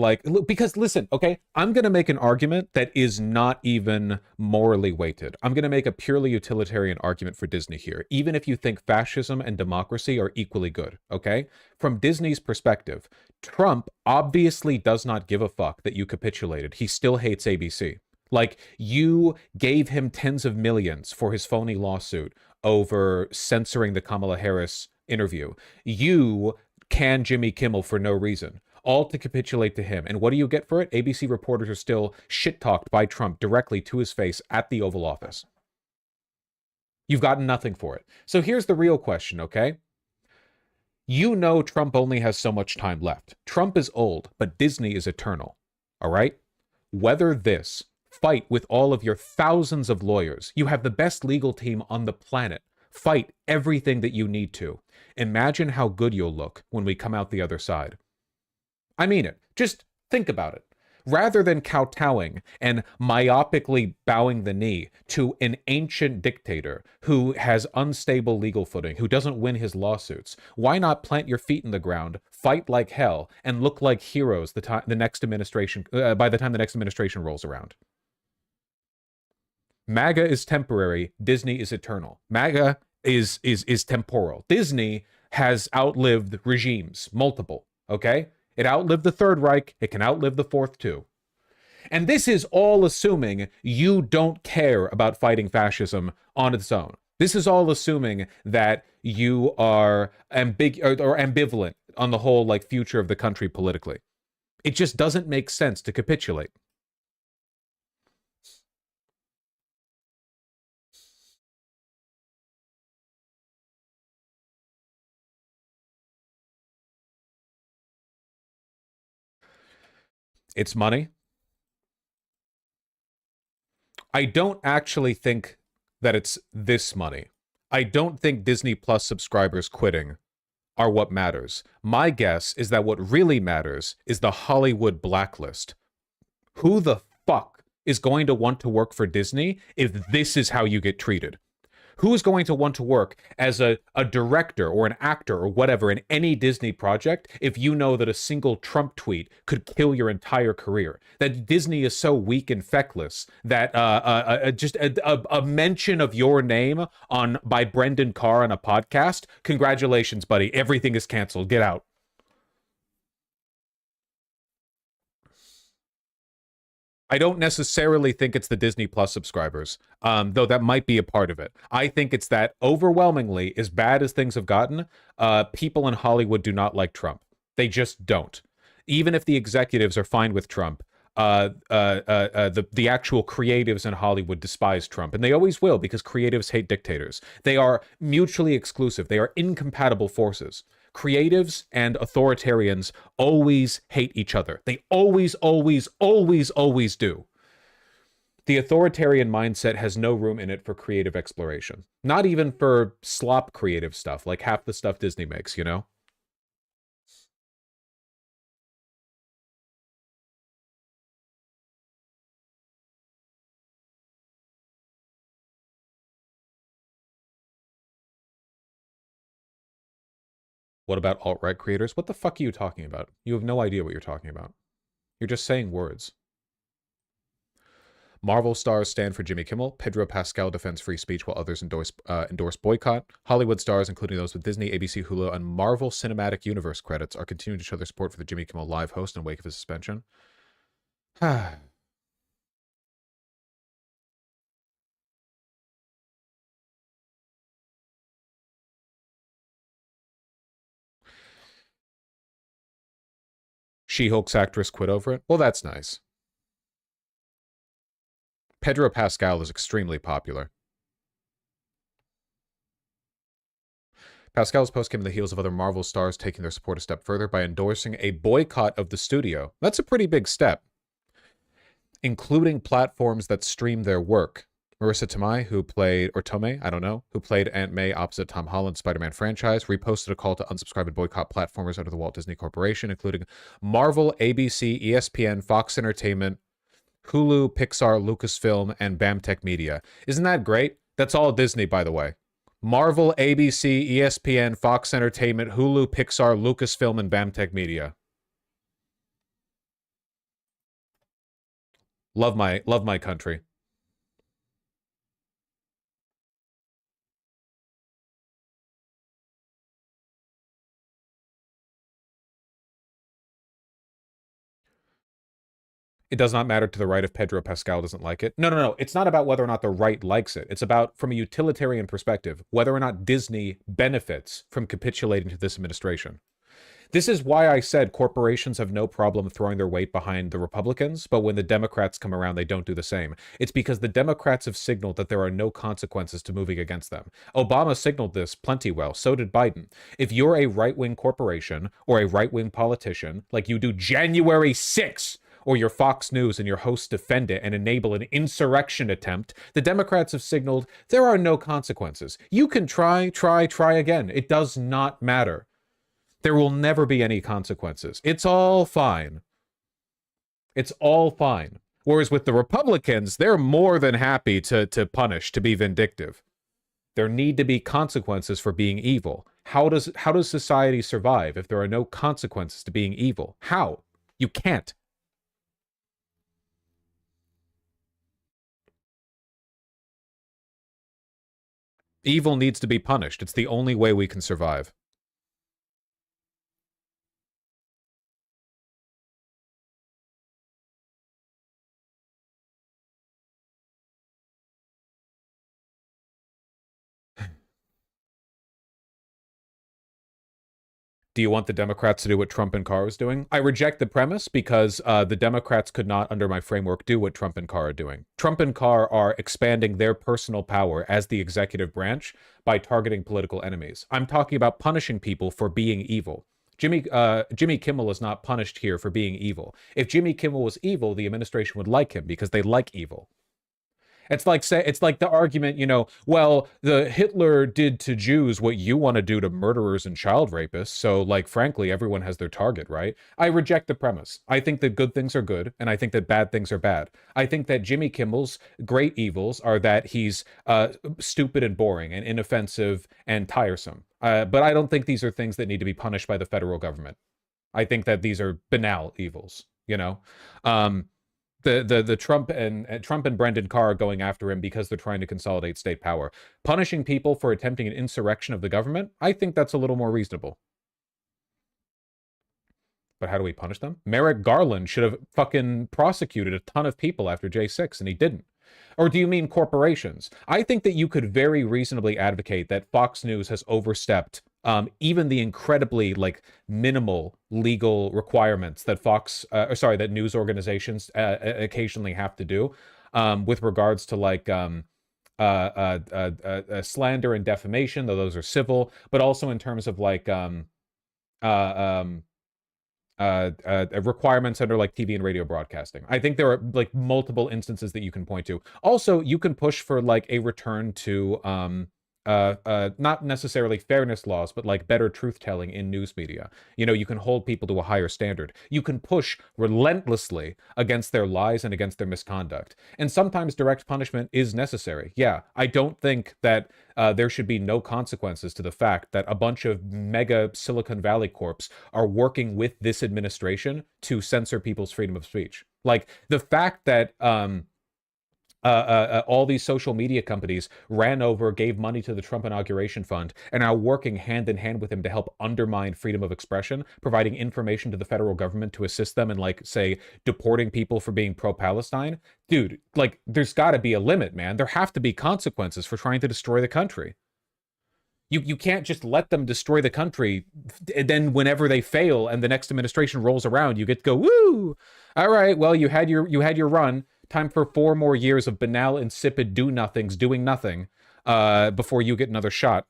because listen, okay, I'm going to make an argument that is not even morally weighted. I'm going to make a purely utilitarian argument for Disney here, even if you think fascism and democracy are equally good, okay? From Disney's perspective, Trump obviously does not give a fuck that you capitulated. He still hates ABC. Like, you gave him tens of millions for his phony lawsuit over censoring the Kamala Harris interview. You can Jimmy Kimmel for no reason, all to capitulate to him. And what do you get for it? ABC reporters are still shit-talked by Trump directly to his face at the Oval Office. You've gotten nothing for it. So here's the real question, okay? You know Trump only has so much time left. Trump is old, but Disney is eternal. All right? Weather this. Fight with all of your thousands of lawyers. You have the best legal team on the planet. Fight everything that you need to. Imagine how good you'll look when we come out the other side. I mean it. Just think about it. Rather than kowtowing and myopically bowing the knee to an ancient dictator who has unstable legal footing, who doesn't win his lawsuits, why not plant your feet in the ground, fight like hell, and look like heroes by the time the next administration rolls around? MAGA is temporary. Disney is eternal. MAGA is temporal. Disney has outlived regimes, multiple. Okay. It outlived the Third Reich. It can outlive the Fourth, too. And this is all assuming you don't care about fighting fascism on its own. This is all assuming that you are ambivalent on the whole future of the country politically. It just doesn't make sense to capitulate. It's money. I don't actually think that it's this money. I don't think Disney Plus subscribers quitting are what matters. My guess is that what really matters is the Hollywood blacklist. Who the fuck is going to want to work for Disney if this is how you get treated? Who is going to want to work as a director or an actor or whatever in any Disney project if you know that a single Trump tweet could kill your entire career? That Disney is so weak and feckless that just a mention of your name by Brendan Carr on a podcast, congratulations, buddy, everything is canceled, get out. I don't necessarily think it's the Disney Plus subscribers, though that might be a part of it. I think it's that overwhelmingly, as bad as things have gotten, people in Hollywood do not like Trump. They just don't. Even if the executives are fine with Trump, the actual creatives in Hollywood despise Trump, and they always will because creatives hate dictators. They are mutually exclusive. They are incompatible forces. Creatives and authoritarians always hate each other. They always, always, always, always do. The authoritarian mindset has no room in it for creative exploration. Not even for slop creative stuff, like half the stuff Disney makes, you know? What about alt-right creators? What the fuck are you talking about? You have no idea what you're talking about. You're just saying words. Marvel stars stand for Jimmy Kimmel. Pedro Pascal defends free speech while others endorse boycott. Hollywood stars, including those with Disney, ABC, Hulu, and Marvel Cinematic Universe credits, are continuing to show their support for the Jimmy Kimmel Live host in wake of his suspension. She-Hulk's actress quit over it? Well, that's nice. Pedro Pascal is extremely popular. Pascal's post came in the heels of other Marvel stars taking their support a step further by endorsing a boycott of the studio. That's a pretty big step. Including platforms that stream their work. Marissa Tomei, who played Aunt May opposite Tom Holland's Spider-Man franchise, reposted a call to unsubscribe and boycott platformers under the Walt Disney Corporation, including Marvel, ABC, ESPN, Fox Entertainment, Hulu, Pixar, Lucasfilm, and BAMTech Media. Isn't that great? That's all Disney, by the way. Marvel, ABC, ESPN, Fox Entertainment, Hulu, Pixar, Lucasfilm, and BAMTech Media. Love my country. It does not matter to the right if Pedro Pascal doesn't like it. No. It's not about whether or not the right likes it. It's about, from a utilitarian perspective, whether or not Disney benefits from capitulating to this administration. This is why I said corporations have no problem throwing their weight behind the Republicans, but when the Democrats come around, they don't do the same. It's because the Democrats have signaled that there are no consequences to moving against them. Obama signaled this plenty well. So did Biden. If you're a right-wing corporation or a right-wing politician, like you do January 6th, or your Fox News and your hosts defend it and enable an insurrection attempt, the Democrats have signaled there are no consequences. You can try again. It does not matter. There will never be any consequences. It's all fine. It's all fine. Whereas with the Republicans, they're more than happy to punish, to be vindictive. There need to be consequences for being evil. How does society survive if there are no consequences to being evil? How? You can't. Evil needs to be punished. It's the only way we can survive. Do you want the Democrats to do what Trump and Carr is doing? I reject the premise because the Democrats could not, under my framework, do what Trump and Carr are doing. Trump and Carr are expanding their personal power as the executive branch by targeting political enemies. I'm talking about punishing people for being evil. Jimmy Kimmel is not punished here for being evil. If Jimmy Kimmel was evil, the administration would like him because they like evil. It's like the argument, well, the Hitler did to Jews what you want to do to murderers and child rapists. So, like, frankly, everyone has their target, right? I reject the premise. I think that good things are good, and I think that bad things are bad. I think that Jimmy Kimmel's great evils are that he's stupid and boring and inoffensive and tiresome. But I don't think these are things that need to be punished by the federal government. I think that these are banal evils, The Trump and Brendan Carr are going after him because they're trying to consolidate state power. Punishing people for attempting an insurrection of the government, I think that's a little more reasonable. But how do we punish them? Merrick Garland should have fucking prosecuted a ton of people after J6, and he didn't. Or do you mean corporations? I think that you could very reasonably advocate that Fox News has overstepped even the incredibly minimal legal requirements that that news organizations occasionally have to do with regards to slander and defamation, though those are civil, but also in terms of requirements under TV and radio broadcasting. I think there are multiple instances that you can point to. Also, you can push for a return to not necessarily fairness laws, but better truth telling in news media. You can hold people to a higher standard. You can push relentlessly against their lies and against their misconduct. And sometimes direct punishment is necessary. Yeah, I don't think that there should be no consequences to the fact that a bunch of mega Silicon Valley corps are working with this administration to censor people's freedom of speech. The fact that all these social media companies gave money to the Trump inauguration fund, and are working hand in hand with him to help undermine freedom of expression, providing information to the federal government to assist them in, say, deporting people for being pro-Palestine. Dude, there's got to be a limit, man. There have to be consequences for trying to destroy the country. You can't just let them destroy the country, and then whenever they fail and the next administration rolls around, you get to go, woo! All right, well, you had your run. Time for 4 more years of banal, insipid do-nothings doing nothing before you get another shot.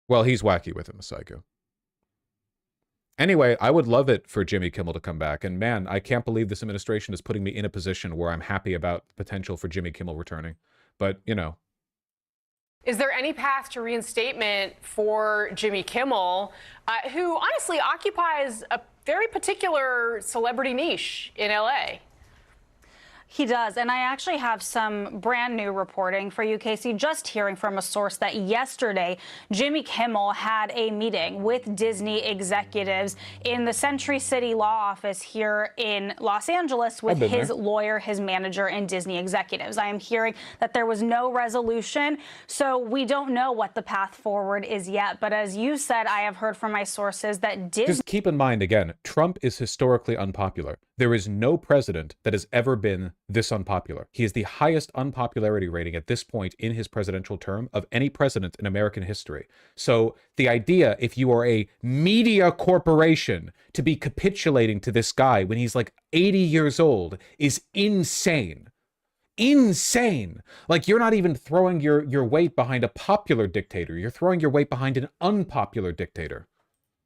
Well, he's wacky with him, psycho. Anyway, I would love it for Jimmy Kimmel to come back. And man, I can't believe this administration is putting me in a position where I'm happy about the potential for Jimmy Kimmel returning. But, Is there any path to reinstatement for Jimmy Kimmel, who honestly occupies a very particular celebrity niche in LA? He does, and I actually have some brand new reporting for you, Casey, just hearing from a source that yesterday Jimmy Kimmel had a meeting with Disney executives in the Century City law office here in Los Angeles with his lawyer, his manager, and Disney executives. I am hearing that there was no resolution, so we don't know what the path forward is yet. But as you said, I have heard from my sources that Disney... Just keep in mind, again, Trump is historically unpopular. There is no president that has ever been this unpopular. He is the highest unpopularity rating at this point in his presidential term of any president in American history. So the idea, if you are a media corporation, to be capitulating to this guy when he's like 80 years old is insane. Insane. Like, you're not even throwing your weight behind a popular dictator. You're throwing your weight behind an unpopular dictator.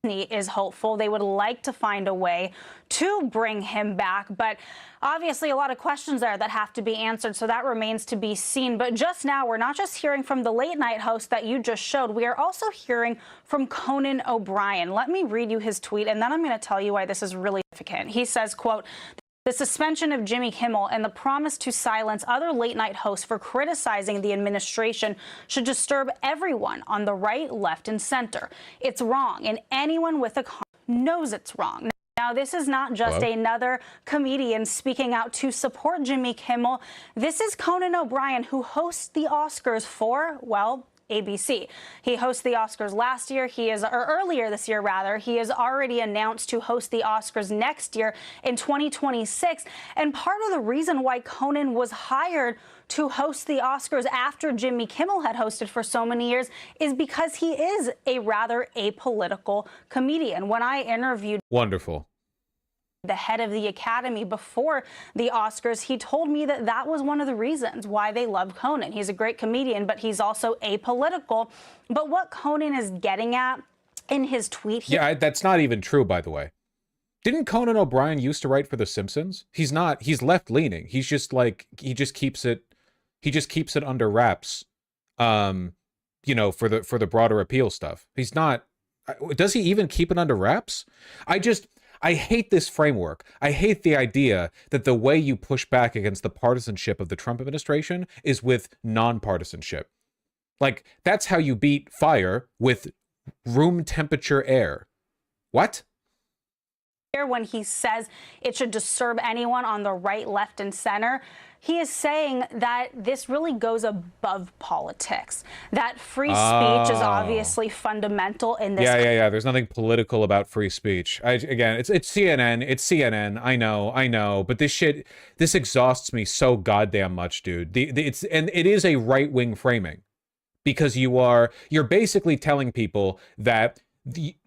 Is hopeful. They would like to find a way to bring him back, but obviously a lot of questions there that have to be answered, so that remains to be seen. But just now, we're not just hearing from the late night host that you just showed, we are also hearing from Conan O'Brien. Let me read you his tweet, and then I'm going to tell you why this is really significant. He says, quote, "The suspension of Jimmy Kimmel and the promise to silence other late-night hosts for criticizing the administration should disturb everyone on the right, left, and center. It's wrong, and anyone with a conscience knows it's wrong." Now, this is not just another comedian speaking out to support Jimmy Kimmel. This is Conan O'Brien, who hosts the Oscars for, well, ABC. He hosted the Oscars last year. Earlier this year, rather. He has already announced to host the Oscars next year in 2026. And part of the reason why Conan was hired to host the Oscars after Jimmy Kimmel had hosted for so many years is because he is a rather apolitical comedian. When I interviewed the head of the Academy before the Oscars, he told me that that was one of the reasons why they love Conan. He's a great comedian, but he's also apolitical. But what Conan is getting at in his tweet... that's not even true, by the way. Didn't Conan O'Brien used to write for The Simpsons? He's not. He's left-leaning. He's just like, he just keeps it under wraps, you know, for the broader appeal stuff. He's not... Does he even keep it under wraps? I hate this framework. I hate the idea that the way you push back against the partisanship of the Trump administration is with non-partisanship. Like, that's how you beat fire, with room temperature air. What? When he says it should disturb anyone on the right, left, and center, he is saying that this really goes above politics, that free speech is obviously fundamental in this. Yeah. There's nothing political about free speech. Again, it's CNN. It's CNN. I know. But this exhausts me so goddamn much, dude. It is a right-wing framing, because you're basically telling people that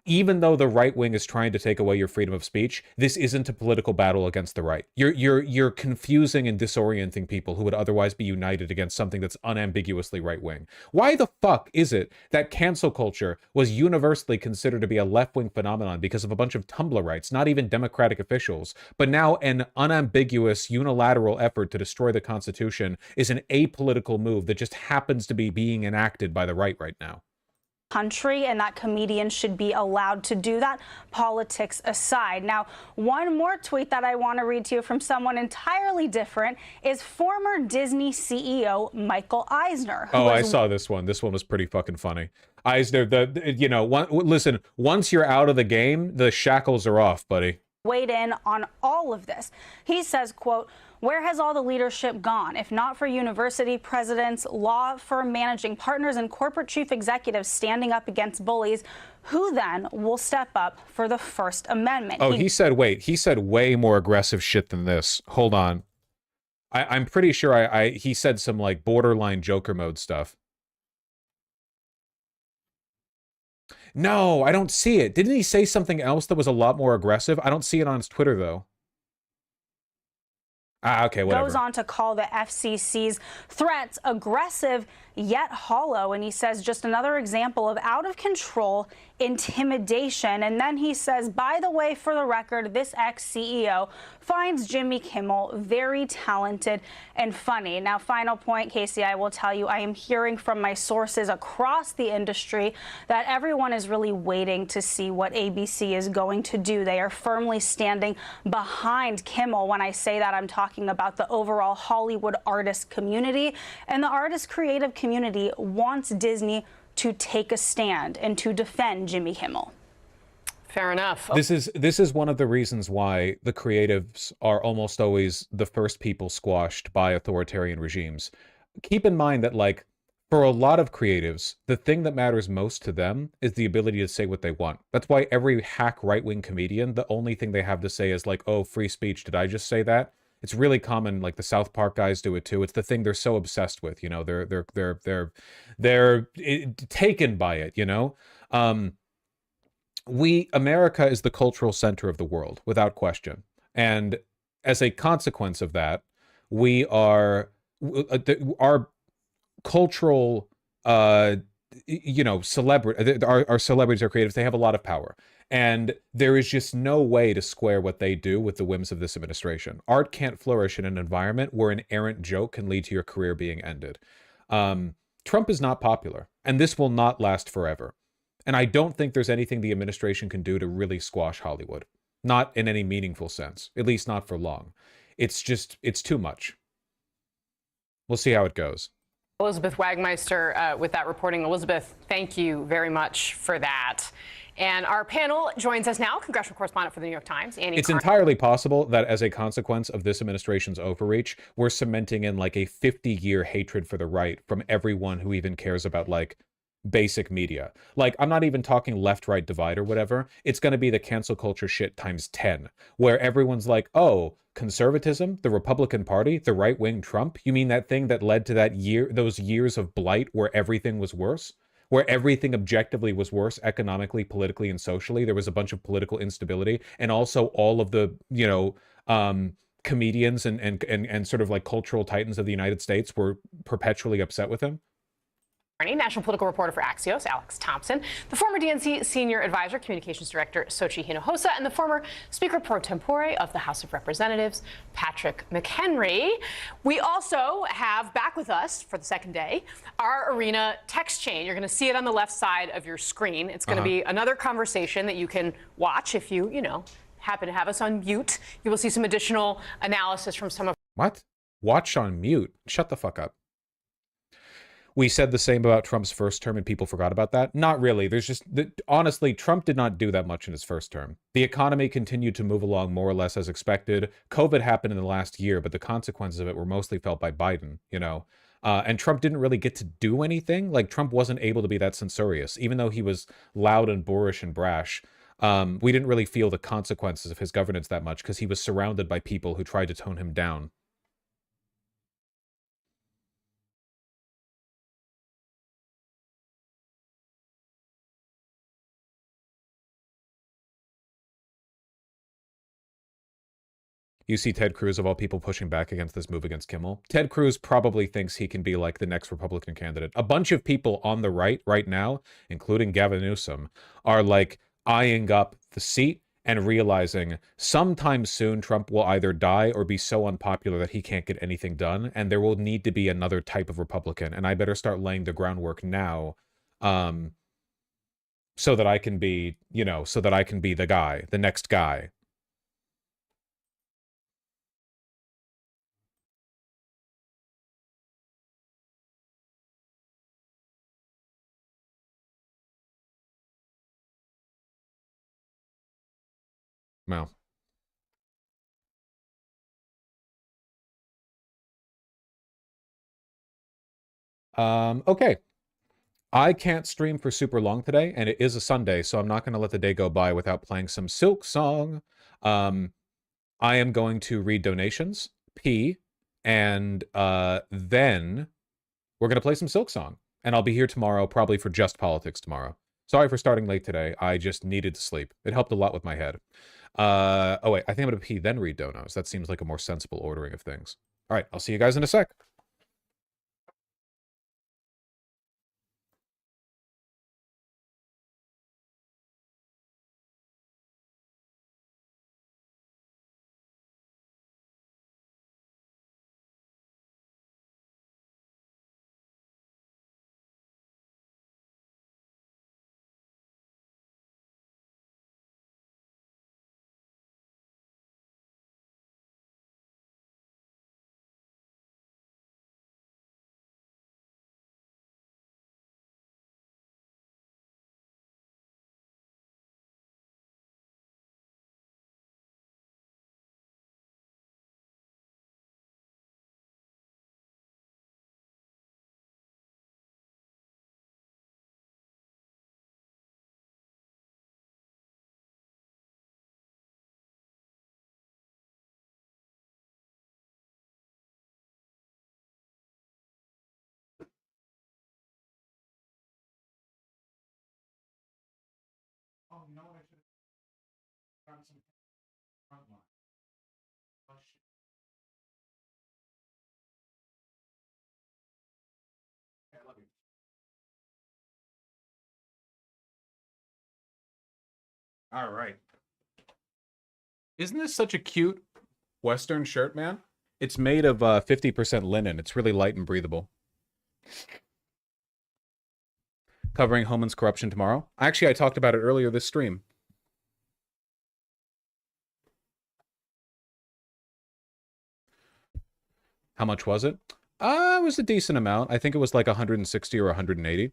even though the right wing is trying to take away your freedom of speech, this isn't a political battle against the right. You're confusing and disorienting people who would otherwise be united against something that's unambiguously right wing. Why the fuck is it that cancel culture was universally considered to be a left wing phenomenon because of a bunch of Tumblrites, not even Democratic officials, but now an unambiguous unilateral effort to destroy the Constitution is an apolitical move that just happens to be being enacted by the right now? Country, and that comedians should be allowed to do that, politics aside. Now, one more tweet that I want to read to you from someone entirely different is former Disney CEO Michael Eisner. I saw this one. This one was pretty fucking funny. Eisner, listen, once you're out of the game, the shackles are off, buddy. Weighed in on all of this. He says, quote, "Where has all the leadership gone? If not for university presidents, law firm managing partners, and corporate chief executives standing up against bullies, who then will step up for the First Amendment?" He said way more aggressive shit than this. Hold on. I'm pretty sure he said some like borderline Joker mode stuff. No, I don't see it. Didn't he say something else that was a lot more aggressive? I don't see it on his Twitter, though. Okay, whatever. Goes on to call the FCC's threats aggressive yet hollow, and he says just another example of out of control intimidation. And then he says, by the way, for the record, this ex-CEO finds Jimmy Kimmel very talented and funny. Now, final point, Casey, I will tell you, I am hearing from my sources across the industry that everyone is really waiting to see what ABC is going to do. They are firmly standing behind Kimmel. When I say that, I'm talking about the overall Hollywood artist community, and the artist creative community wants Disney to take a stand and to defend Jimmy Kimmel. Fair enough. This is one of the reasons why the creatives are almost always the first people squashed by authoritarian regimes. Keep in mind that, like, For a lot of creatives, the thing that matters most to them is the ability to say what they want. That's why every hack right-wing comedian, the only thing they have to say is like, "Oh, free speech, did I just say that?" It's really common, like the South Park guys do it too. It's the thing they're so obsessed with, you know. They're taken by it, you know. America is the cultural center of the world, without question. And as a consequence of that, we are our cultural celebrity, our celebrities are creatives, they have a lot of power, and there is just no way to square what they do with the whims of this administration. Art can't flourish in an environment where an errant joke can lead to your career being ended. Trump is not popular, and this will not last forever, and I don't think there's anything the administration can do to really squash Hollywood, not in any meaningful sense, at least not for long. It's too much. We'll see how it goes. Elizabeth Wagmeister with that reporting. Elizabeth, thank you very much for that. And our panel joins us now, congressional correspondent for the New York Times, Annie It's Carney. entirely possible that as a consequence of this administration's overreach, we're cementing in like a 50-year hatred for the right from everyone who even cares about like basic media. Like, I'm not even talking left-right divide or whatever. It's going to be the cancel culture shit times 10, where everyone's like, oh, conservatism, the Republican Party, the right-wing Trump? You mean that thing that led to those years of blight where everything was worse? Where everything objectively was worse economically, politically, and socially? There was a bunch of political instability, and also all of the, comedians and sort of like cultural titans of the United States were perpetually upset with him. National political reporter for Axios, Alex Thompson, the former DNC senior advisor, communications director, Sochi Hinojosa, and the former speaker pro tempore of the House of Representatives, Patrick McHenry. We also have back with us for the second day our Arena text chain. You're going to see it on the left side of your screen. It's going to be another conversation that you can watch if you happen to have us on mute. You will see some additional analysis from some of. What? Watch on mute? Shut the fuck up. We said the same about Trump's first term and people forgot about that? Not really. Honestly, Trump did not do that much in his first term. The economy continued to move along more or less as expected. COVID happened in the last year, but the consequences of it were mostly felt by Biden, and Trump didn't really get to do anything. Like, Trump wasn't able to be that censorious. Even though he was loud and boorish and brash, we didn't really feel the consequences of his governance that much because he was surrounded by people who tried to tone him down. You see Ted Cruz, of all people, pushing back against this move against Kimmel. Ted Cruz probably thinks he can be like the next Republican candidate. A bunch of people on the right now, including Gavin Newsom, are like eyeing up the seat and realizing sometime soon Trump will either die or be so unpopular that he can't get anything done, and there will need to be another type of Republican, and I better start laying the groundwork now, so that I can be, the guy, the next guy. Well. Okay. I can't stream for super long today, and it is a Sunday, so I'm not going to let the day go by without playing some Silk Song. I am going to read donations, pee, and then we're going to play some Silk Song. And I'll be here tomorrow, probably for Just Politics tomorrow. Sorry for starting late today. I just needed to sleep. It helped a lot with my head. Oh, wait. I think I'm going to pee, then read donos. That seems like a more sensible ordering of things. All right. I'll see you guys in a sec. you know what I should have done some front line. Oh, shit. Okay, I love you. All right. Isn't this such a cute Western shirt, man? It's made of 50% linen. It's really light and breathable. Covering Homan's corruption tomorrow. Actually, I talked about it earlier this stream. How much was it? It was a decent amount. I think it was like 160 or 180.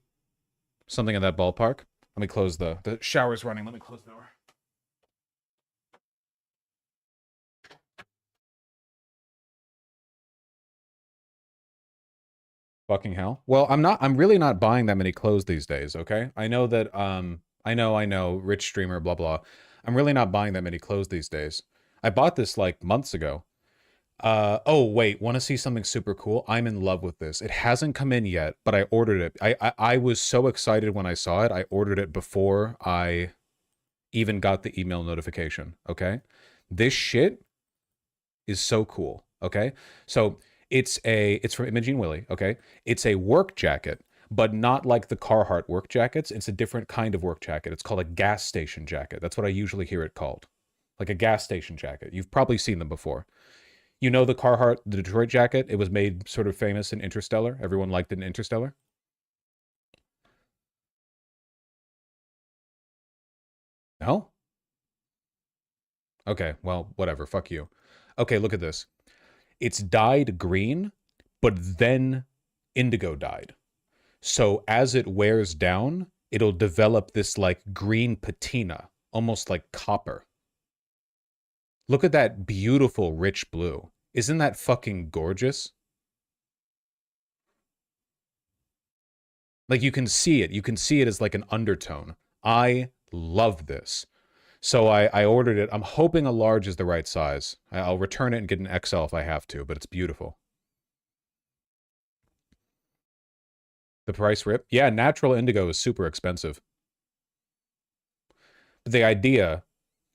Something in that ballpark. Let me close the shower's running. Let me close the door. Fucking hell. Well, I'm really not buying that many clothes these days, okay? I know that, I know, rich streamer, blah, blah. I'm really not buying that many clothes these days. I bought this like months ago. Oh, wait, want to see something super cool? I'm in love with this. It hasn't come in yet, but I ordered it. I was so excited when I saw it. I ordered it before I even got the email notification, okay? This shit is so cool, okay? So it's from Imogene Willie, okay? It's a work jacket, but not like the Carhartt work jackets. It's a different kind of work jacket. It's called a gas station jacket. That's what I usually hear it called. Like a gas station jacket. You've probably seen them before. You know the Carhartt, the Detroit jacket? It was made sort of famous in Interstellar. Everyone liked it in Interstellar. No? Okay, well, whatever. Fuck you. Okay, look at this. It's dyed green, but then indigo dyed. So as it wears down, it'll develop this like green patina, almost like copper. Look at that beautiful rich blue. Isn't that fucking gorgeous? Like you can see it. You can see it as like an undertone. I love this. So I ordered it. I'm hoping a large is the right size. I'll return it and get an XL if I have to, but it's beautiful. The price rip? Yeah, natural indigo is super expensive. But the idea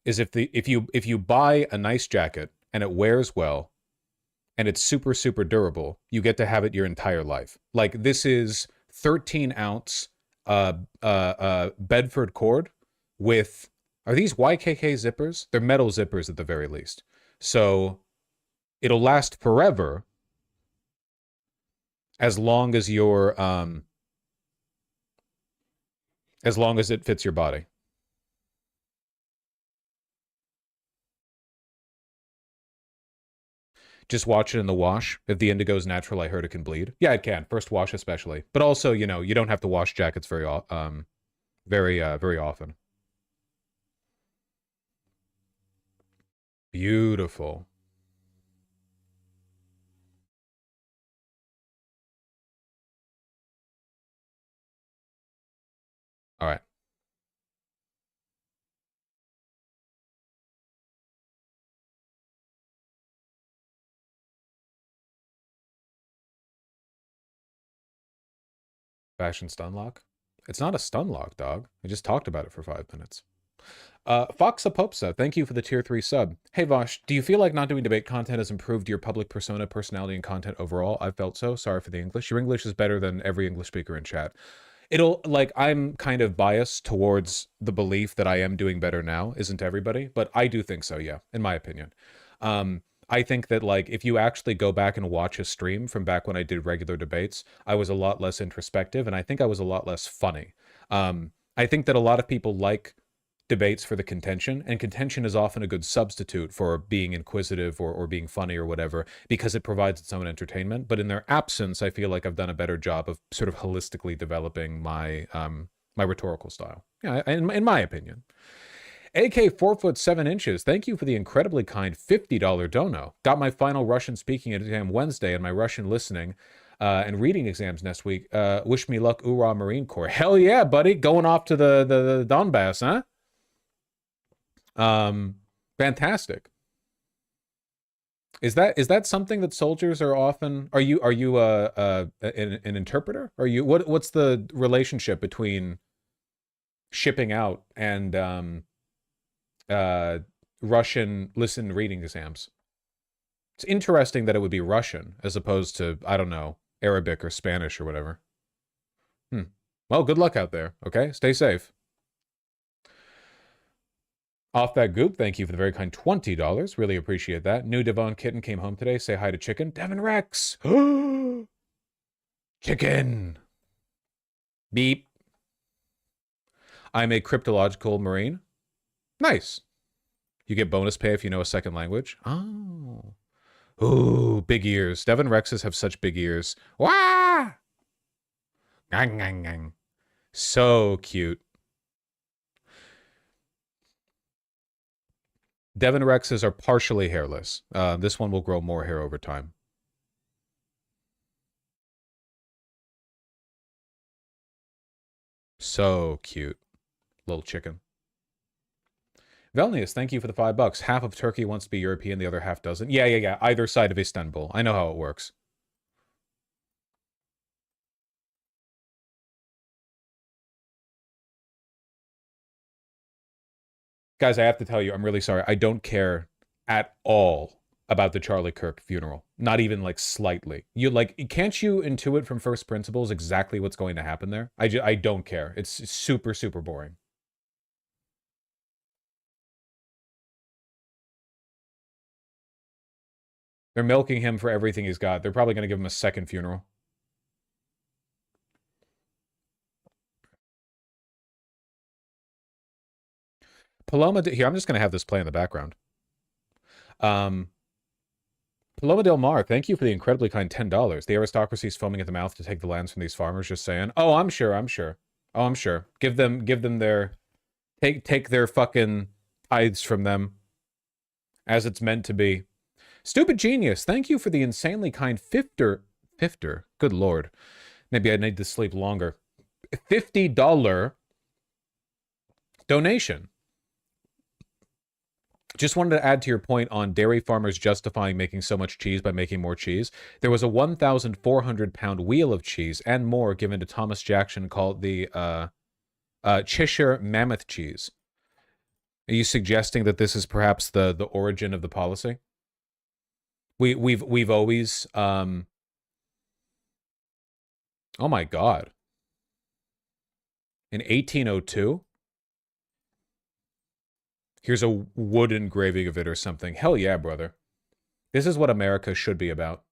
is if you buy a nice jacket and it wears well and it's super, super durable, you get to have it your entire life. Like this is 13-ounce Bedford cord with, are these YKK zippers? They're metal zippers at the very least. So it'll last forever as long as you're as long as it fits your body. Just watch it in the wash. If the indigo is natural, I heard it can bleed. Yeah, it can. First wash especially. But also, you know, you don't have to wash jackets very often. Beautiful. All right. Fashion stun lock? It's not a stun lock, dog. I just talked about it for 5 minutes. Foxapopsa, thank you for the tier 3 sub. Hey Vosh, do you feel like not doing debate content has improved your public persona, personality, and content overall? I felt so. Sorry for the English. Your English is better than every English speaker in chat. I'm kind of biased towards the belief that I am doing better now. Isn't everybody? But I do think so, yeah, in my opinion. I think that, like, if you actually go back and watch a stream from back when I did regular debates, I was a lot less introspective, and I think I was a lot less funny. I think that a lot of people like debates for the contention, and contention is often a good substitute for being inquisitive or being funny or whatever, because it provides its own entertainment. But in their absence, I feel like I've done a better job of sort of holistically developing my my rhetorical style. Yeah, in my opinion. AK 4'7". Thank you for the incredibly kind $50 dono. Got my final Russian speaking exam Wednesday and my Russian listening and reading exams next week. Wish me luck, Ura Marine Corps. Hell yeah, buddy. Going off to the Donbass, huh? Fantastic. Is that something that soldiers are often? Are you an interpreter? What's the relationship between shipping out and Russian listen reading exams. It's interesting that it would be Russian as opposed to, I don't know, Arabic or Spanish or whatever. Well, good luck out there, okay? Stay safe. Off that goop, thank you for the very kind $20. Really appreciate that. New Devon Kitten came home today. Say hi to Chicken. Devin Rex. Chicken. Beep. I'm a cryptological marine. Nice. You get bonus pay if you know a second language. Oh. Ooh, big ears. Devin Rexes have such big ears. Wah! Gang, gang, gang. So cute. Devin Rexes are partially hairless. This one will grow more hair over time. So cute. Little chicken. Velnius, thank you for the $5. Half of Turkey wants to be European, the other half doesn't. Yeah. Either side of Istanbul. I know how it works. Guys, I have to tell you, I'm really sorry. I don't care at all about the Charlie Kirk funeral. Not even like slightly. Can't you intuit from first principles exactly what's going to happen there? I don't care. It's super, super boring. They're milking him for everything he's got. They're probably going to give him a second funeral. Paloma, here, I'm just going to have this play in the background. Paloma Del Mar, thank you for the incredibly kind $10. The aristocracy is foaming at the mouth to take the lands from these farmers, just saying. Oh, I'm sure. Oh, I'm sure. Give them their... Take their fucking tithes from them. As it's meant to be. Stupid Genius, thank you for the insanely kind Fifter. Good lord. Maybe I need to sleep longer. $50 donation. Just wanted to add to your point on dairy farmers justifying making so much cheese by making more cheese. There was a 1,400-pound wheel of cheese and more given to Thomas Jackson called the Cheshire Mammoth cheese. Are you suggesting that this is perhaps the origin of the policy? We've always oh my god. In 1802? Here's a wood engraving of it or something. Hell yeah, brother. This is what America should be about.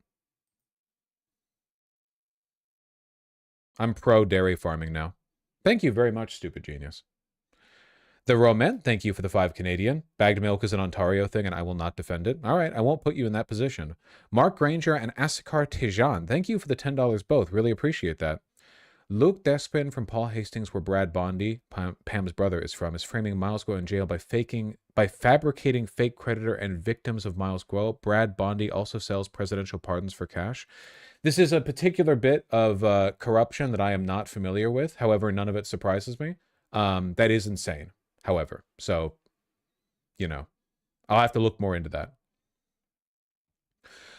I'm pro dairy farming now. Thank you very much, Stupid Genius. The Roman, thank you for the 5 Canadian. Bagged milk is an Ontario thing, and I will not defend it. All right, I won't put you in that position. Mark Granger and Asakar Tejan, thank you for the $10 both. Really appreciate that. Luke Despin from Paul Hastings, where Brad Bondi, Pam's brother, is from, is framing Miles Grow in jail by fabricating fake creditor and victims of Miles Grow. Brad Bondi also sells presidential pardons for cash. This is a particular bit of corruption that I am not familiar with. However, none of it surprises me. That is insane. However, so, you know, I'll have to look more into that.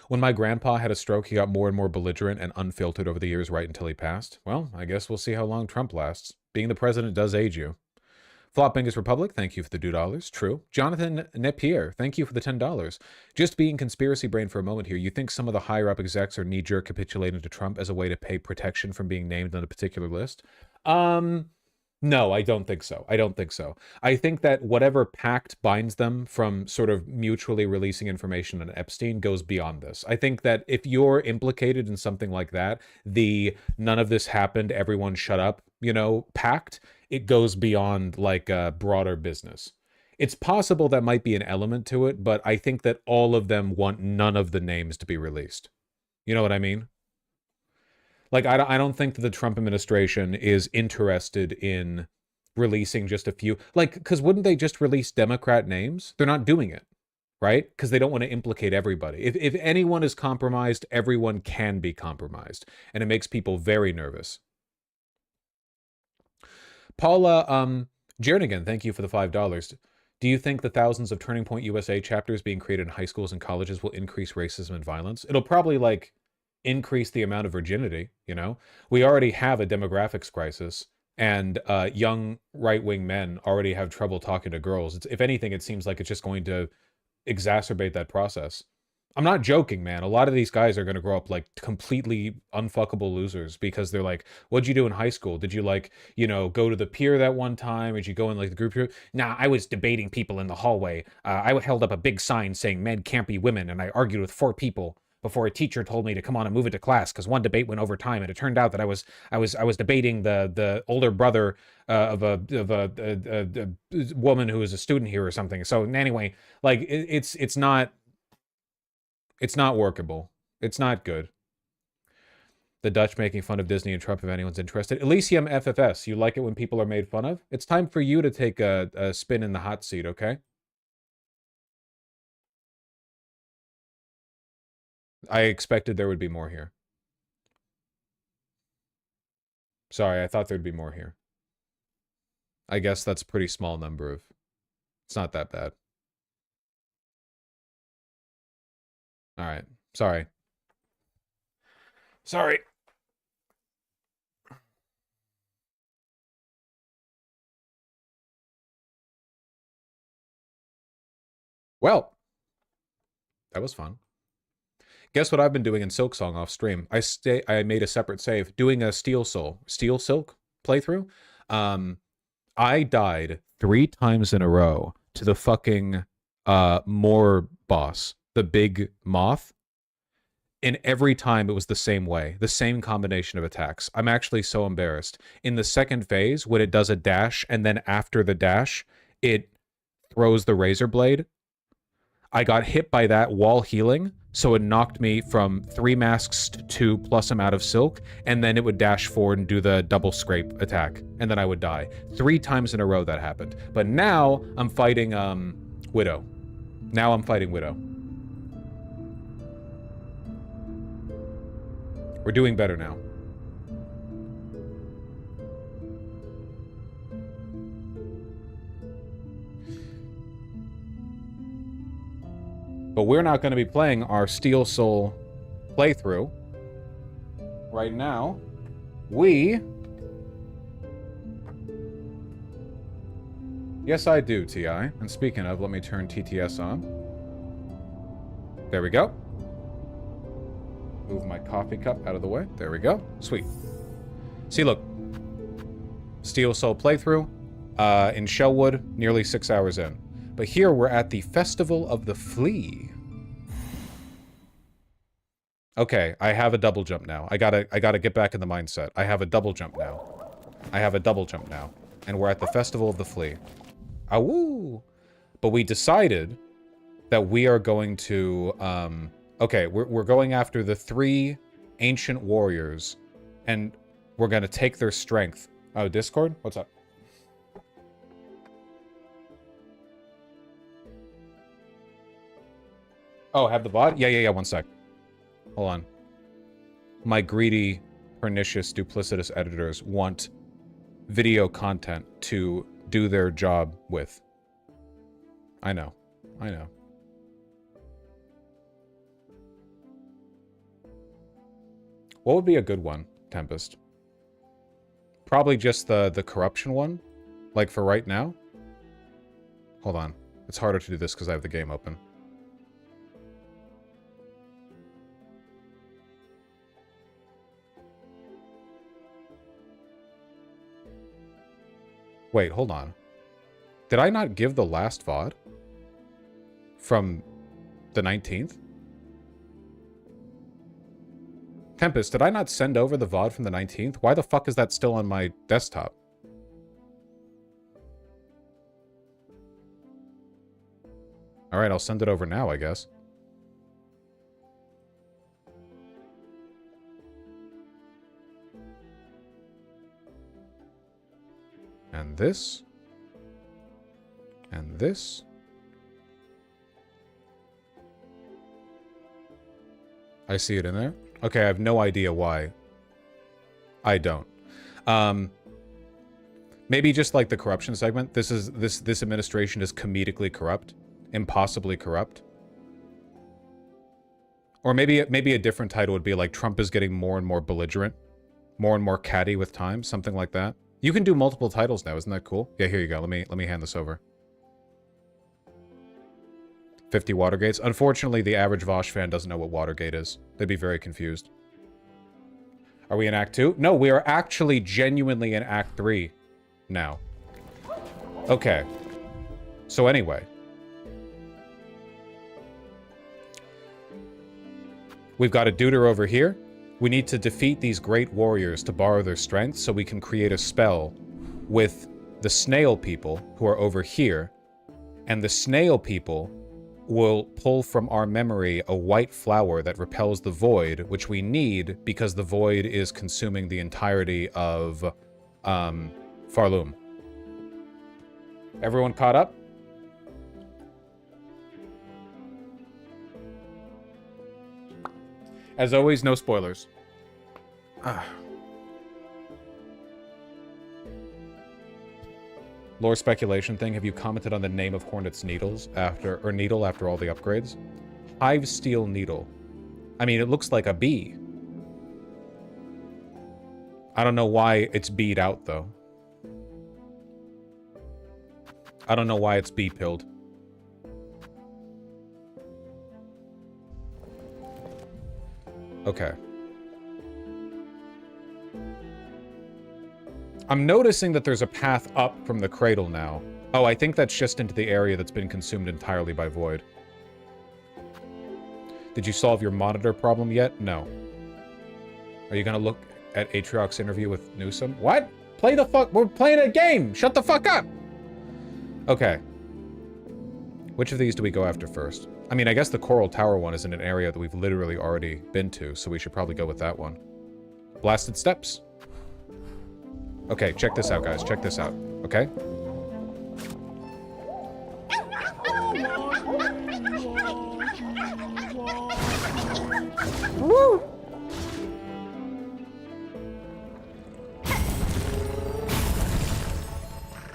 When my grandpa had a stroke, he got more and more belligerent and unfiltered over the years right until he passed. Well, I guess we'll see how long Trump lasts. Being the president does age you. Flop Bingus Republic, thank you for the $2. True. Jonathan Napier, thank you for the $10. Just being conspiracy brain for a moment here, you think some of the higher-up execs are knee-jerk capitulating to Trump as a way to pay protection from being named on a particular list? No, I don't think so. I think that whatever pact binds them from sort of mutually releasing information on Epstein goes beyond this. I think that if you're implicated in something like that, the none of this happened, everyone shut up, pact, it goes beyond like a broader business. It's possible that might be an element to it, but I think that all of them want none of the names to be released. You know what I mean? Like, I don't think that the Trump administration is interested in releasing just a few. Like, because wouldn't they just release Democrat names? They're not doing it, right? Because they don't want to implicate everybody. If anyone is compromised, everyone can be compromised. And it makes people very nervous. Paula Jernigan, thank you for the $5. Do you think the thousands of Turning Point USA chapters being created in high schools and colleges will increase racism and violence? It'll probably, like, increase the amount of virginity, We already have a demographics crisis. and young right-wing men already have trouble talking to girls. If anything, it seems like it's just going to exacerbate that process. I'm not joking, man. A lot of these guys are going to grow up like completely unfuckable losers because they're like, what'd you do in high school? Did you like, go to the pier that one time? Did you go in like the group here? Nah, I was debating people in the hallway. I held up a big sign saying men can't be women, and I argued with 4 people before a teacher told me to come on and move it to class because one debate went over time, and it turned out that I was debating the older brother of a woman who was a student here or something. So anyway, like it's not workable. It's not good. The Dutch making fun of Disney and Trump, if anyone's interested. Elysium FFS, you like it when people are made fun of? It's time for you to take a spin in the hot seat, okay? I expected there would be more here. Sorry, I thought there'd be more here. I guess that's a pretty small number of... It's not that bad. Alright, sorry. Sorry. Well, that was fun. Guess what I've been doing in Silksong off stream? I made a separate save doing a Steel Silk playthrough. I died 3 times in a row to the fucking Moor boss, the big moth. And every time it was the same way, the same combination of attacks. I'm actually so embarrassed. In the second phase, when it does a dash, and then after the dash, it throws the razor blade, I got hit by that while healing, so it knocked me from 3 masks to 2 plus I'm out of silk, and then it would dash forward and do the double scrape attack, and then I would die. 3 times in a row that happened. But now I'm fighting Widow. Now I'm fighting Widow. We're doing better now. But we're not going to be playing our Steel Soul playthrough. Right now, Yes, I do, TI. And speaking of, let me turn TTS on. There we go. Move my coffee cup out of the way. There we go. Sweet. See, look. Steel Soul playthrough in Shellwood, nearly 6 hours in. But here we're at the Festival of the Flea. Okay, I have a double jump now. I gotta get back in the mindset. I have a double jump now. And we're at the Festival of the Flea. Awoo! But we decided that we are going to, okay, we're going after the 3 ancient warriors, and we're gonna take their strength. Oh, Discord? What's up? Oh, have the VOD? Yeah, 1 sec. Hold on. My greedy, pernicious, duplicitous editors want video content to do their job with. I know. What would be a good one, Tempest? Probably just the corruption one? Like for right now? Hold on. It's harder to do this because I have the game open. Wait, hold on. Did I not give the last VOD? From the 19th? Tempest, did I not send over the VOD from the 19th? Why the fuck is that still on my desktop? Alright, I'll send it over now, I guess. And this. And this. I see it in there. Okay, I have no idea why. I don't. Maybe just like the corruption segment. This administration is comedically corrupt, impossibly corrupt. Or maybe a different title would be like Trump is getting more and more belligerent, more and more catty with time, something like that. You can do multiple titles now, isn't that cool? Yeah, here you go. Let me hand this over. 50 Watergates. Unfortunately, the average Vosh fan doesn't know what Watergate is. They'd be very confused. Are we in Act 2? No, we are actually genuinely in Act 3 now. Okay. So anyway. We've got a duder over here. We need to defeat these great warriors to borrow their strength so we can create a spell with the snail people who are over here. And the snail people will pull from our memory a white flower that repels the void, which we need because the void is consuming the entirety of Farloom. Everyone caught up? As always, no spoilers. Lore speculation thing. Have you commented on the name of Hornet's needles after all the upgrades? Hive steel needle. I mean, it looks like a bee. I don't know why it's bead out though. I don't know why it's bee pilled. Okay. I'm noticing that there's a path up from the cradle now. Oh, I think that's just into the area that's been consumed entirely by void. Did you solve your monitor problem yet? No. Are you gonna look at Atriox's interview with Newsom? What? Play the fuck? We're playing a game! Shut the fuck up! Okay. Which of these do we go after first? I mean, I guess the Coral Tower one is in an area that we've literally already been to, so we should probably go with that one. Blasted Steps. Okay, check this out, guys. Check this out. Okay? Woo!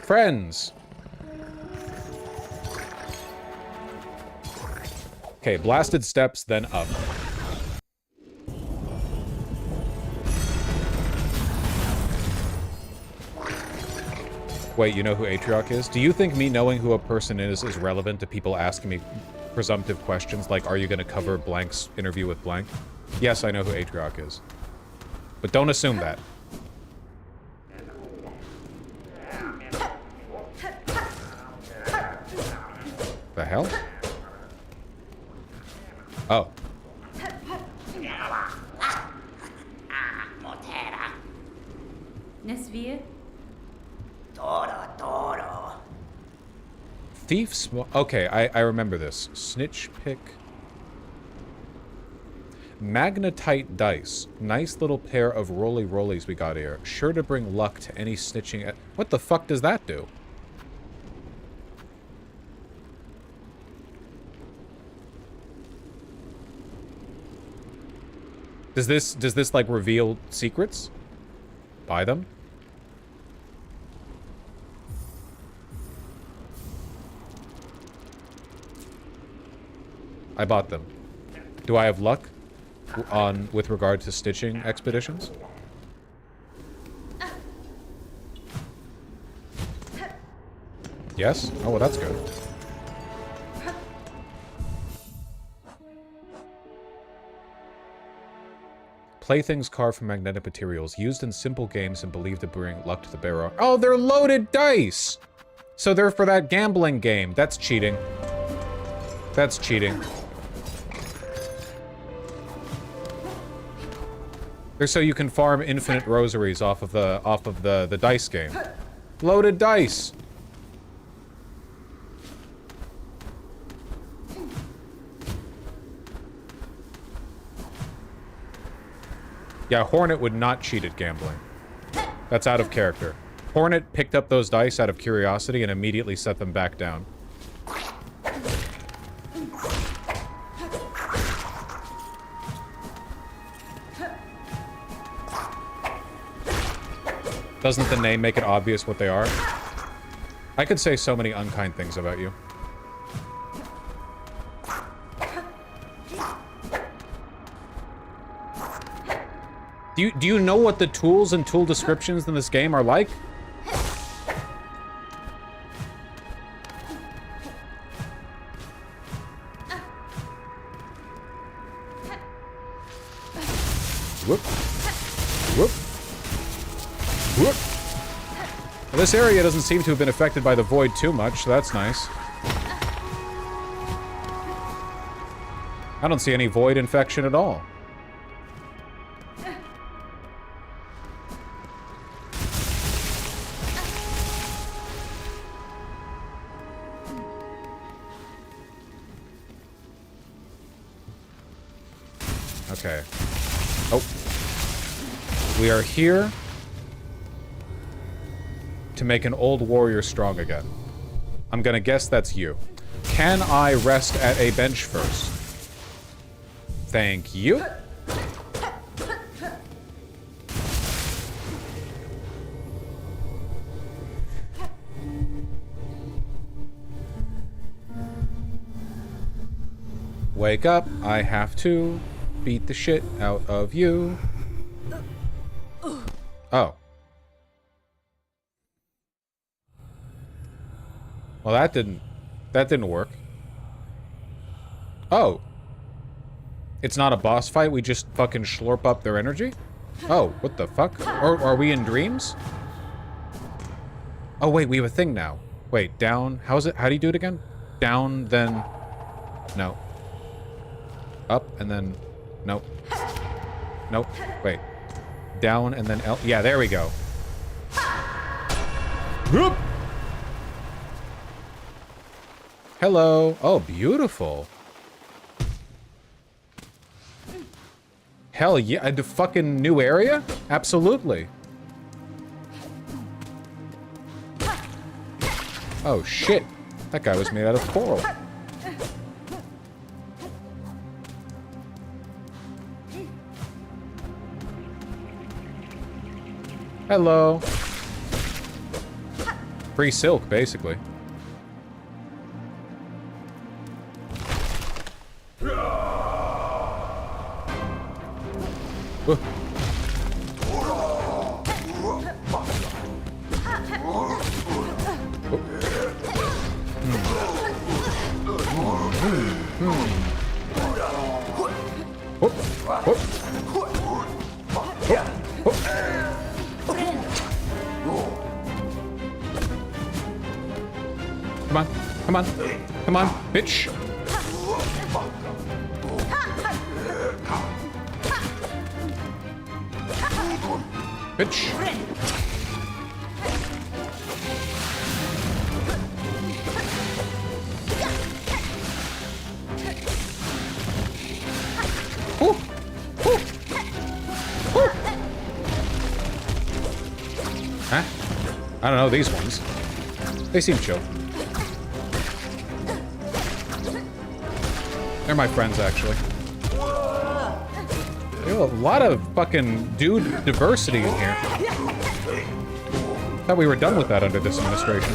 Friends! Okay, Blasted Steps, then up. Wait, you know who Atriox is? Do you think me knowing who a person is relevant to people asking me presumptive questions like, are you going to cover Blank's interview with Blank? Yes, I know who Atriox is. But don't assume that. The hell? Oh. Thief okay, I remember this. Snitch pick. Magnetite dice. Nice little pair of roly-rollies we got here. Sure to bring luck to any snitching. What the fuck does that do? Does this like reveal secrets? Buy them? I bought them. Do I have luck with regard to stitching expeditions? Yes? Oh, well, that's good. Playthings carved from magnetic materials, used in simple games and believed to bring luck to the bearer. Oh, they're loaded dice! So they're for that gambling game. That's cheating. That's cheating. They're so you can farm infinite rosaries off of the dice game. Loaded dice. Yeah, Hornet would not cheat at gambling. That's out of character. Hornet picked up those dice out of curiosity and immediately set them back down. Doesn't the name make it obvious what they are? I could say so many unkind things about you. Do you know what the tools and tool descriptions in this game are like? Whoop. Whoop. Whoop. Well, this area doesn't seem to have been affected by the void too much, so that's nice. I don't see any void infection at all. Okay. Oh. We are here to make an old warrior strong again. I'm gonna guess that's you. Can I rest at a bench first? Thank you. Wake up. I have to beat the shit out of you. Oh. Well, that didn't work. Oh. It's not a boss fight, we just fucking slurp up their energy? Oh, what the fuck? Or are we in dreams? Oh wait, we have a thing now. Wait, down, how do you do it again? Down, then, no. Up, and then, nope. Nope, wait. Down, and then L, yeah, there we go. Whoop! Hello. Oh, beautiful. Hell yeah, the fucking new area? Absolutely. Oh shit. That guy was made out of coral. Hello. Free silk, basically. Come on, come on, come on, bitch. Bitch. Ooh. Ooh. Ooh. Huh? I don't know these ones. They seem chill. They're my friends, actually. There's a lot of fucking dude diversity in here. Thought we were done with that under this administration.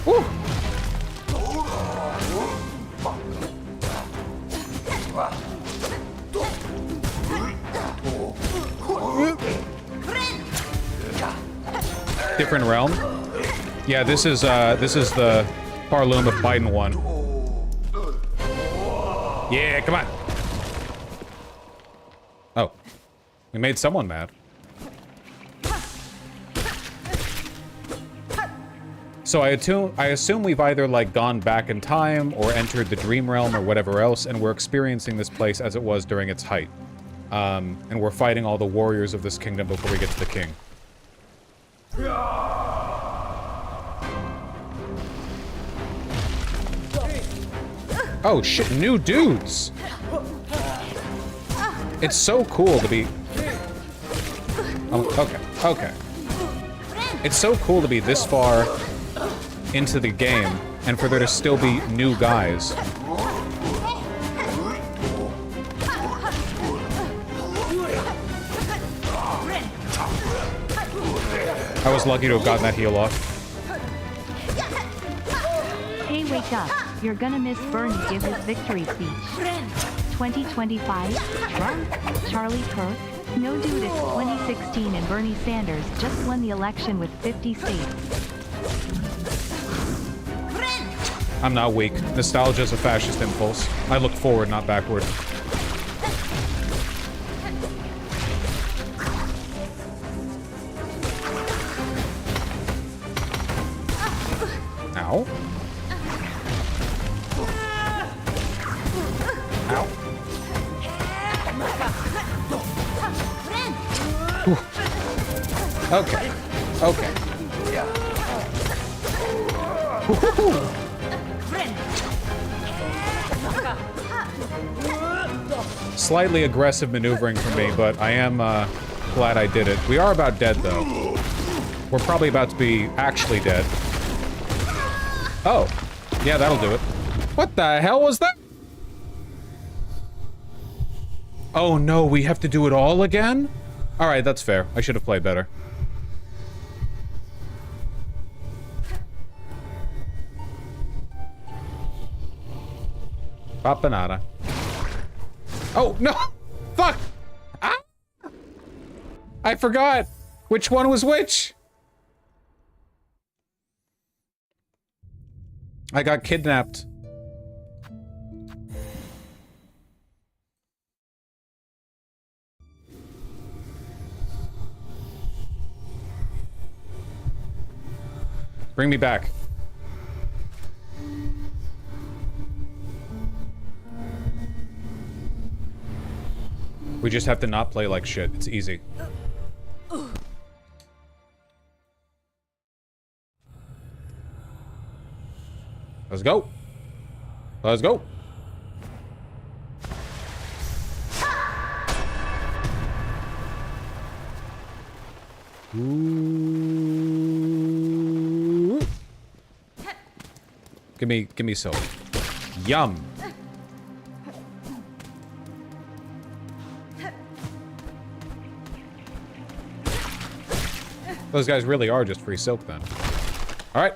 Woo. Different realm. Yeah, this is the Parloom of Biden one. Yeah, come on. Oh, we made someone mad. So I assume we've either like gone back in time or entered the dream realm or whatever else, and we're experiencing this place as it was during its height. And we're fighting all the warriors of this kingdom before we get to the king. Oh shit, new dudes! It's so cool to be... Oh, okay, okay. It's so cool to be this far into the game, and for there to still be new guys. I was lucky to have gotten that heal off. Hey, wake up. You're gonna miss Bernie give his victory speech. 2025, Trump, Charlie Kirk, No dude, it's 2016 and Bernie Sanders just won the election with 50 states. I'm not weak. Nostalgia is a fascist impulse. I look forward, not backward. Ow. Ow. Whew. Okay. Okay. Woo-hoo-hoo. Slightly aggressive maneuvering for me, but I am glad I did it. We are about dead, though. We're probably about to be actually dead. Oh. Yeah, that'll do it. What the hell was that? Oh no, we have to do it all again? Alright, that's fair. I should have played better. Papanada. Oh, no! Fuck! Ah! I forgot! Which one was which? I got kidnapped. Bring me back. We just have to not play like shit. It's easy. Let's go. Let's go. Ooh. Give me soap. Yum. Those guys really are just free silk then. Alright.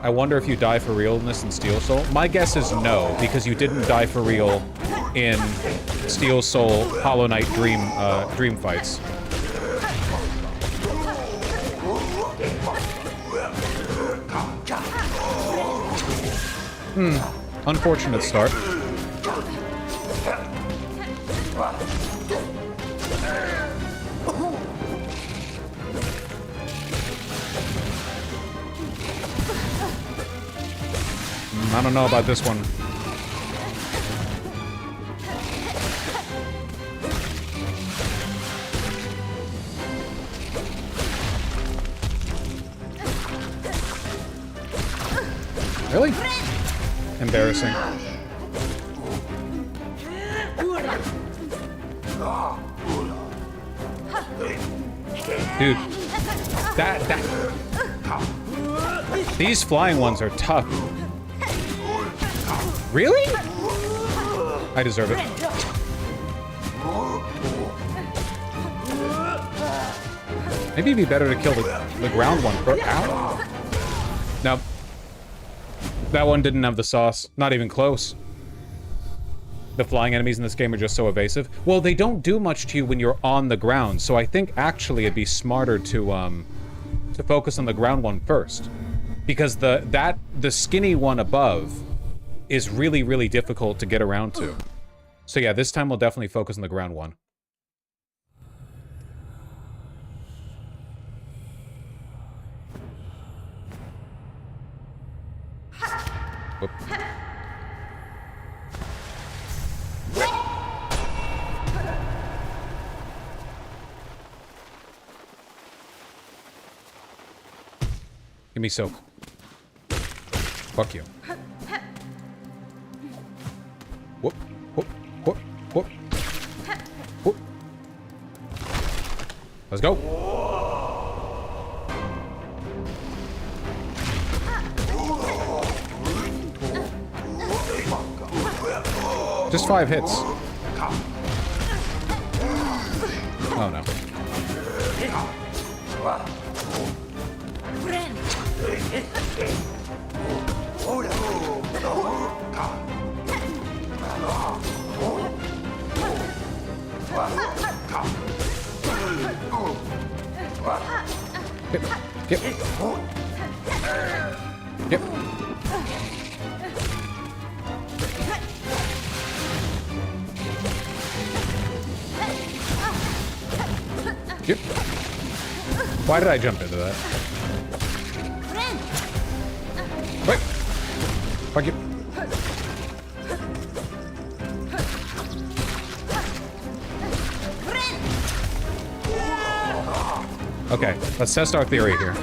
I wonder if you die for real in this in Steel Soul. My guess is no, because you didn't die for real in Steel Soul Hollow Knight Dream fights. Unfortunate start. I don't know about this one. Really? Embarrassing. Dude. These flying ones are tough. Really? I deserve it. Maybe it'd be better to kill the ground one first. Ow. Nope. That one didn't have the sauce. Not even close. The flying enemies in this game are just so evasive. Well, they don't do much to you when you're on the ground, so I think actually it'd be smarter to focus on the ground one first. Because the skinny one above is really, really difficult to get around to. So yeah, this time we'll definitely focus on the ground one. Whoop. Give me soap. Fuck you. Whoop, whoop, whoop, whoop. Whoop. Let's go. Just 5 hits. Oh no. Yep. Yep. Yep. Why did I jump into that? Wait. Fuck you. Okay, let's test our theory here.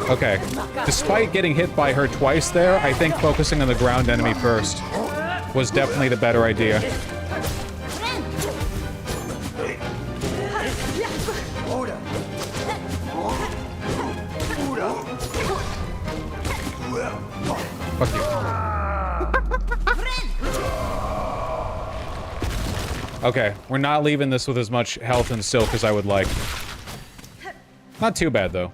Okay, despite getting hit by her twice there, I think focusing on the ground enemy first was definitely the better idea. Fuck you. Okay, we're not leaving this with as much health and silk as I would like. Not too bad, though.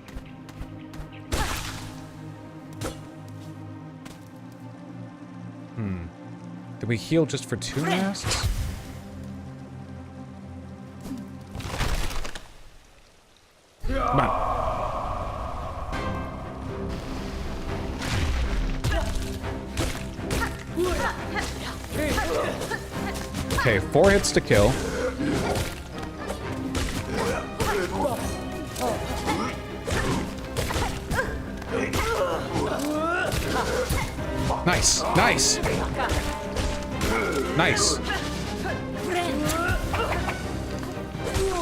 Did we heal just for 2 masks? Come on. Okay, 4 hits to kill. Nice, nice. Nice.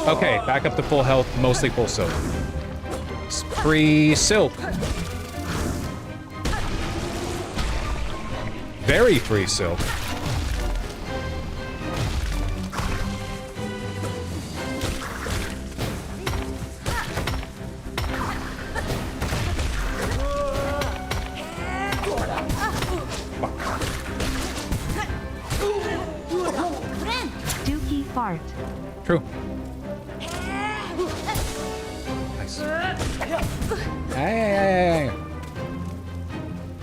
Okay, back up to full health, mostly full silk. Free silk. Very free silk. Fart. True. Nice. Hey.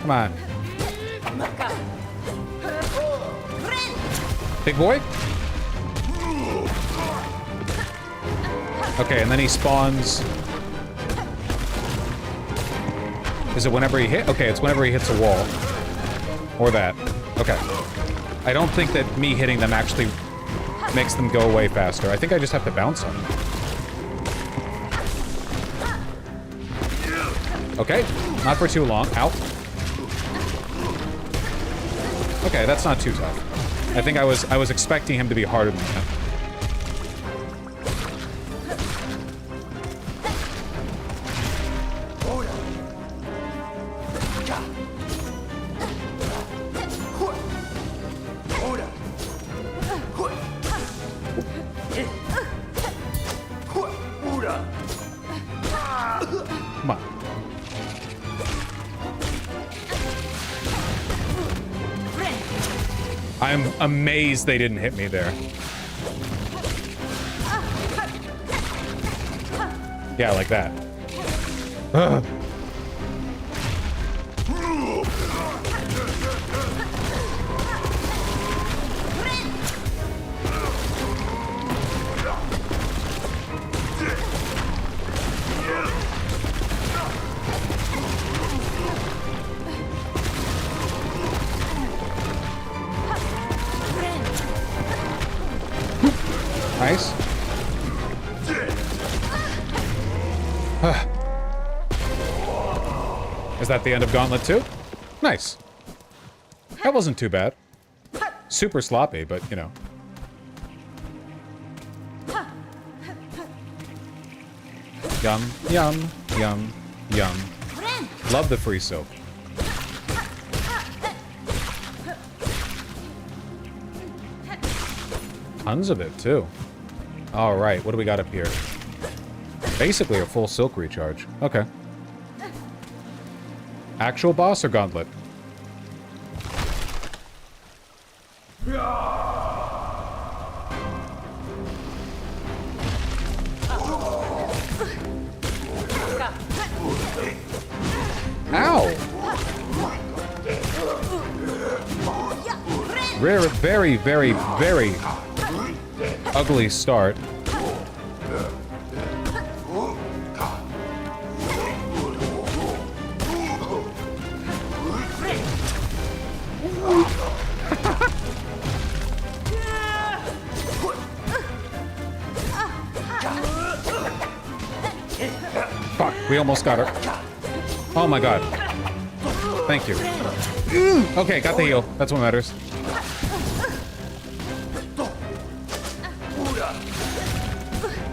Come on. Big boy? Okay, and then he spawns. Is it whenever he hit? Okay, it's whenever he hits a wall. Or that. Okay. I don't think that me hitting them actually makes them go away faster. I think I just have to bounce on them. Okay, not for too long. Ow. Okay, that's not too tough. I think I was expecting him to be harder than that. Come on. I'm amazed they didn't hit me there. Yeah, like that. Ugh. Nice. Is that the end of Gauntlet 2? Nice. That wasn't too bad. Super sloppy, but, you know. Yum, yum, yum, yum. Love the free soap. Tons of it, too. All right, what do we got up here? Basically a full silk recharge. Okay. Actual boss or gauntlet? Ow! very, very, very, very ugly start. Fuck, we almost got her. Oh my god. Thank you. Okay, got the heal. That's what matters.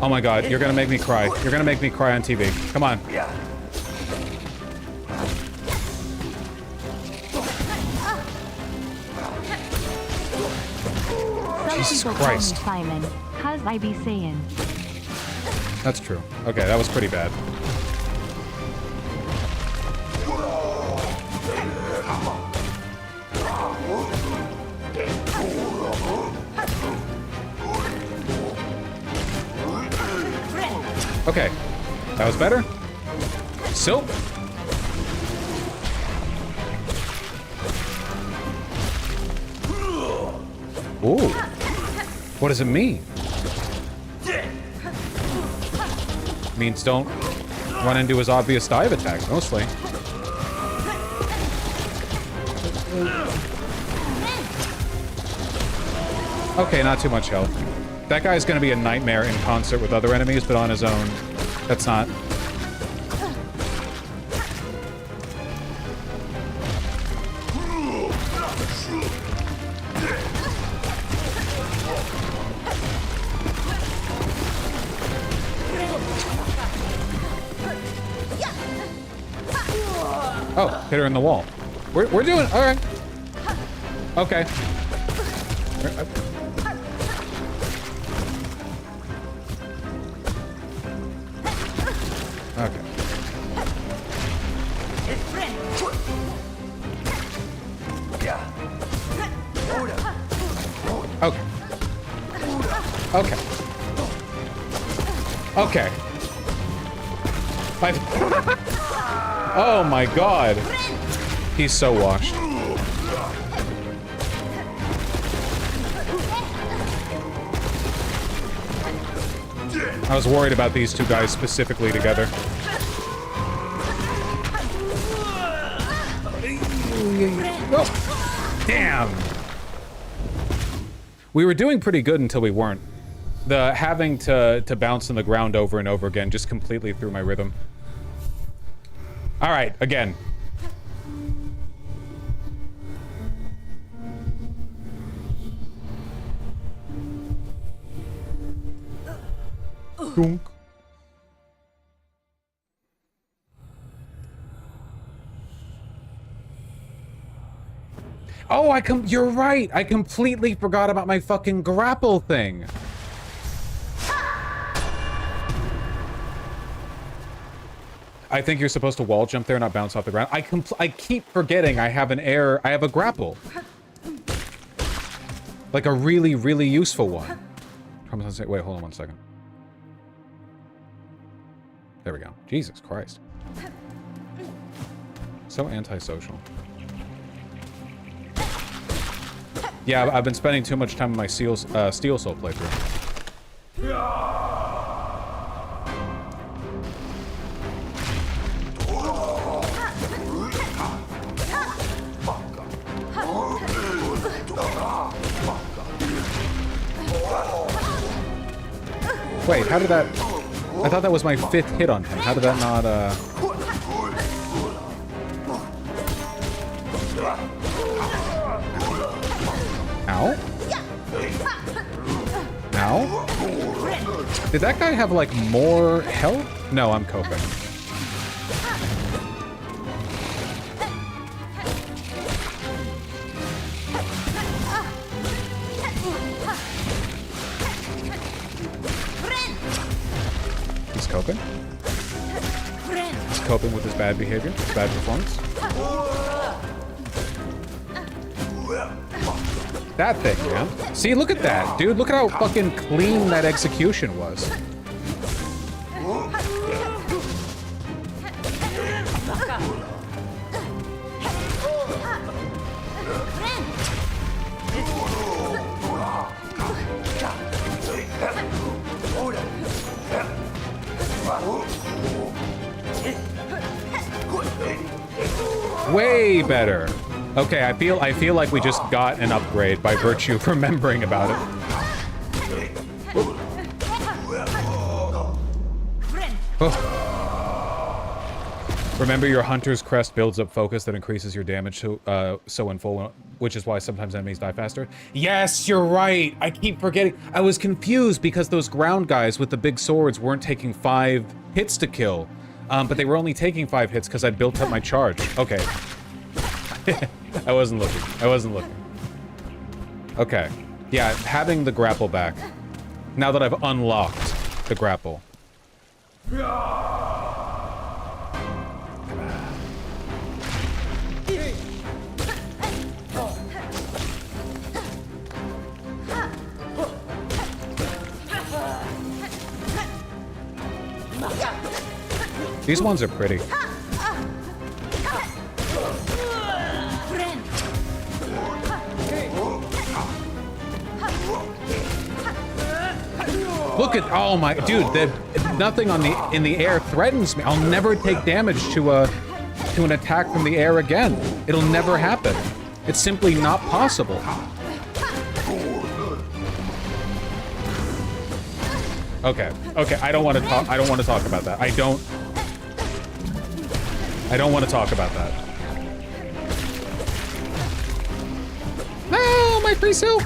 Oh my god, you're gonna make me cry. You're gonna make me cry on TV. Come on. Jesus Christ. Simon, cuz I be saying. That's true. Okay, that was pretty bad. Okay, that was better. Silk. Ooh. What does it mean? Means don't run into his obvious dive attacks, mostly. Okay, not too much health. That guy's gonna be a nightmare in concert with other enemies, but on his own, that's not. Oh, hit her in the wall. We're doing all right. Okay. Okay. Okay. Okay. Okay. Oh my god. He's so washed. I was worried about these two guys specifically together. Oh, damn. We were doing pretty good until we weren't. The having to bounce on the ground over and over again just completely threw my rhythm. All right, again. Dunk. Oh, you're right. I completely forgot about my fucking grapple thing. I think you're supposed to wall jump there, not bounce off the ground. I keep forgetting I have a grapple. Like a really, really useful one. Wait, hold on one second. There we go. Jesus Christ. So antisocial. Yeah, I've been spending too much time on my Steel Soul playthrough. Wait, how did that... I thought that was my 5th hit on him. How did that not, Ow? Ow? Did that guy have, like, more health? No, I'm coping. He's coping. He's coping with his bad behavior, his bad performance. That thing, man. See, look at that, dude. Look at how fucking clean that execution was. Way better. Okay, I feel like we just got an upgrade by virtue of remembering about it. Oh. Remember, your hunter's crest builds up focus that increases your damage so in full, which is why sometimes enemies die faster. Yes, you're right. I keep forgetting. I was confused because those ground guys with the big swords weren't taking 5 hits to kill, but they were only taking 5 hits because I'd built up my charge. Okay. I wasn't looking. I wasn't looking. Okay. Yeah, having the grapple back. Now that I've unlocked the grapple. These ones are pretty. Look at, oh my, dude, nothing in the air threatens me. I'll never take damage to an attack from the air again. It'll never happen. It's simply not possible. Okay, I don't want to talk about that. I don't want to talk about that. No, my free silk!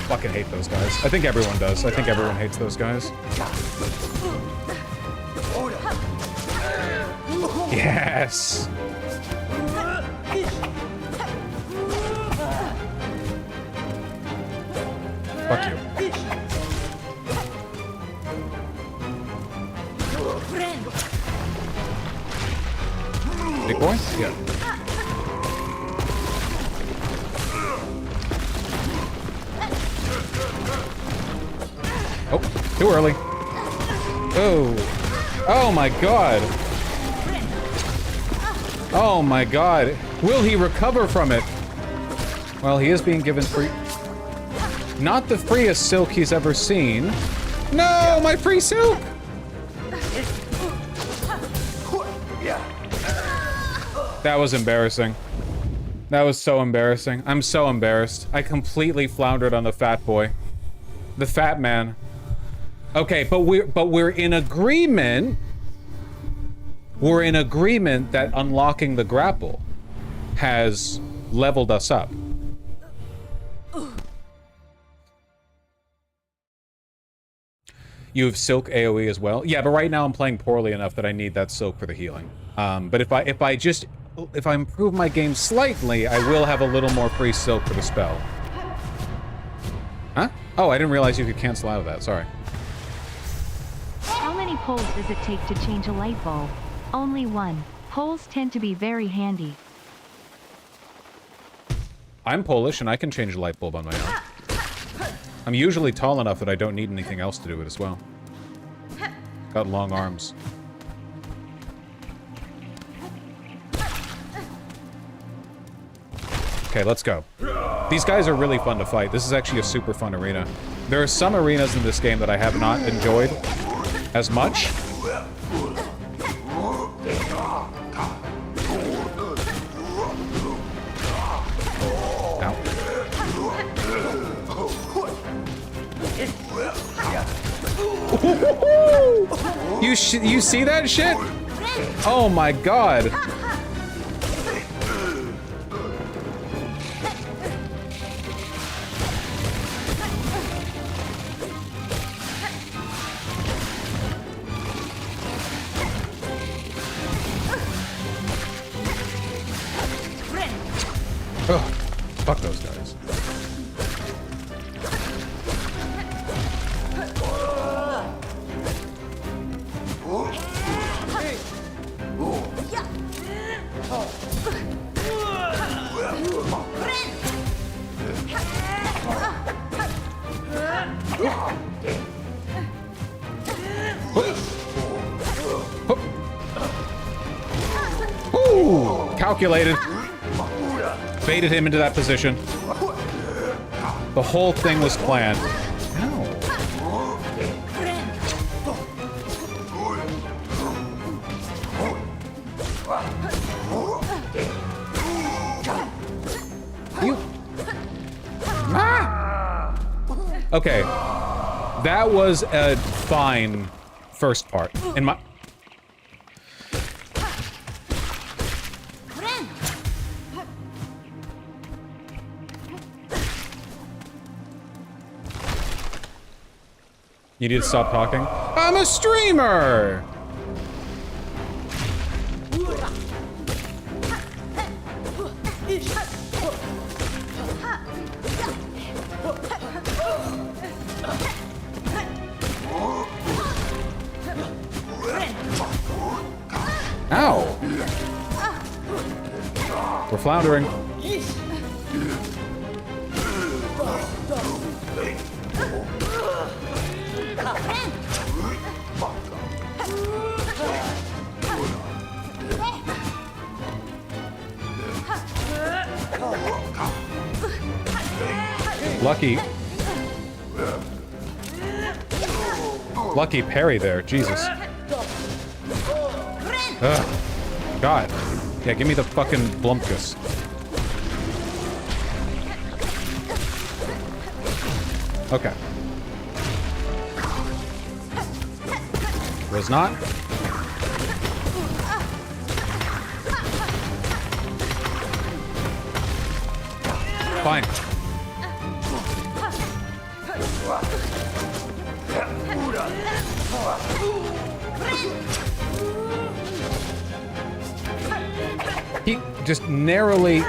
Fucking hate those guys. I think everyone does. I think everyone hates those guys. Yes! Fuck you. Big boy? Yeah. Oh, too early. Oh. Oh my god. Oh my god. Will he recover from it? Well, he is being given free... Not the freest silk he's ever seen. No, my free silk! That was embarrassing. That was so embarrassing. I'm so embarrassed. I completely floundered on the fat boy. The fat man. Okay, but we're in agreement. We're in agreement that unlocking the grapple has leveled us up. You have silk AoE as well? Yeah, but right now I'm playing poorly enough that I need that silk for the healing. But if I improve my game slightly, I will have a little more free silk for the spell. Huh? Oh, I didn't realize you could cancel out of that. Sorry. How many poles does it take to change a light bulb? Only one. Poles tend to be very handy. I'm Polish and I can change a light bulb on my own. I'm usually tall enough that I don't need anything else to do it as well. Got long arms. Okay, let's go. These guys are really fun to fight. This is actually a super fun arena. There are some arenas in this game that I have not enjoyed as much. You see that shit? Oh my god. Oh, fuck those guys. calculated. Baited him into that position. The whole thing was planned. Ow. You. Ah! Okay. That was a fine first part. In my... You need to stop talking? I'm a streamer! Ow! We're floundering. Lucky parry there, Jesus. Ugh. God. Yeah, give me the fucking Blumpkus. Okay. Was not. Fine. He just narrowly...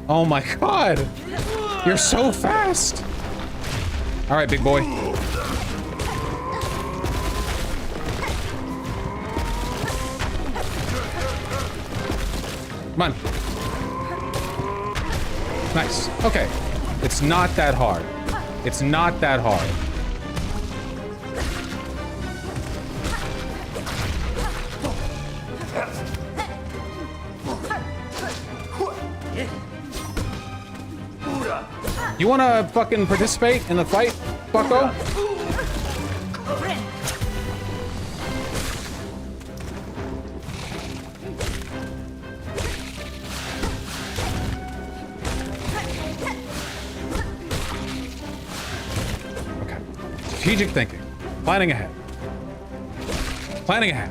Oh my god! You're so fast! Alright, big boy. Come on. Nice. Okay. It's not that hard. It's not that hard. You wanna fucking participate in the fight, bucko? Okay. Strategic thinking. Planning ahead. Planning ahead.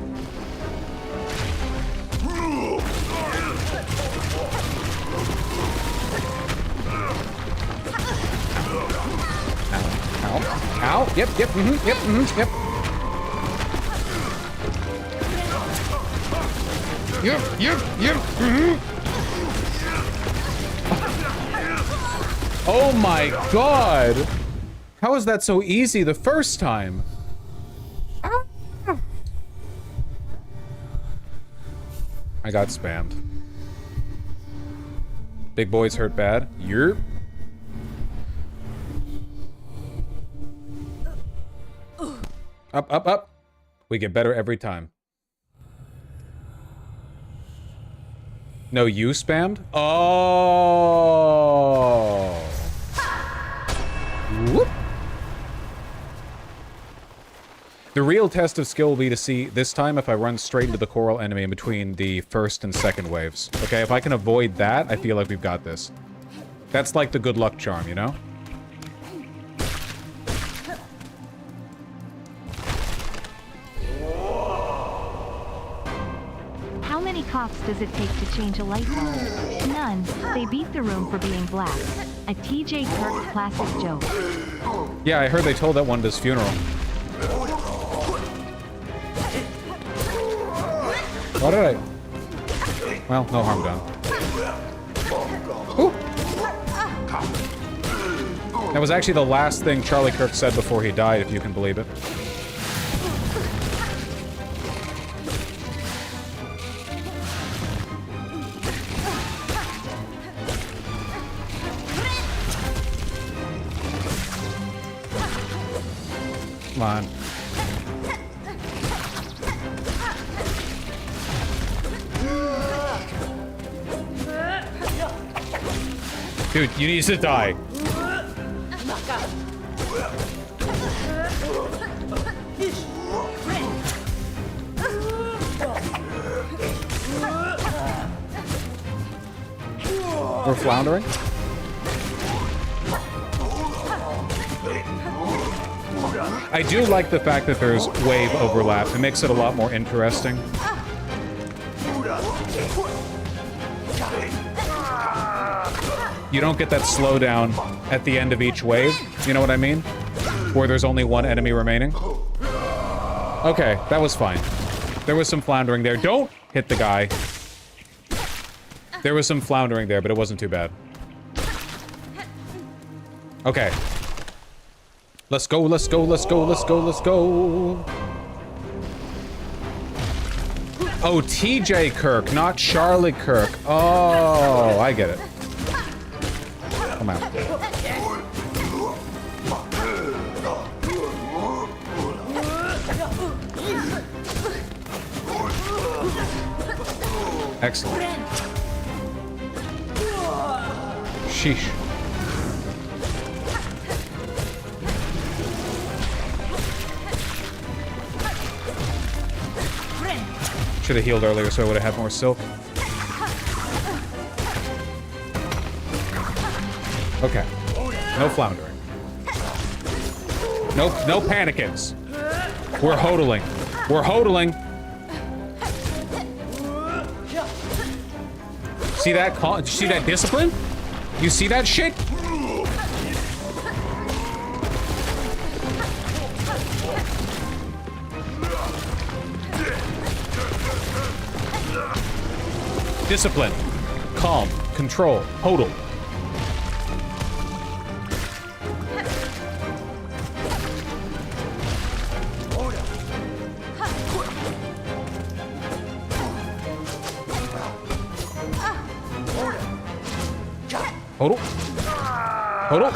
Ow. Yep, yep, yep. Yep, Oh my god! How is that so easy the first time? I got spammed. Big boys hurt bad. Yerp. Up, up, up. We get better every time. No, you spammed? Oh. Whoop. The real test of skill will be to see this time if I run straight into the coral enemy in between the first and second waves. Okay, if I can avoid that, I feel like we've got this. That's like the good luck charm, you know? How many cops does it take to change a light bulb? None. They beat the room for being black. A TJ Kirk classic joke. Yeah, I heard they told that one at his funeral. What did I... Well, no harm done. Ooh. That was actually the last thing Charlie Kirk said before he died, if you can believe it. Come on. Dude, you need to die. We're floundering. I do like the fact that there's wave overlap. It makes it a lot more interesting. You don't get that slowdown at the end of each wave. You know what I mean? Where there's only one enemy remaining. Okay, that was fine. There was some floundering there. Don't hit the guy. There was some floundering there, but it wasn't too bad. Okay. Let's go, let's go, let's go, let's go, let's go. Oh, TJ Kirk, not Charlie Kirk. Oh, I get it. Come out. Excellent. Sheesh. Should have healed earlier so I would have had more silk. Okay. No floundering. No panicins. We're hodling. We're hodling. See that? See that discipline? You see that shit? Discipline, calm, control, hodl. Hodl. Hodl.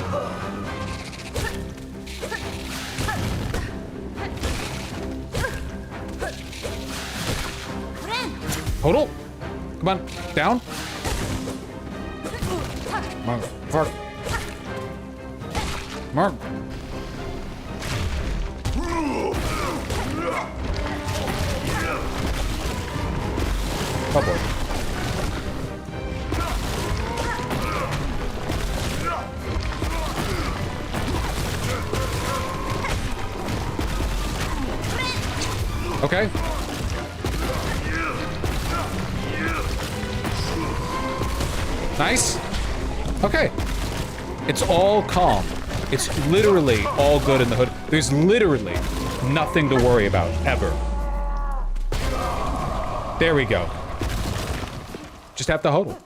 Hodl. Come on, down. Mark, fuck. Mark. Oh boy. Okay. Nice. Okay. It's all calm. It's literally all good in the hood. There's literally nothing to worry about, ever. There we go. Just have to hodl.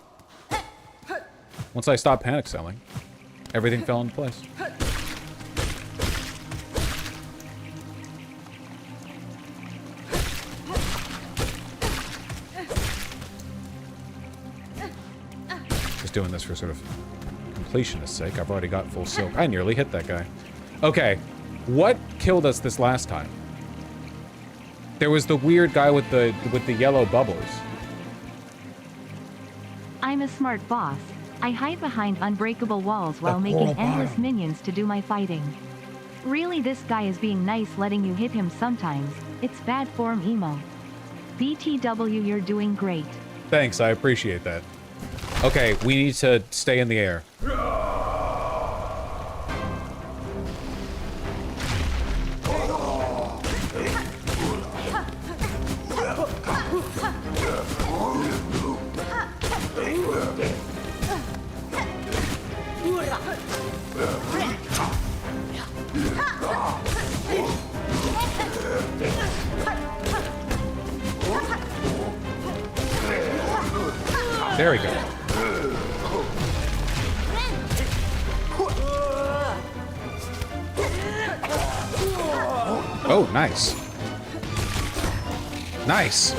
Once I stopped panic selling, everything fell into place. Doing this for sort of completionist's sake. I've already got full silk. I nearly hit that guy. Okay, what killed us this last time? There was the weird guy with the yellow bubbles. I'm a smart boss. I hide behind unbreakable walls while making endless minions to do my fighting. Really, this guy is being nice letting you hit him sometimes. It's bad form emo. BTW, you're doing great. Thanks, I appreciate that. Okay, we need to stay in the air. There we go. Oh, nice. Nice.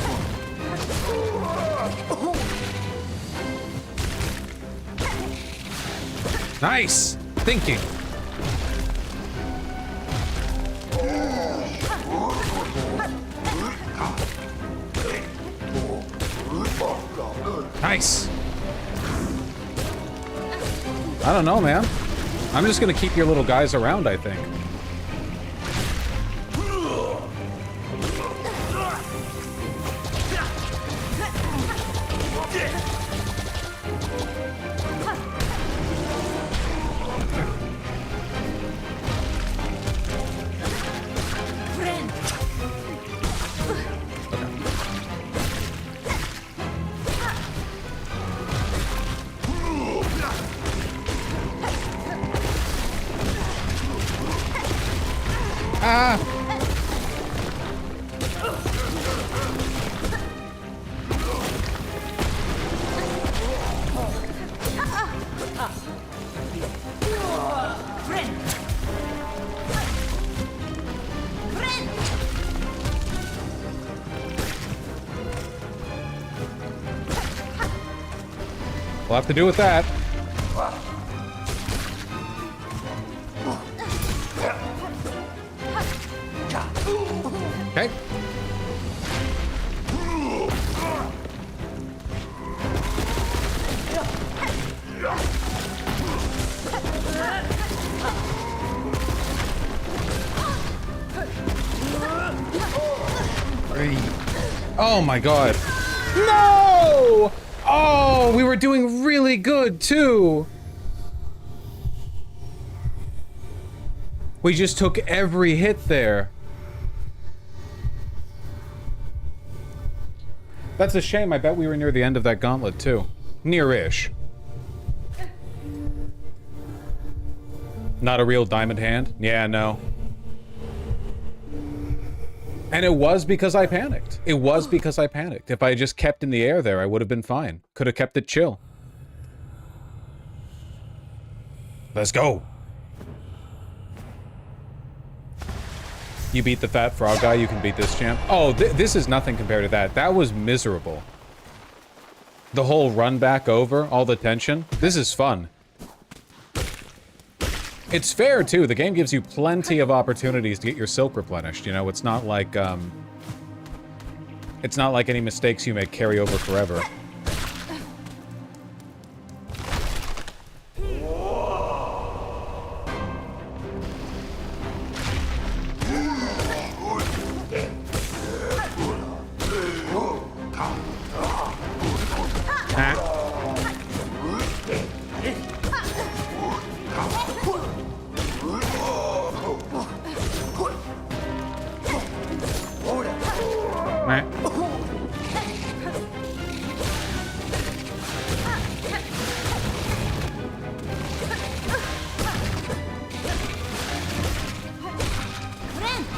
Nice. Thinking. Nice. I don't know, man. I'm just gonna keep your little guys around, I think. Ah! We'll have to do with that. Okay. Oh my god. No! Oh, we were doing really good too. We just took every hit there. That's a shame. I bet we were near the end of that gauntlet too. Near-ish. Not a real diamond hand? Yeah, no. And it was because I panicked. It was because I panicked. If I just kept in the air there, I would have been fine. Could have kept it chill. Let's go. You beat the fat frog guy, you can beat this champ. Oh, this is nothing compared to that. That was miserable. The whole run back over, all the tension. This is fun. It's fair, too. The game gives you plenty of opportunities to get your silk replenished. You know, it's not like any mistakes you make carry over forever.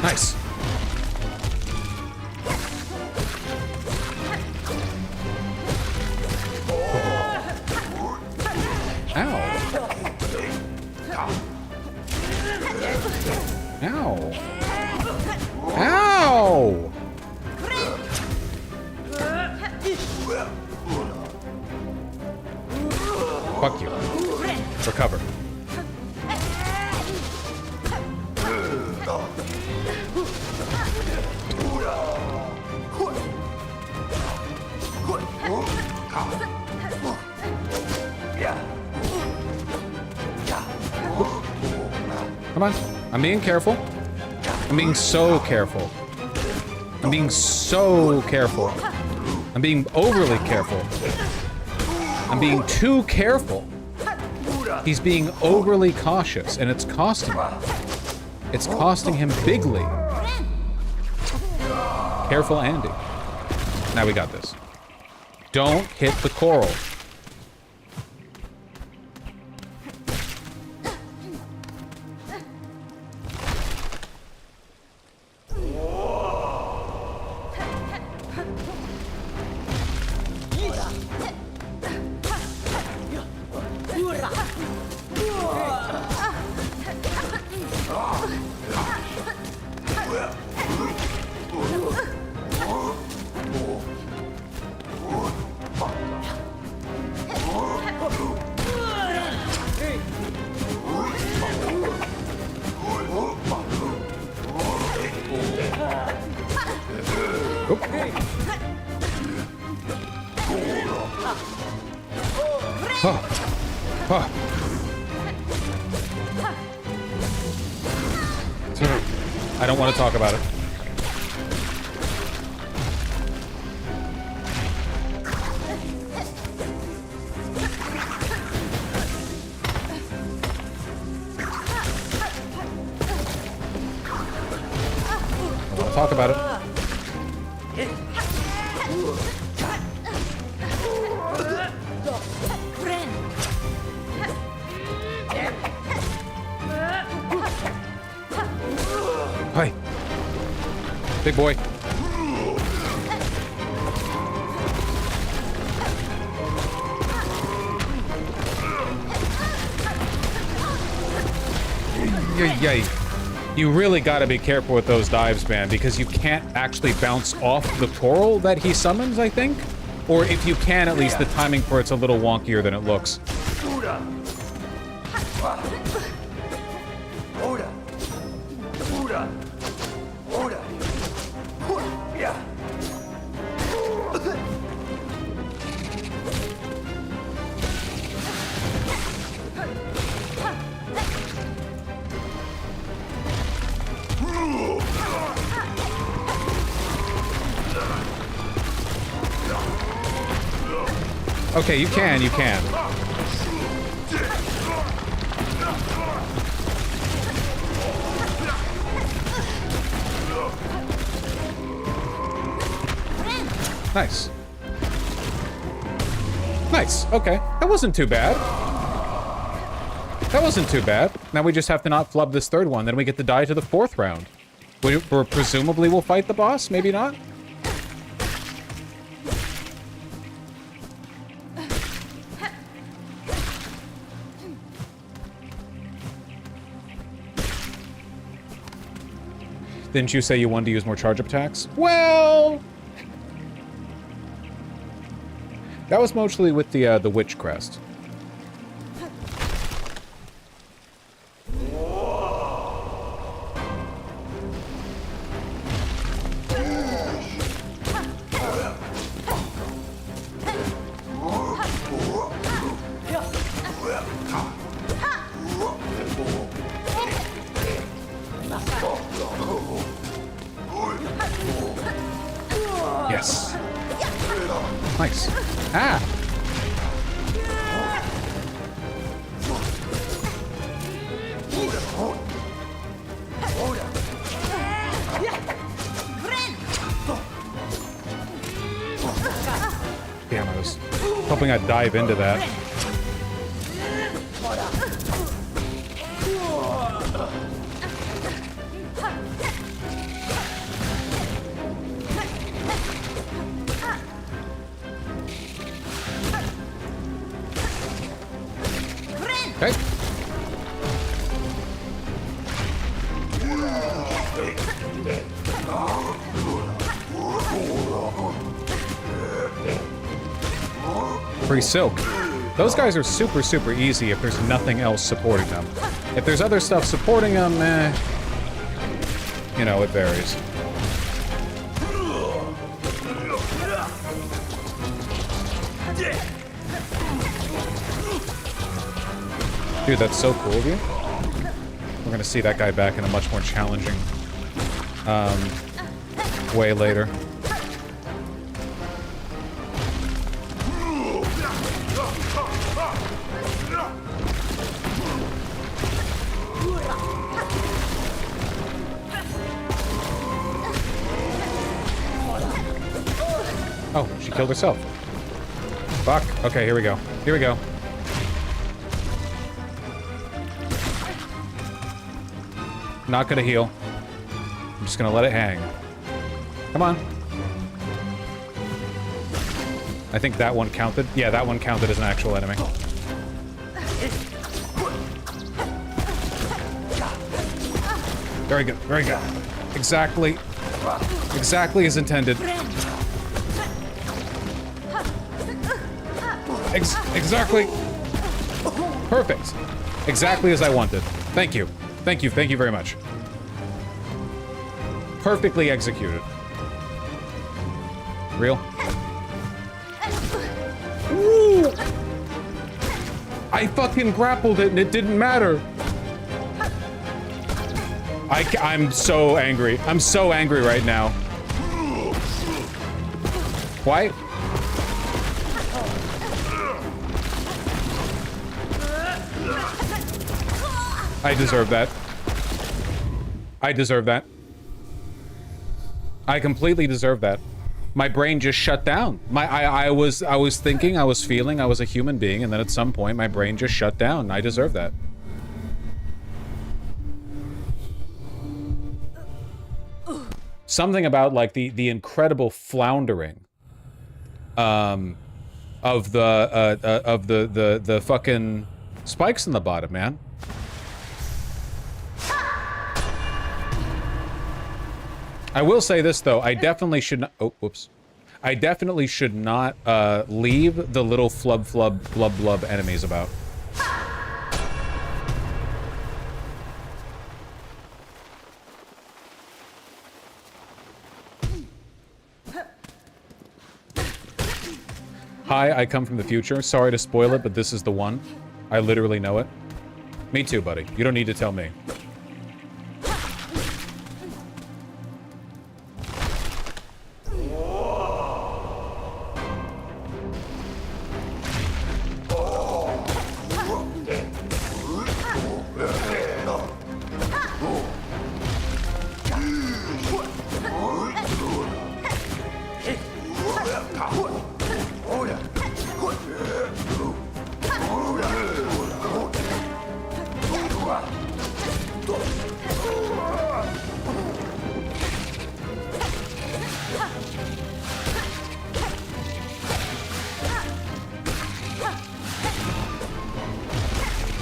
Nice. Ow. Ow! Fuck you. Recover. Come on. I'm being careful. I'm being so careful. I'm being so careful. I'm being overly careful. I'm being too careful. He's being overly cautious, and it's costing him. It's costing him bigly. Careful, Andy. Now we got this. Don't hit the coral. I don't want to talk about it. I want to talk about it. Hi. Big boy. Yay. You really gotta be careful with those dives, man, because you can't actually bounce off the coral that he summons, I think? Or if you can, at least the timing for it's a little wonkier than it looks. Okay, you can. Nice. Nice, okay. That wasn't too bad. That wasn't too bad. Now we just have to not flub this third one, then we get to die to the fourth round. Presumably we'll fight the boss, maybe not? Didn't you say you wanted to use more charge-up attacks? Well... that was mostly with the Witch Crest. Yes. Nice. Ah! Damn, I was hoping I'd dive into that. Okay. Free silk. Those guys are super, super easy if there's nothing else supporting them. If there's other stuff supporting them, you know, it varies. Dude, that's so cool of you. We're gonna see that guy back in a much more challenging way later. Oh, she killed herself. Fuck. Okay, here we go. Here we go. Not gonna heal. I'm just gonna let it hang. Come on. I think that one counted. Yeah, that one counted as an actual enemy. Very good, very good. Exactly as intended. Exactly. Perfect. Exactly as I wanted. Thank you. Thank you very much. Perfectly executed. Real? Ooh! I fucking grappled it and it didn't matter. I'm so angry. I'm so angry right now. Why? I deserve that. I deserve that. I completely deserve that. My brain just shut down. I was thinking, I was feeling, I was a human being, and then at some point my brain just shut down. I deserve that. Something about like the incredible floundering of the fucking spikes in the bottom, man. I will say this though, I definitely should not, oh, whoops. I definitely should not leave the little flub blub blub enemies about. Hi, I come from the future. Sorry to spoil it, but this is the one. I literally know it. Me too, buddy. You don't need to tell me.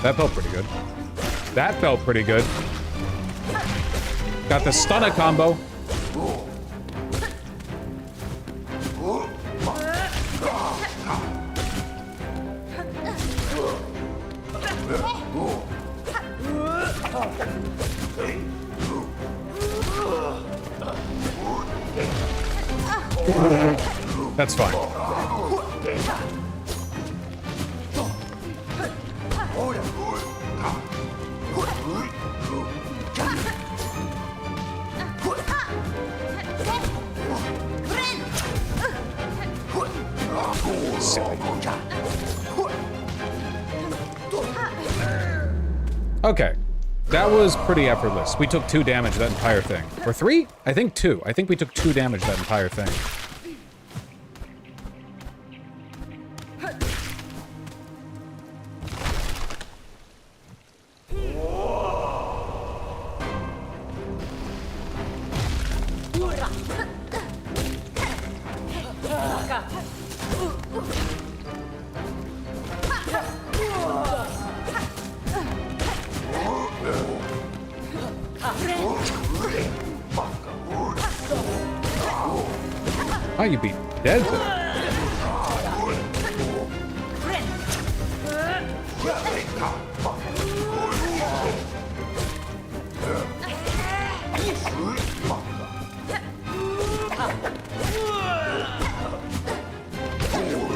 That felt pretty good. That felt pretty good. Got the stunner combo. That's fine. Okay. That was pretty effortless. We took 2 damage that entire thing. Or 3? I think 2. I think we took 2 damage that entire thing. Oh, you'd be dead there.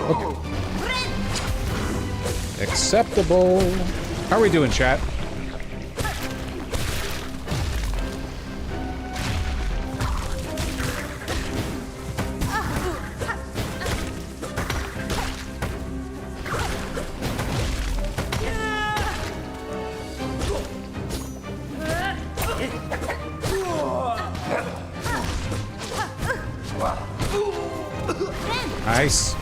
Okay. Acceptable. How are we doing, chat? Nice.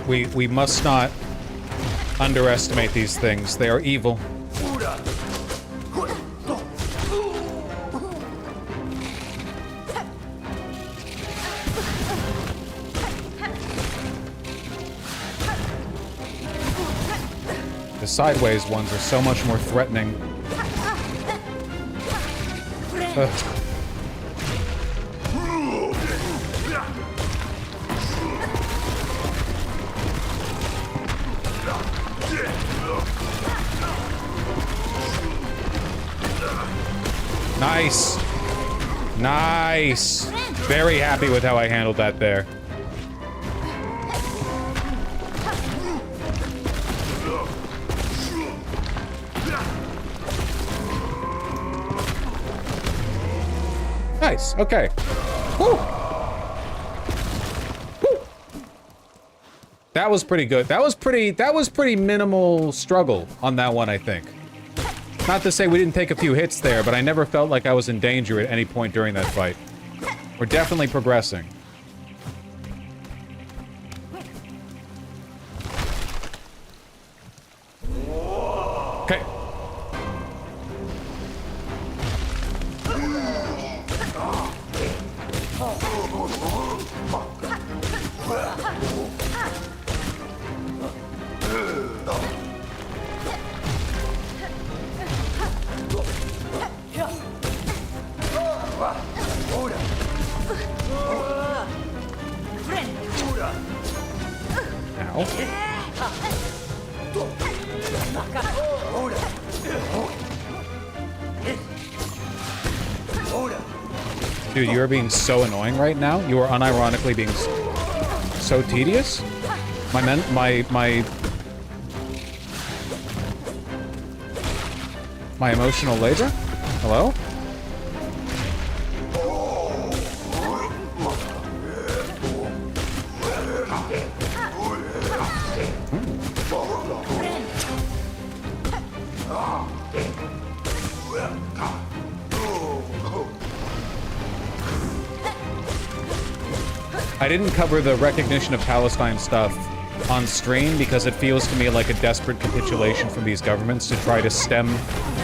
We must not underestimate these things. They are evil. The sideways ones are so much more threatening. Ugh. Nice. Nice. Very happy with how I handled that there. Nice. Okay. Woo. Woo. That was pretty good. That was pretty minimal struggle on that one, I think. Not to say we didn't take a few hits there, but I never felt like I was in danger at any point during that fight. We're definitely progressing. Okay. Dude, you are being so annoying right now. You are unironically being so tedious. My emotional labor? Hello? I didn't cover the recognition of Palestine stuff on stream because it feels to me like a desperate capitulation from these governments to try to stem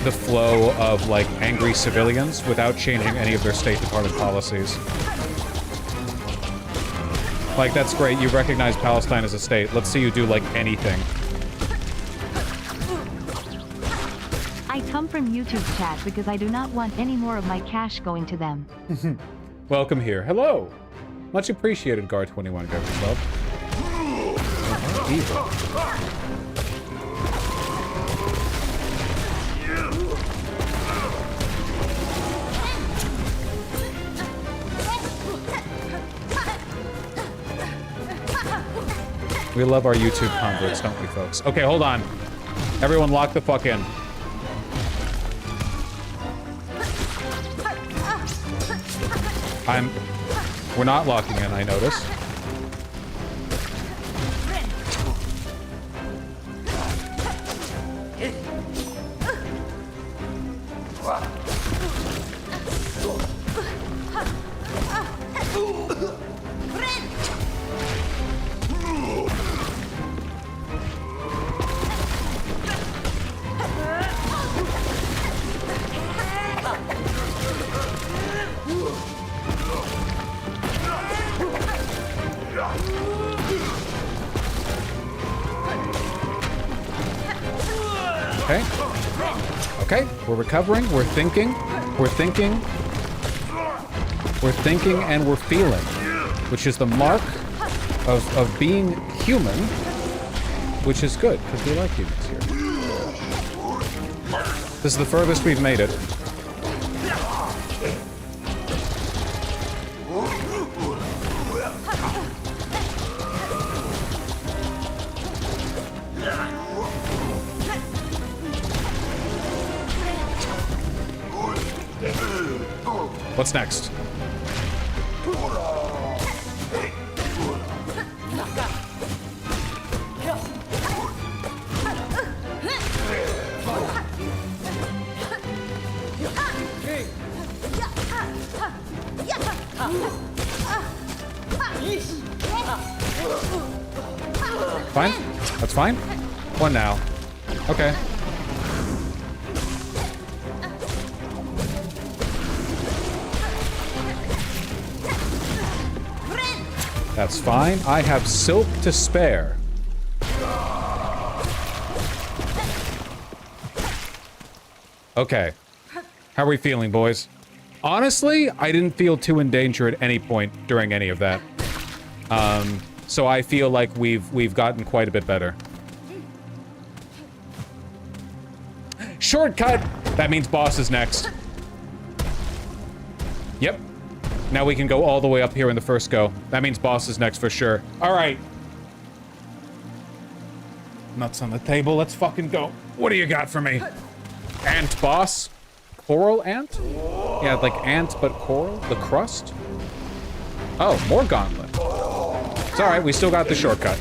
the flow of, like, angry civilians without changing any of their State Department policies. Like, that's great, you recognize Palestine as a state. Let's see you do, like, anything. I come from YouTube chat because I do not want any more of my cash going to them. Welcome here. Hello! Much appreciated, Gar21 Government Club. Evil. We love our YouTube converts, don't we, folks? Okay, hold on. Everyone lock the fuck in. We're not locking in, I notice. Okay. Okay, we're recovering, we're thinking, and we're feeling, which is the mark of being human, which is good, because we like humans here. This is the furthest we've made it. What's next? Fine? That's fine? One now. Okay. That's fine. I have silk to spare. Okay. How are we feeling, boys? Honestly, I didn't feel too in danger at any point during any of that. So I feel like we've gotten quite a bit better. Shortcut! That means boss is next. Yep. Now we can go all the way up here in the first go. That means boss is next for sure. All right. Nuts on the table. Let's fucking go. What do you got for me? Ant boss? Coral ant? Yeah, like ant, but coral? The crust? Oh, more gauntlet. It's all right. We still got the shortcut.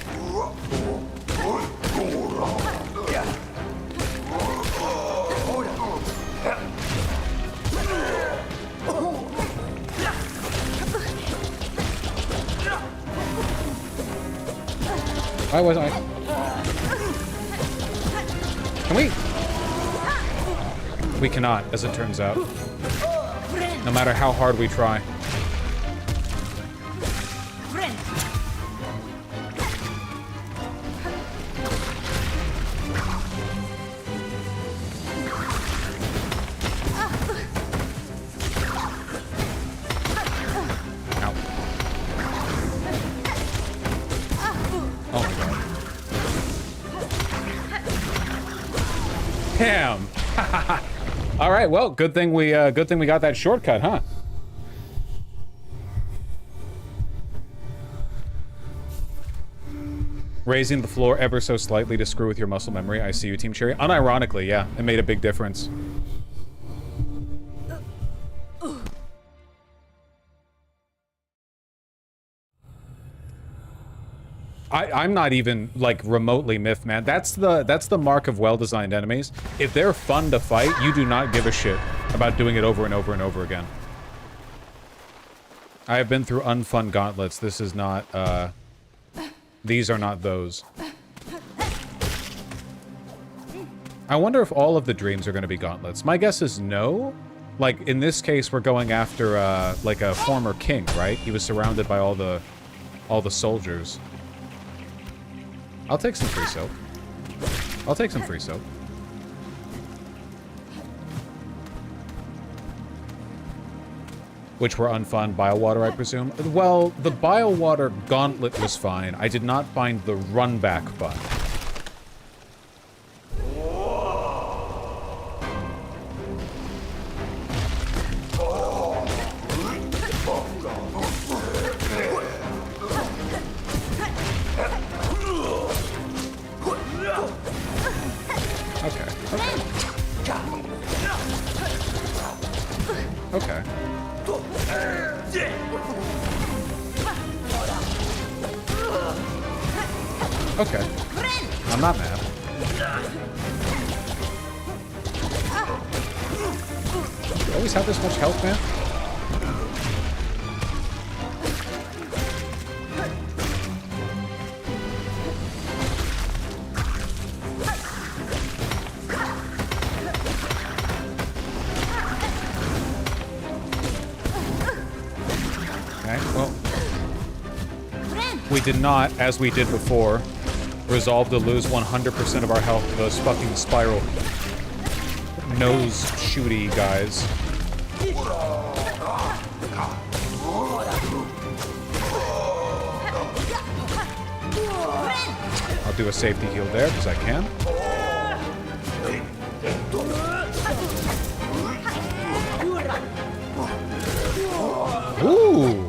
Why wasn't I? Can we? We cannot, as it turns out. No matter how hard we try. Damn. All right. Well, good thing we got that shortcut, huh? Raising the floor ever so slightly to screw with your muscle memory. I see you, Team Cherry. Unironically, yeah, it made a big difference. I'm not even like remotely miffed, man. That's the mark of well-designed enemies. If they're fun to fight, you do not give a shit about doing it over and over and over again. I have been through unfun gauntlets. This is not these are not those. I wonder if all of the dreams are going to be gauntlets. My guess is no. Like in this case, we're going after like a former king, right? He was surrounded by all the soldiers. I'll take some free soap. I'll take some free soap. Which were unfun. Biowater, I presume. Well, the Biowater gauntlet was fine. I did not find the run back button. Okay. Okay. I'm not mad. You always have this much health, man? We did not, as we did before, resolve to lose 100% of our health to those fucking spiral nose shooty guys. I'll do a safety heal there because I can. Ooh!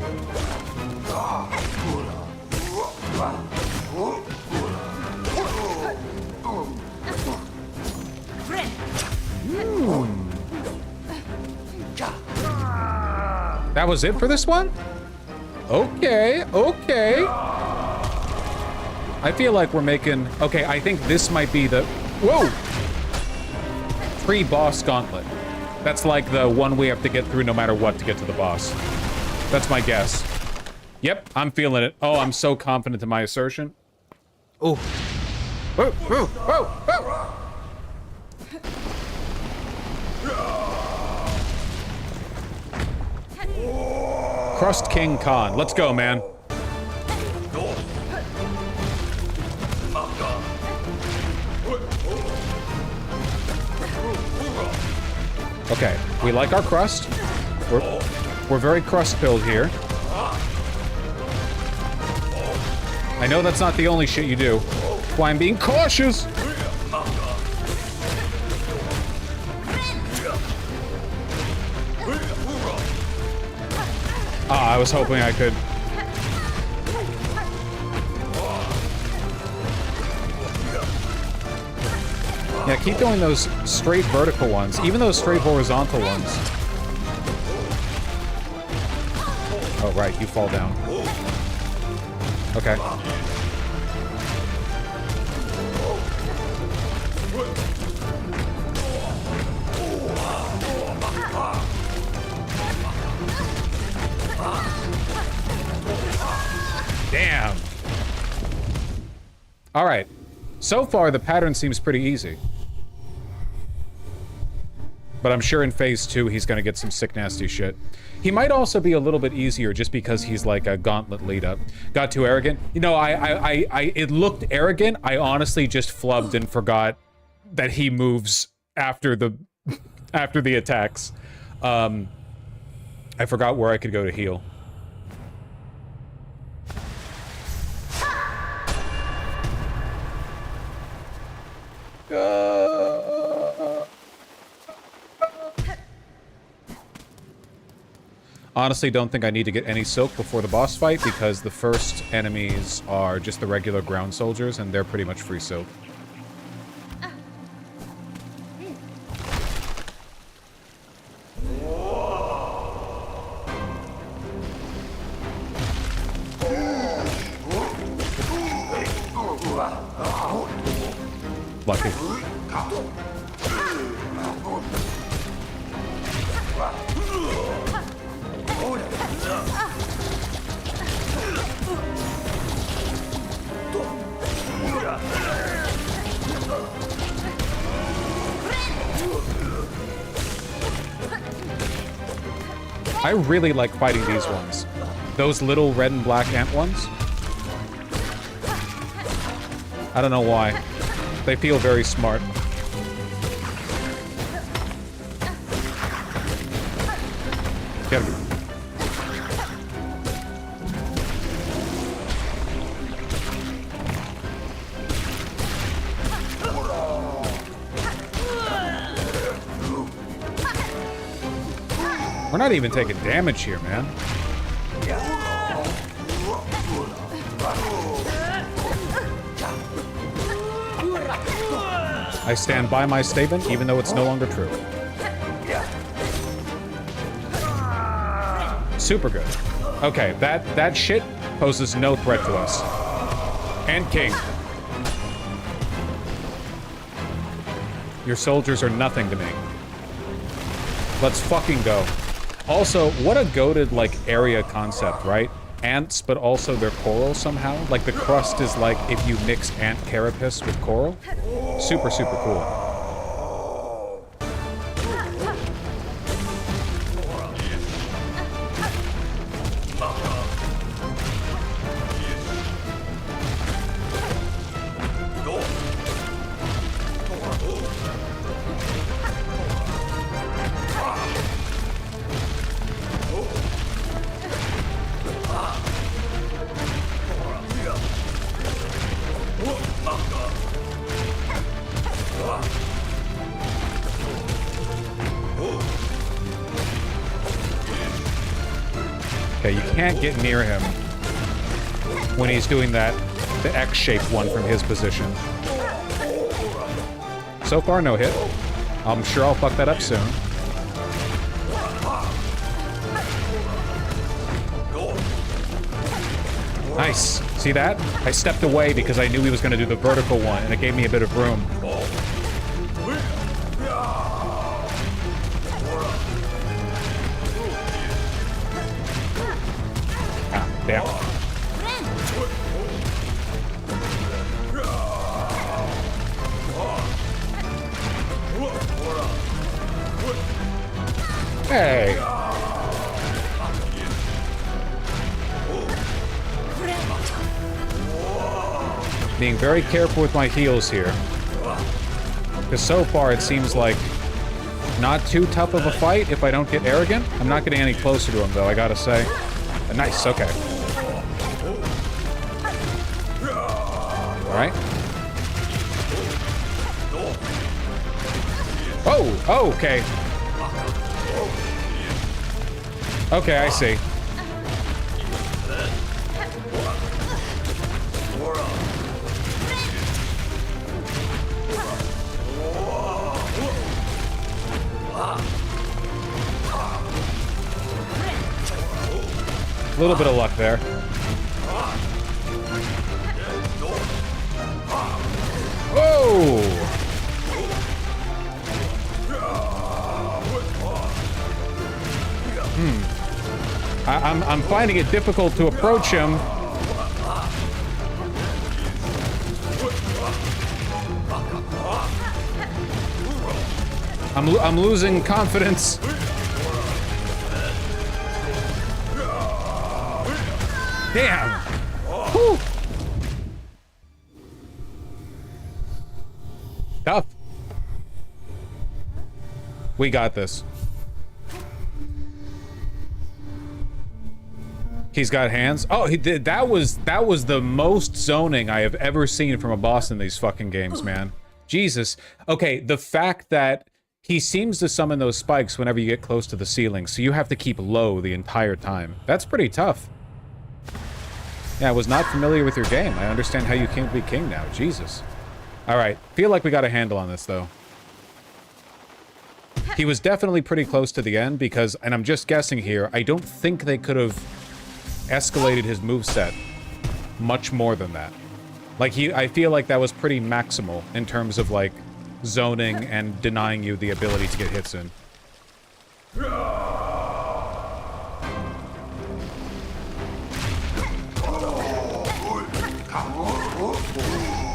That was it for this one? Okay, okay. I feel like we're making... Okay, I think this might be the... Whoa! Pre-boss gauntlet. That's like the one we have to get through no matter what to get to the boss. That's my guess. Yep, I'm feeling it. Oh, I'm so confident in my assertion. Oh. Whoa, whoa, whoa, whoa! Crust King Khan. Let's go, man. Okay, we like our crust. We're very crust-filled here. I know that's not the only shit you do. That's why I'm being cautious. I was hoping I could. Yeah, keep doing those straight vertical ones, even those straight horizontal ones. Oh, right, you fall down. Okay. Damn. All right. So far, the pattern seems pretty easy. But I'm sure in phase 2, he's gonna get some sick, nasty shit. He might also be a little bit easier just because he's like a gauntlet lead up. Got too arrogant? You know, it looked arrogant. I honestly just flubbed and forgot that he moves after the attacks. I forgot where I could go to heal. Honestly, don't think I need to get any silk before the boss fight because the first enemies are just the regular ground soldiers and they're pretty much free silk. Lucky. I really like fighting these ones. Those little red and black ant ones. I don't know why. They feel very smart. Get him. We're not even taking damage here, man. I stand by my statement, even though it's no longer true. Super good. Okay, that shit poses no threat to us. And King. Your soldiers are nothing to me. Let's fucking go. Also, what a goated, like, area concept, right? Ants, but also they're coral somehow. Like, the crust is like if you mix ant carapace with coral. Super, super cool. Okay, you can't get near him when he's doing that, the X-shaped one from his position. So far, no hit. I'm sure I'll fuck that up soon. Nice. See that? I stepped away because I knew he was going to do the vertical one, and it gave me a bit of room. Damn. Hey. Being very careful with my heals here. Because so far it seems like not too tough of a fight if I don't get arrogant. I'm not getting any closer to him though, I gotta say. Nice, okay. Alright. Oh, okay. Okay, I see. A little bit of luck there. Whoa! I'm finding it difficult to approach him. I'm losing confidence. Damn. Whew. Tough. We got this. He's got hands. Oh, he did. That was the most zoning I have ever seen from a boss in these fucking games, man. Jesus. Okay, the fact that he seems to summon those spikes whenever you get close to the ceiling, so you have to keep low the entire time. That's pretty tough. Yeah, I was not familiar with your game. I understand how you can't be king now. Jesus. All right. Feel like we got a handle on this, though. He was definitely pretty close to the end because, and I'm just guessing here, I don't think they could have escalated his moveset much more than that. Like, I feel like that was pretty maximal in terms of, like, zoning and denying you the ability to get hits in.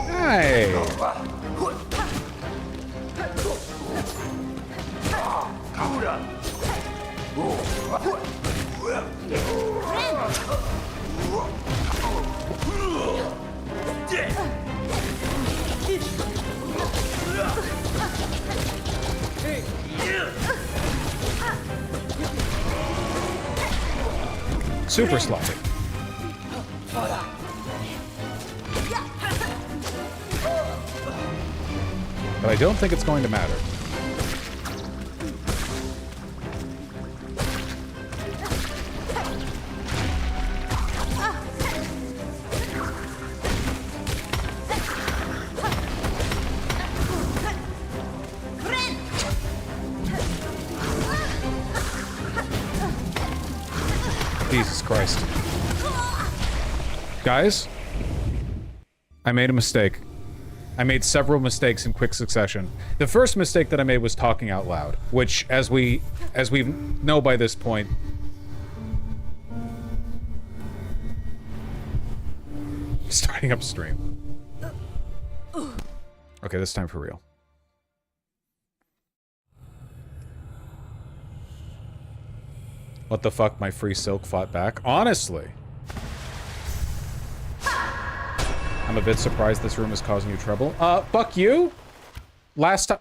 Hey. Super sloppy. But I don't think it's going to matter. Jesus Christ. Guys, I made a mistake. I made several mistakes in quick succession. The first mistake that I made was talking out loud, which, as we know by this point, starting up stream. Okay, this time for real. What the fuck? My free silk fought back? Honestly. I'm a bit surprised this room is causing you trouble. Fuck you! Last time...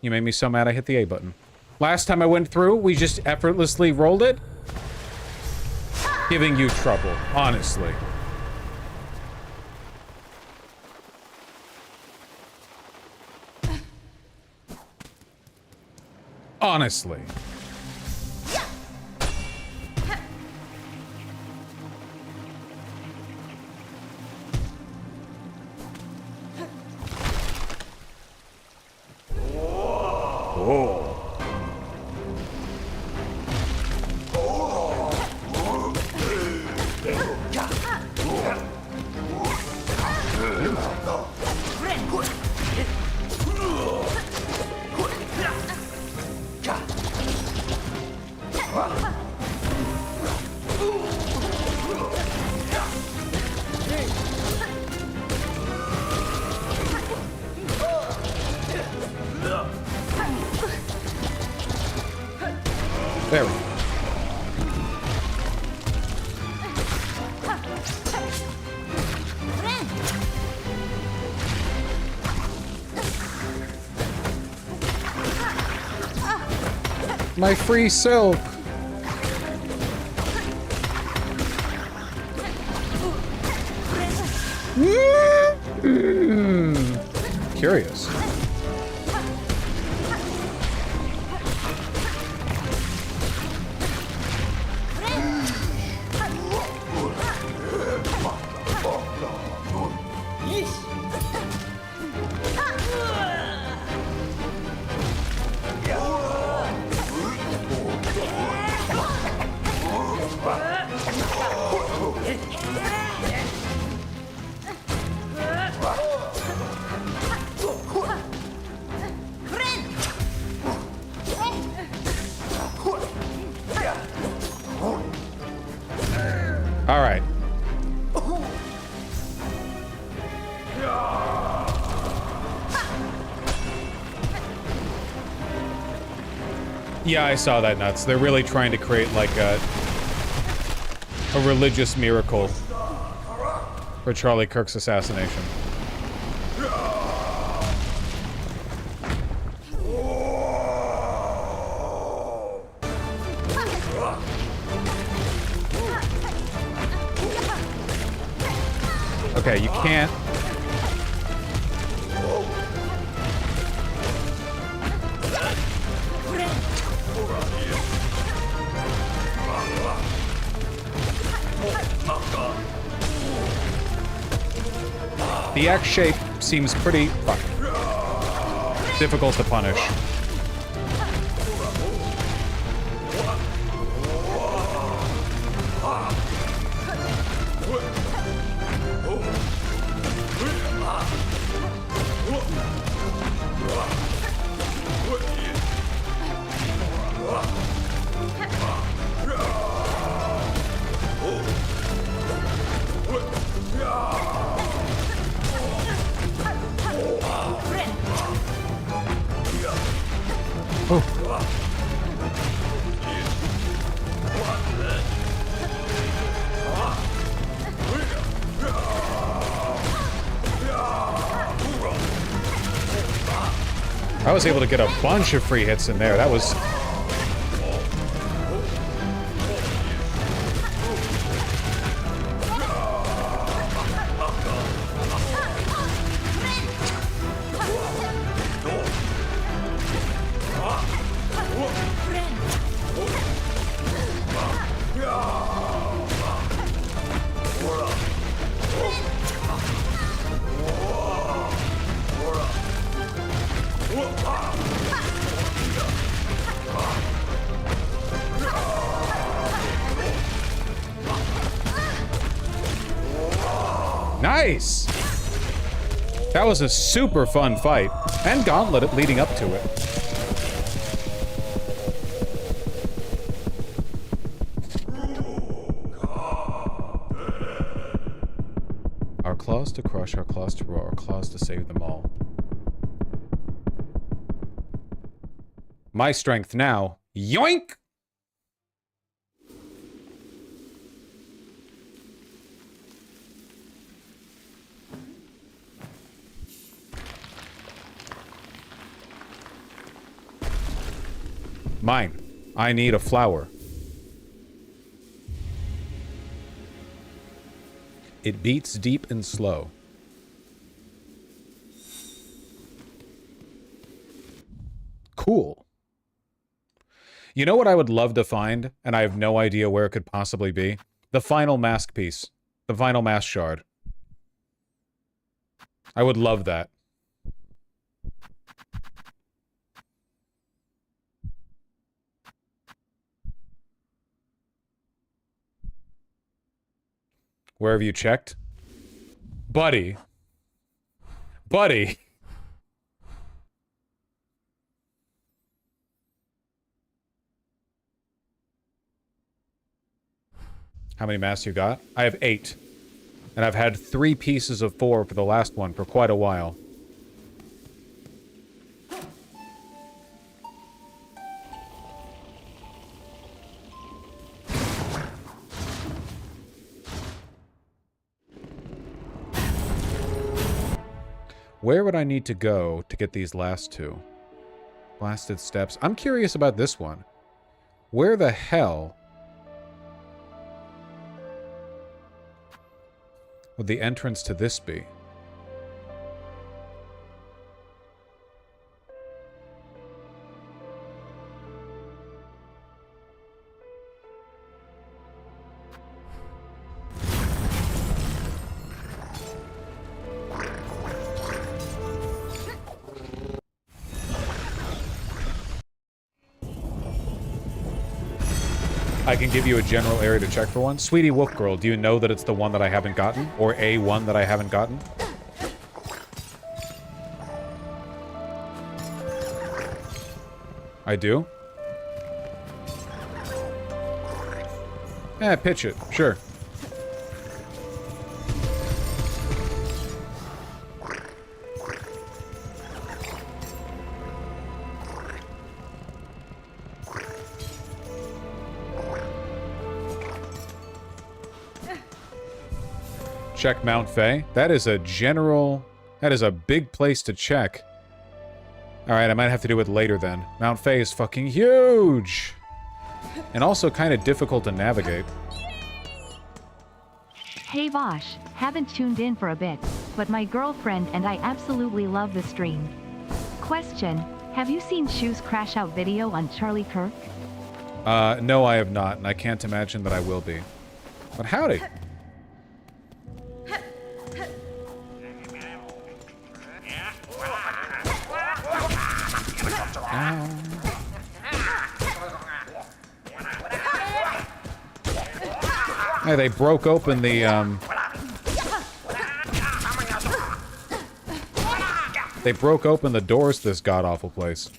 You made me so mad I hit the A button. Last time I went through, we just effortlessly rolled it. Giving you trouble, honestly. Honestly. Whoa. There we go. My free silk. Curious. Yeah, I saw that, Nuts. They're really trying to create, like, a religious miracle for Charlie Kirk's assassination. Okay, you can't... The X shape seems pretty difficult to punish. I was able to get a bunch of free hits in there. That was... Nice! That was a super fun fight. And gauntlet leading up to it. Our claws to crush, our claws to roar, our claws to save them all. My strength now. Yoink! Mine. I need a flower. It beats deep and slow. Cool. You know what I would love to find, and I have no idea where it could possibly be? The final mask piece. The final mask shard. I would love that. Where have you checked? Buddy. Buddy. How many masks you got? I have 8. And I've had 3 pieces of 4 for the last one for quite a while. Where would I need to go to get these last 2? Blasted steps. I'm curious about this one. Where the hell would the entrance to this be? I can give you a general area to check for one. Sweetie Wolf Girl, do you know that it's the one that I haven't gotten? Or a one that I haven't gotten? I do? Eh, pitch it. Sure. Check Mount Fay. That is a general... That is a big place to check. Alright, I might have to do it later then. Mount Fay is fucking huge! And also kind of difficult to navigate. Hey Vosh, haven't tuned in for a bit, but my girlfriend and I absolutely love the stream. Question, have you seen Shoes Crash Out video on Charlie Kirk? No, I have not, and I can't imagine that I will be. But howdy! Ow. Hey, they broke open the, They broke open the doors to this god-awful place.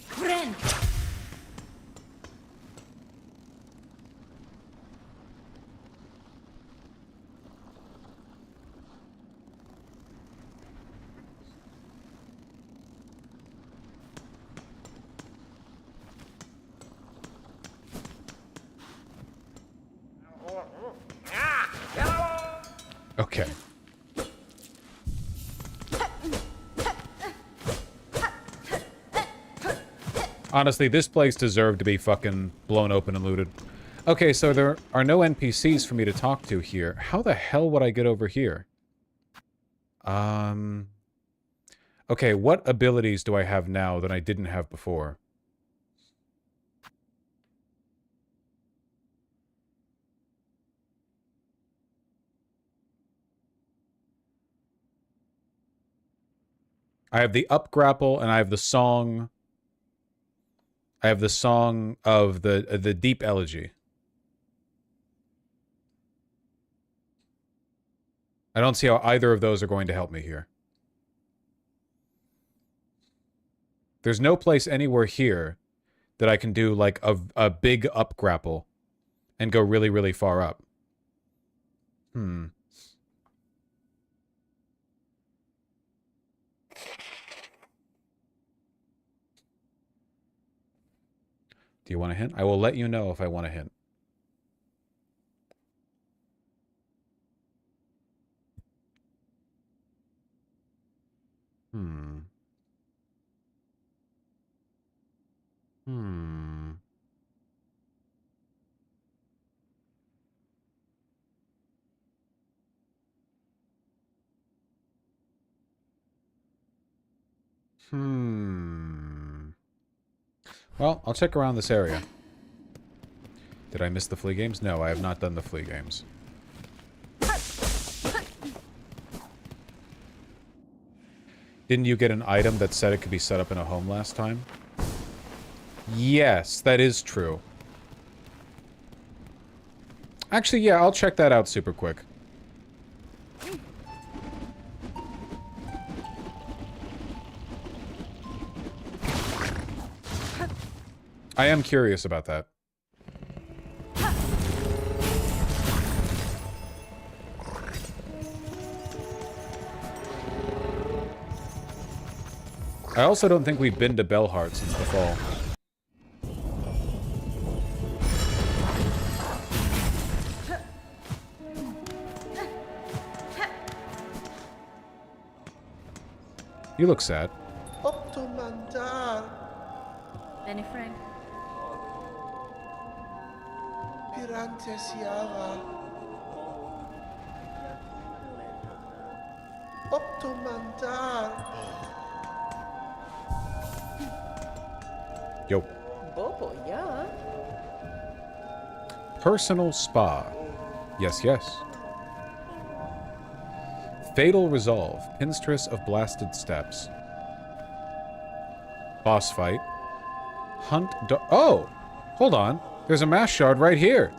Okay. Honestly, this place deserved to be fucking blown open and looted. Okay, so there are no NPCs for me to talk to here. How the hell would I get over here? Okay, what abilities do I have now that I didn't have before? I have the up grapple and I have the song. I have the song of the deep elegy. I don't see how either of those are going to help me here. There's no place anywhere here that I can do like a big up grapple and go really, really far up. Hmm. Do you want a hint? I will let you know if I want a hint. Hmm. Hmm. Well, I'll check around this area. Did I miss the flea games? No, I have not done the flea games. Didn't you get an item that said it could be set up in a home last time? Yes, that is true. Actually, yeah, I'll check that out super quick. I am curious about that. I also don't think we've been to Bellheart since the fall. You look sad. Benny Frank. Yo. Bobo, yeah. Personal spa. Yes, yes. Fatal Resolve. Pinstress of Blasted Steps. Boss fight. Hunt oh! Hold on. There's a mass shard right here.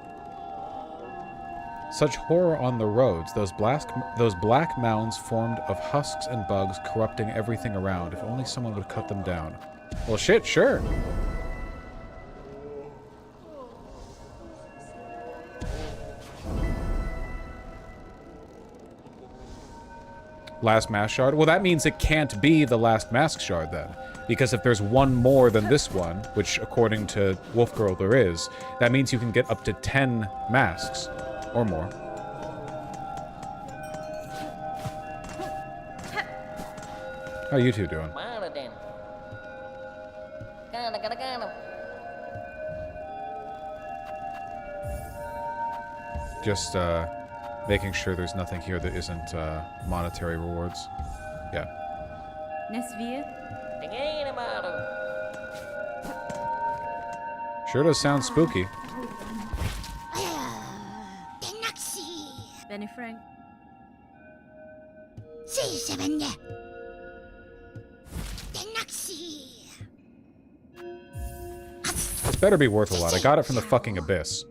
Such horror on the roads. Those black mounds formed of husks and bugs corrupting everything around. If only someone would cut them down. Well, shit, sure. Last mask shard? Well, that means it can't be the last mask shard then. Because if there's one more than this one, which according to Wolfgirl there is, that means you can get up to 10 masks. Or more. How are you two doing? Just making sure there's nothing here that isn't monetary rewards. Yeah. Sure does sound spooky. Benny Frank. This better be worth a lot. I got it from the fucking abyss.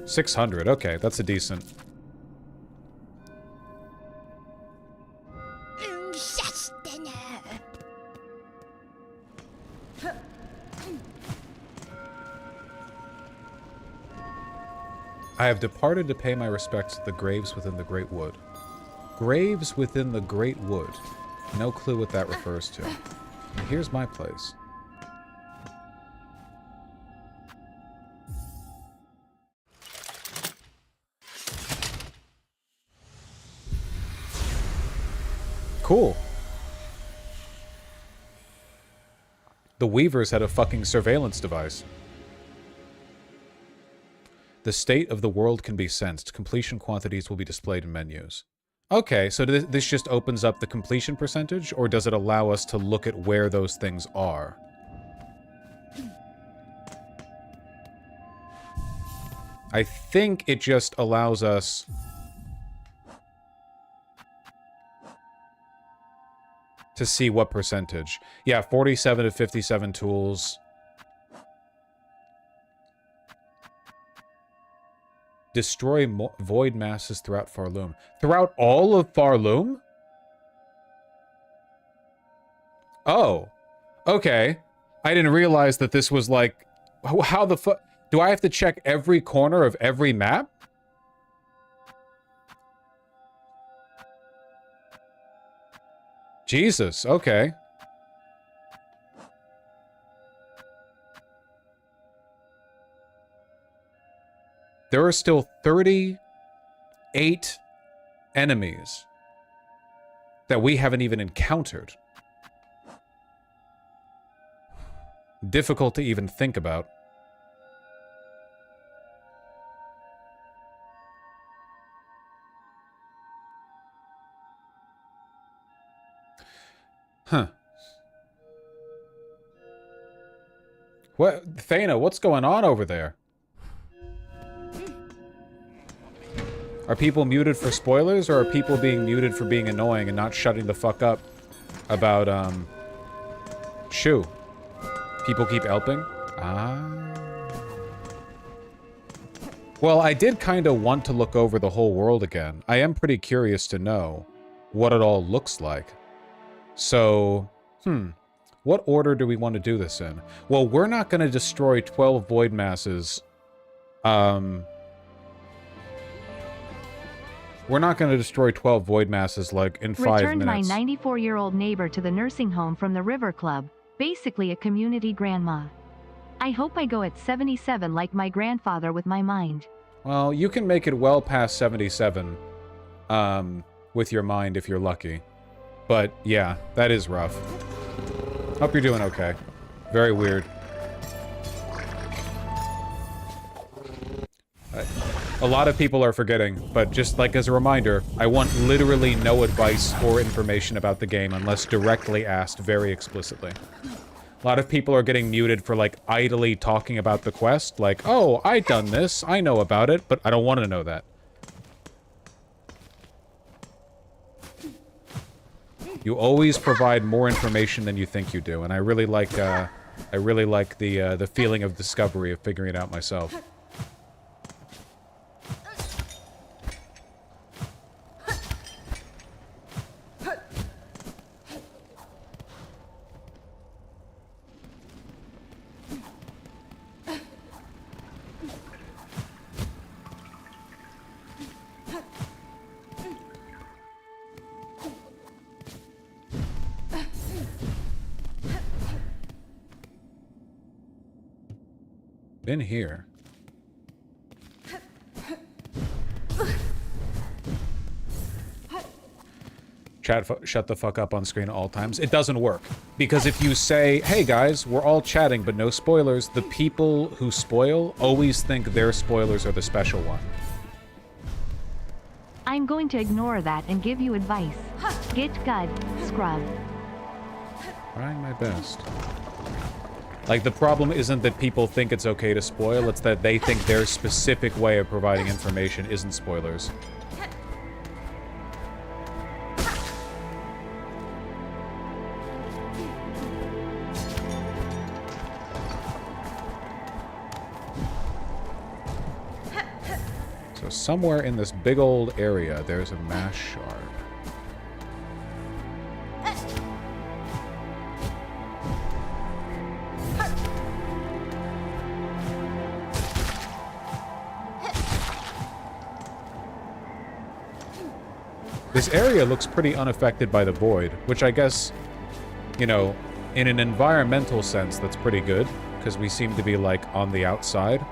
600. Okay, that's a decent. I have departed to pay my respects to the graves within the Great Wood. Graves within the Great Wood. No clue what that refers to. Here's my place. Cool. The Weavers had a fucking surveillance device. The state of the world can be sensed. Completion quantities will be displayed in menus. Okay, so this just opens up the completion percentage, or does it allow us to look at where those things are? I think it just allows us... to see what percentage. Yeah, 47 to 57 tools. Destroy void masses throughout Farloom. Throughout all of Farloom? Oh. Okay. I didn't realize that this was like... How the fuck... Do I have to check every corner of every map? Jesus, okay. There are still 38 enemies that we haven't even encountered. Difficult to even think about. Huh. What, Thana, what's going on over there? Are people muted for spoilers, or are people being muted for being annoying and not shutting the fuck up about, Shu? People keep helping? Ah. Well, I did kind of want to look over the whole world again. I am pretty curious to know what it all looks like. So, what order do we want to do this in? Well, we're not going to destroy 12 void masses. We're not going to destroy 12 void masses, like, in 5 Returned minutes. my 94-year-old neighbor to the nursing home from the River Club, basically a community grandma. I hope I go at 77 like my grandfather with my mind. Well, you can make it well past 77, with your mind if you're lucky. But, yeah, that is rough. Hope you're doing okay. Very weird. A lot of people are forgetting, but just like as a reminder, I want literally no advice or information about the game unless directly asked very explicitly. A lot of people are getting muted for like idly talking about the quest, like, oh, I done this, I know about it, but I don't want to know that. You always provide more information than you think you do, and I really like the feeling of discovery of figuring it out myself. Been here. Chat, shut the fuck up on screen at all times. It doesn't work. Because if you say, hey guys, we're all chatting but no spoilers, the people who spoil always think their spoilers are the special one. I'm going to ignore that and give you advice. Get good, scrub. Trying my best. Like, the problem isn't that people think it's okay to spoil, it's that they think their specific way of providing information isn't spoilers. So somewhere in this big old area, there's a mass shard. This area looks pretty unaffected by the void, which I guess, you know, in an environmental sense, that's pretty good, because we seem to be, like, on the outside.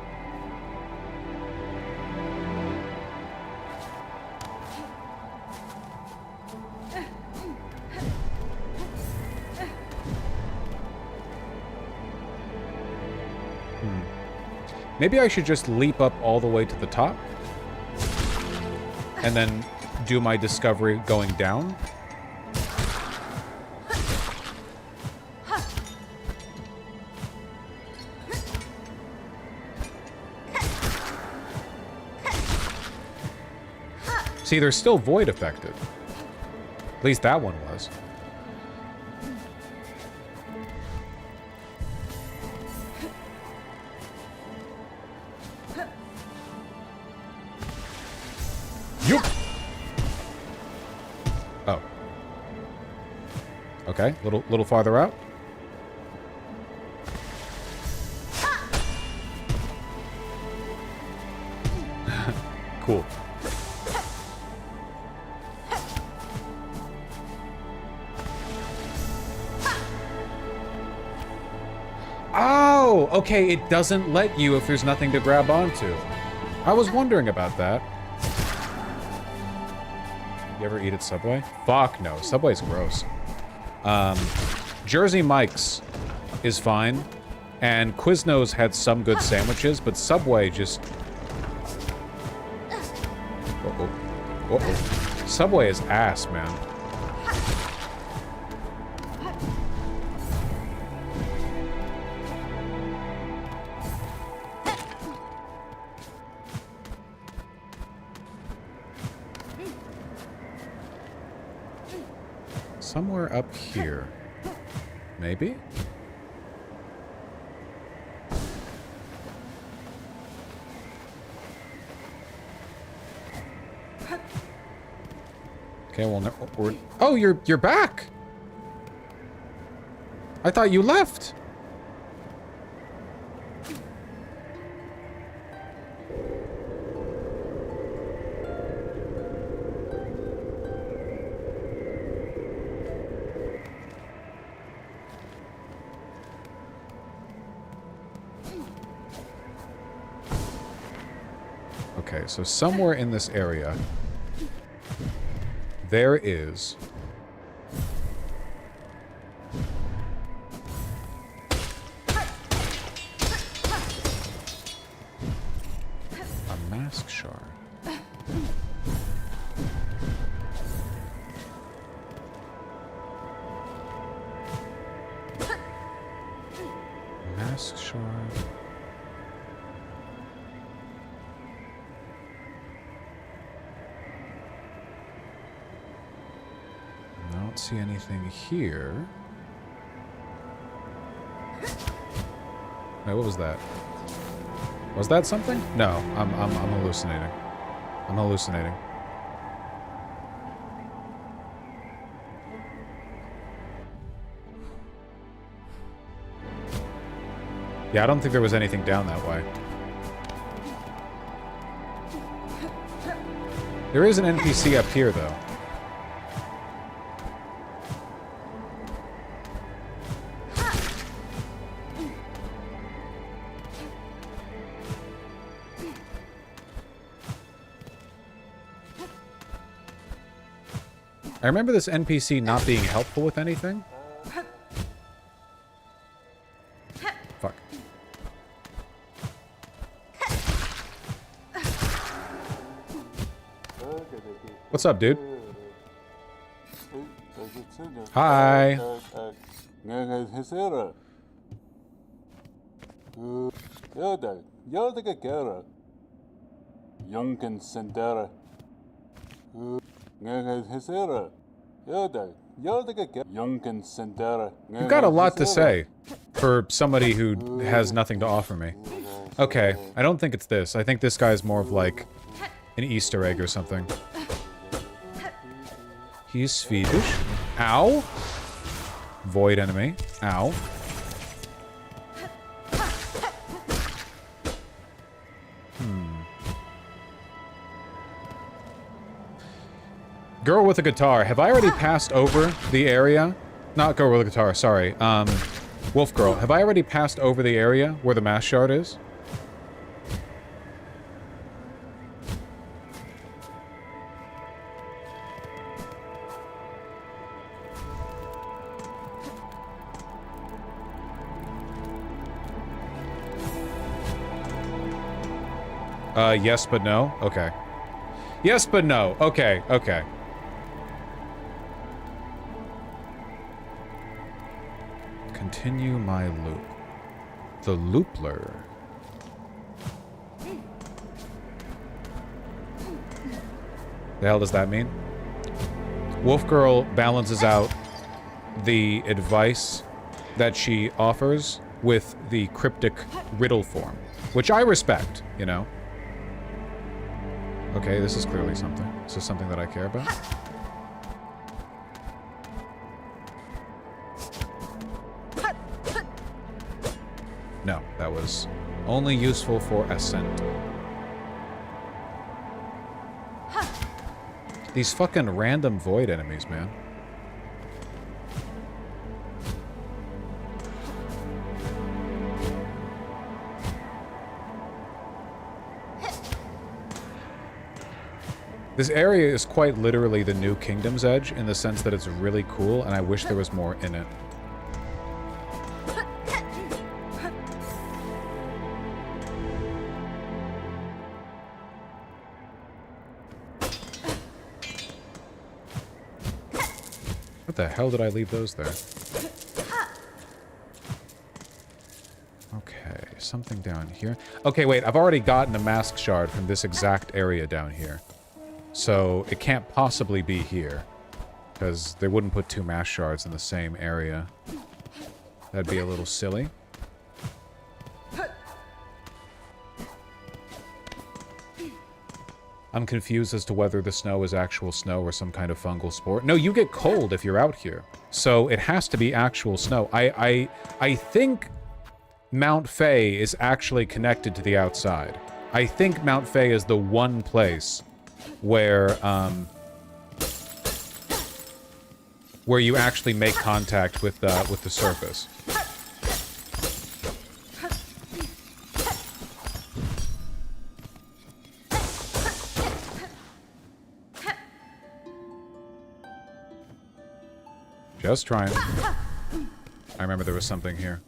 Maybe I should just leap up all the way to the top, and then do my discovery going down. See, they're still void affected. At least that one was. Oh. Okay, little farther out. Cool. Oh, okay, it doesn't let you if there's nothing to grab onto. I was wondering about that. You ever eat at Subway? Fuck no, Subway's gross. Jersey Mike's is fine, and Quiznos had some good sandwiches, but Subway just... Uh-oh. Uh-oh. Subway is ass, man. Somewhere up here. Maybe? Okay, well, no, oh, you're back. I thought you left. Okay, so somewhere in this area, there is a mask shard. Mask shard. I don't see anything here. Wait, what was that? Was that something? No, I'm hallucinating. I'm hallucinating. Yeah, I don't think there was anything down that way. There is an NPC up here, though. I remember this NPC not being helpful with anything. Fuck. What's up, dude? Hi. You've got a lot to say for somebody who has nothing to offer me. Okay, I don't think it's this. I think this guy's more of like an Easter egg or something. He's Swedish. Ow! Void enemy. Ow. Girl with a guitar. Have I already passed over the area? Not girl with a guitar, sorry. Wolf girl. Have I already passed over the area where the mass shard is? Yes, but no? Okay. Yes, but no. Okay, okay. Continue my loop. The loopler. The hell does that mean? Wolf Girl balances out the advice that she offers with the cryptic riddle form, which I respect, you know? Okay, this is clearly something. This is something that I care about. No, that was only useful for ascent. These fucking random void enemies, man. This area is quite literally the new Kingdom's Edge in the sense that it's really cool, and I wish there was more in it. What the hell did I leave those there? Okay, something down here. Okay, wait, I've already gotten a mask shard from this exact area down here. So it can't possibly be here, because they wouldn't put two mask shards in the same area. That'd be a little silly. I'm confused as to whether the snow is actual snow or some kind of fungal spore. No, you get cold if you're out here. So it has to be actual snow. I think Mount Fay is actually connected to the outside. I think Mount Fay is the one place where you actually make contact with the surface. Just trying. I remember there was something here.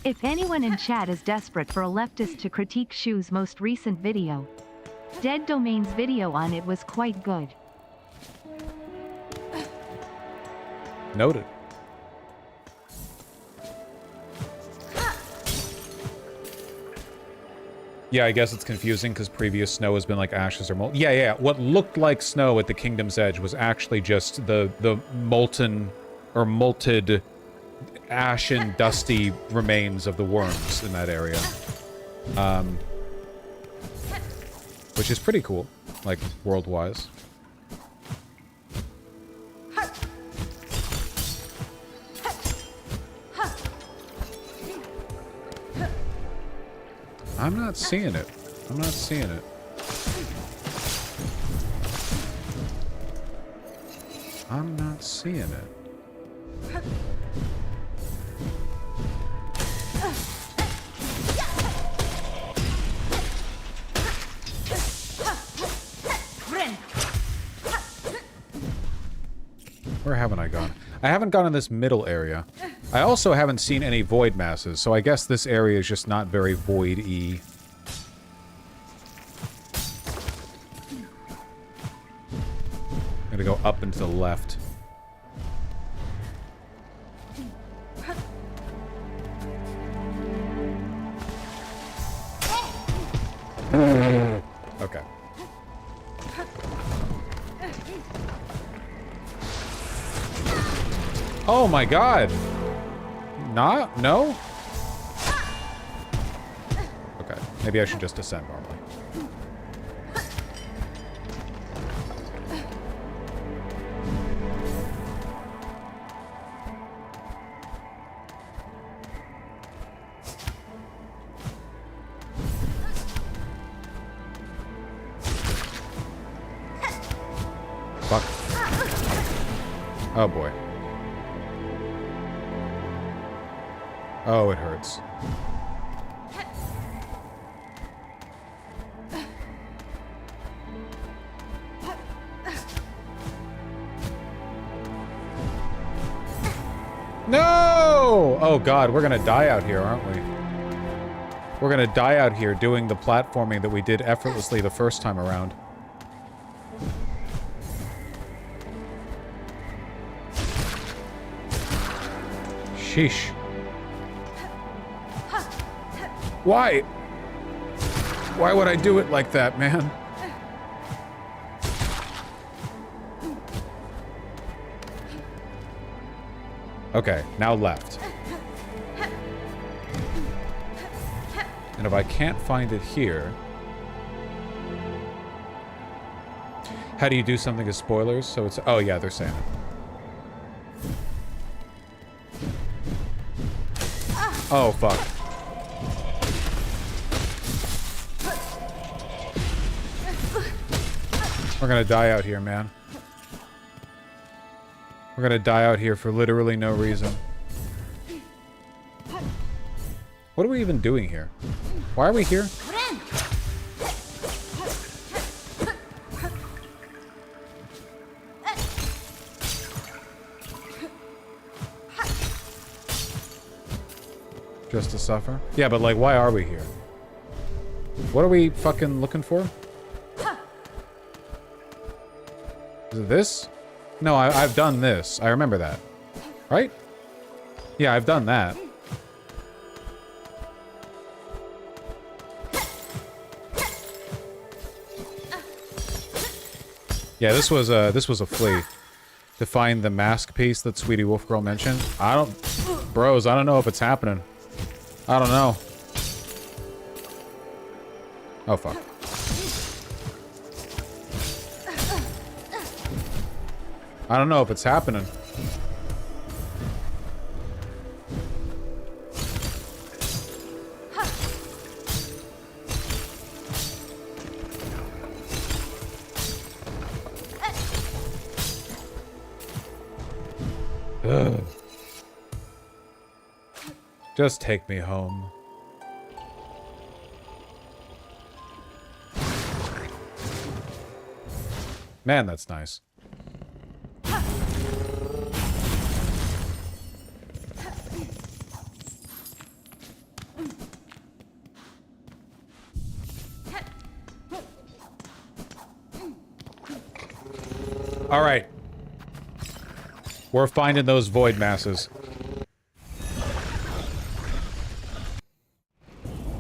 If anyone in chat is desperate for a leftist to critique Shu's most recent video, Dead Domain's video on it was quite good. Noted. Yeah, I guess it's confusing because previous snow has been like ashes or molten. Yeah. What looked like snow at the Kingdom's Edge was actually just the molten or molted ashen, dusty remains of the worms in that area. Which is pretty cool, like, world-wise. I'm not seeing it. I'm not seeing it. I'm not seeing it. Where haven't I gone? I haven't gone in this middle area. I also haven't seen any void masses, so I guess this area is just not very void-y. I'm gonna go up and to the left. Okay. Oh my god! Not? No? Okay, maybe I should just descend normally. Fuck. Oh boy. Oh, it hurts. No! Oh god, we're gonna die out here, aren't we? We're gonna die out here doing the platforming that we did effortlessly the first time around. Sheesh. Why? Why would I do it like that, man? Okay, now left. And if I can't find it here... How do you do something as spoilers? So it's... Oh yeah, they're saying it. Oh, fuck. We're gonna die out here, man. We're gonna die out here for literally no reason. What are we even doing here? Why are we here? Just to suffer? Yeah, but like, why are we here? What are we fucking looking for? Is it this? No, I've done this. I remember that. Right? Yeah, I've done that. Yeah, this was a flea. To find the mask piece that Sweetie Wolf Girl mentioned. Bros, I don't know if it's happening. I don't know. Oh, fuck. I don't know if it's happening. Ugh. Just take me home. Man, that's nice. All right. We're finding those void masses.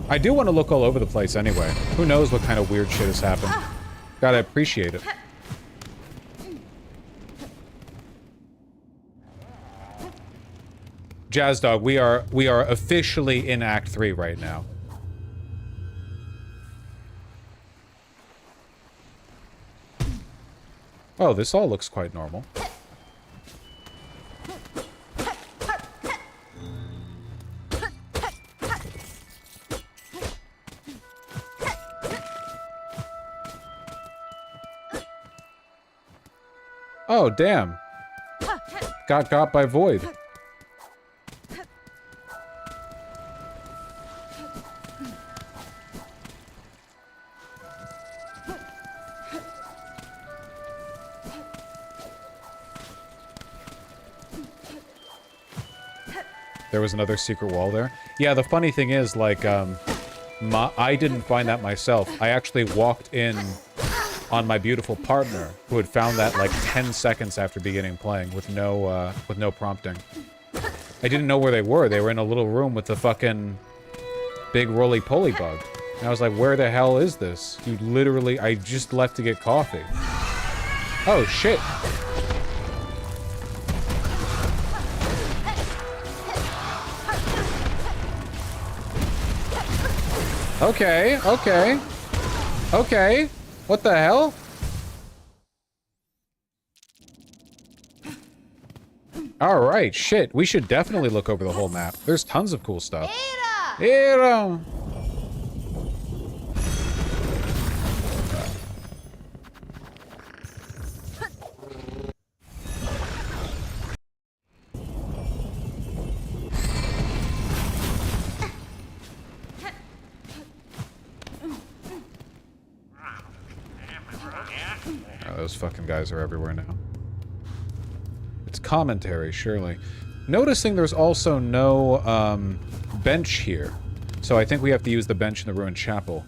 I do want to look all over the place anyway. Who knows what kind of weird shit has happened. Gotta appreciate it. Jazz Dog, we are officially in Act 3 right now. Oh, this all looks quite normal. Oh, damn. Got by Void. There was another secret wall there. Yeah, the funny thing is, like, I didn't find that myself. I actually walked in on my beautiful partner, who had found that like 10 seconds after beginning playing with no prompting. I didn't know where they were. They were in a little room with the fucking big roly-poly bug. And I was like, where the hell is this? You literally, I just left to get coffee. Oh, shit. Okay, okay. Okay. What the hell? Alright, shit. We should definitely look over the whole map. There's tons of cool stuff. Era! Oh, those fucking guys are everywhere now. It's commentary, surely. Noticing there's also no, bench here. So I think we have to use the bench in the ruined chapel.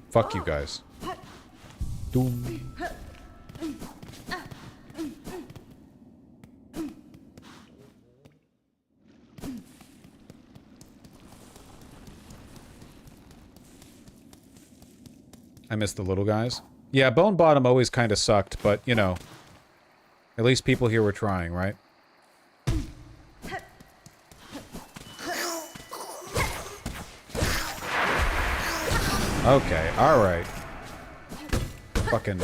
Fuck you guys. Doom. I miss the little guys. Yeah, Bone Bottom always kind of sucked, but, you know, at least people here were trying, right? Okay, alright. Fucking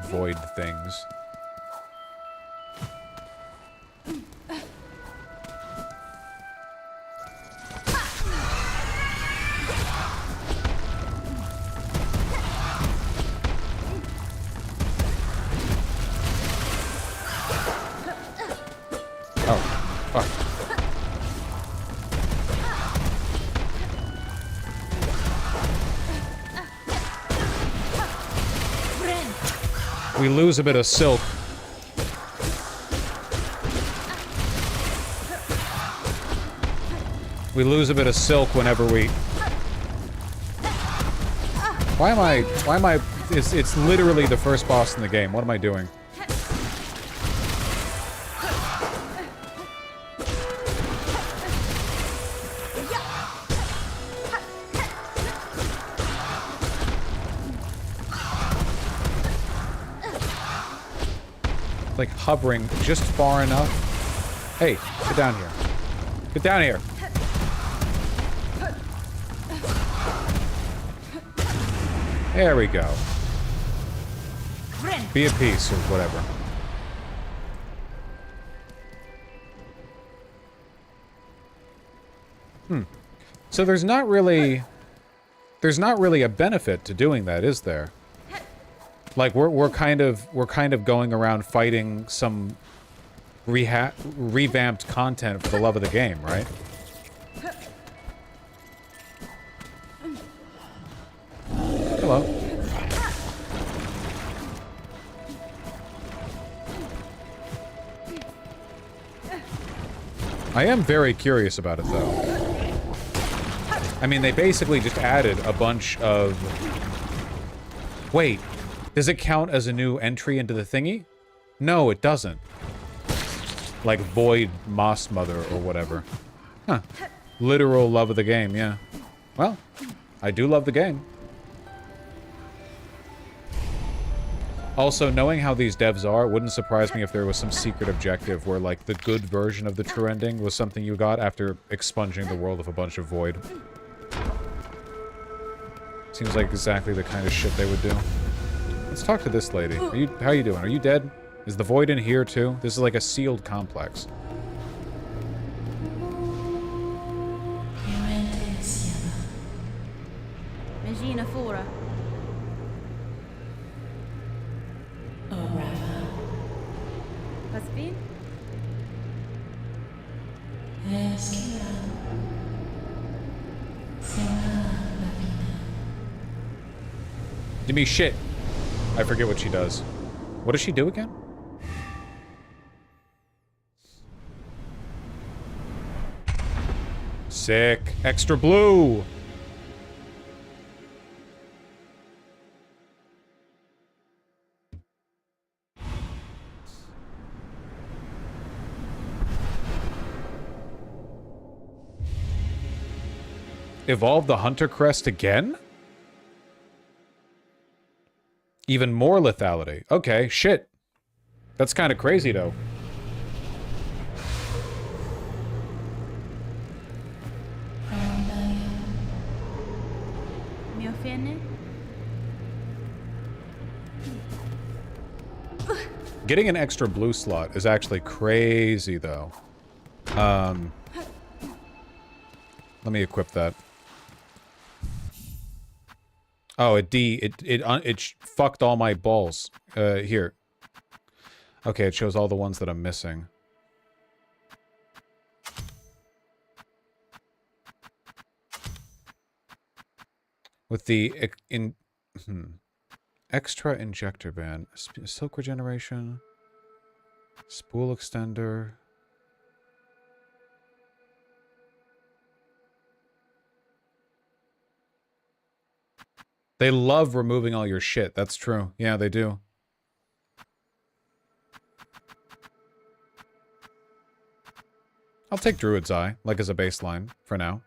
void things. Oh, fuck. We lose a bit of silk. We lose a bit of silk whenever we... Why am I... It's literally the first boss in the game. What am I doing? Like hovering just far enough. Hey, get down here. Get down here. There we go. Be at peace or whatever. So there's not really a benefit to doing that, is there? Like we're kind of going around fighting some revamped content for the love of the game, right? Hello. I am very curious about it, though. I mean, they basically just added a bunch of... Wait. Does it count as a new entry into the thingy? No, it doesn't. Like Void Moss Mother or whatever. Huh. Literal love of the game, yeah. Well, I do love the game. Also, knowing how these devs are, it wouldn't surprise me if there was some secret objective where, like, the good version of the true ending was something you got after expunging the world of a bunch of Void. Seems like exactly the kind of shit they would do. Let's talk to this lady. How you doing? Are you dead? Is the Void in here too? This is like a sealed complex. Regina Fora. Paspin? Give me shit. I forget what she does. What does she do again? Sick. Extra blue. Evolve the Hunter Crest again? Even more lethality. Okay, shit. That's kind of crazy, though. Mi offende? Getting an extra blue slot is actually crazy, though. Let me equip that. Oh, it fucked all my balls. Here. Okay, it shows all the ones that I'm missing. With the extra injector band, silk regeneration, spool extender. They love removing all your shit. That's true. Yeah, they do. I'll take Druid's Eye, like as a baseline, for now.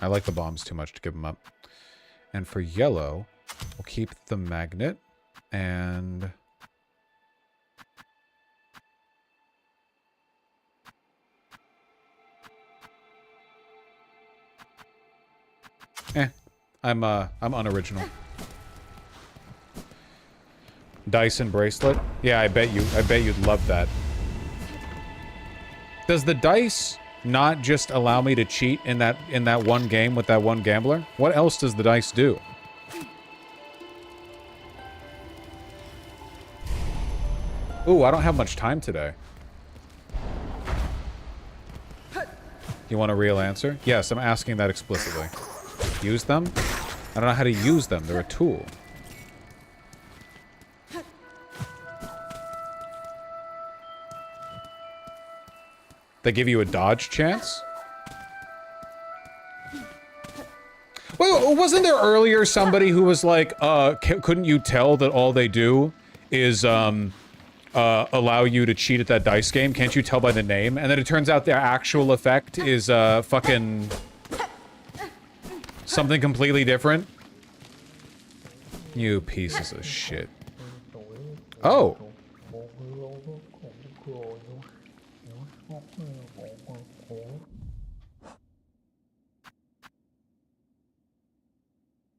I like the bombs too much to give them up. And for yellow, we'll keep the magnet and... I'm unoriginal. Dyson bracelet? Yeah, I bet you'd love that. Does the dice not just allow me to cheat in that one game with that one gambler? What else does the dice do? Ooh, I don't have much time today. You want a real answer? Yes, I'm asking that explicitly. Use them? I don't know how to use them. They're a tool. They give you a dodge chance? Well, wasn't there earlier somebody who was like, couldn't you tell that all they do is, allow you to cheat at that dice game? Can't you tell by the name? And then it turns out their actual effect is, fucking... something completely different? You pieces of shit. Oh!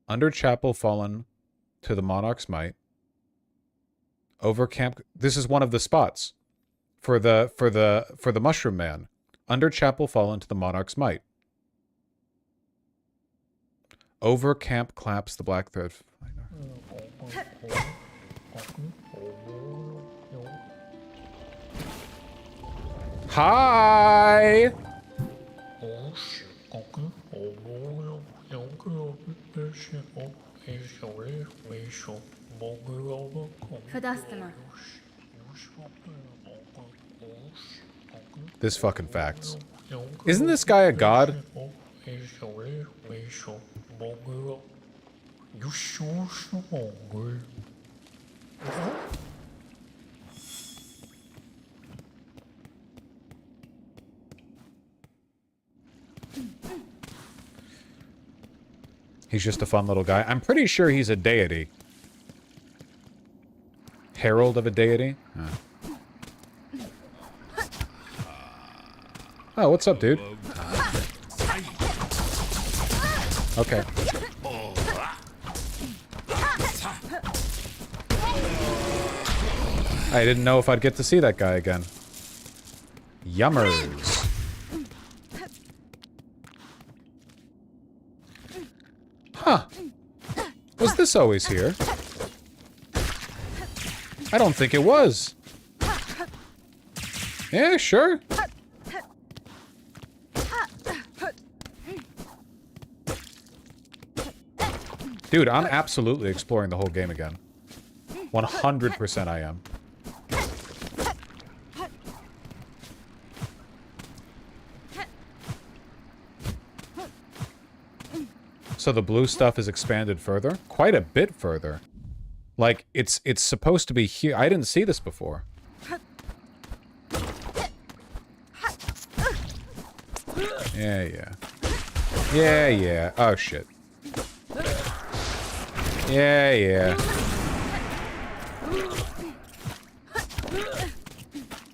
Under chapel fallen to the monarch's might. Over camp. This is one of the spots for the mushroom man. Under chapel fallen to the monarch's might. Over camp claps the black thread. Hi. This fucking facts. Isn't this guy a god? He's just a fun little guy. I'm pretty sure he's a deity. Herald of a deity? Oh, what's up, dude? Okay. I didn't know if I'd get to see that guy again. Yummers. Huh. Was this always here? I don't think it was. Yeah, sure. Dude, I'm absolutely exploring the whole game again. 100% I am. So the blue stuff is expanded further? Quite a bit further. Like, it's supposed to be here. I didn't see this before. Yeah. Yeah. Oh, shit. Yeah.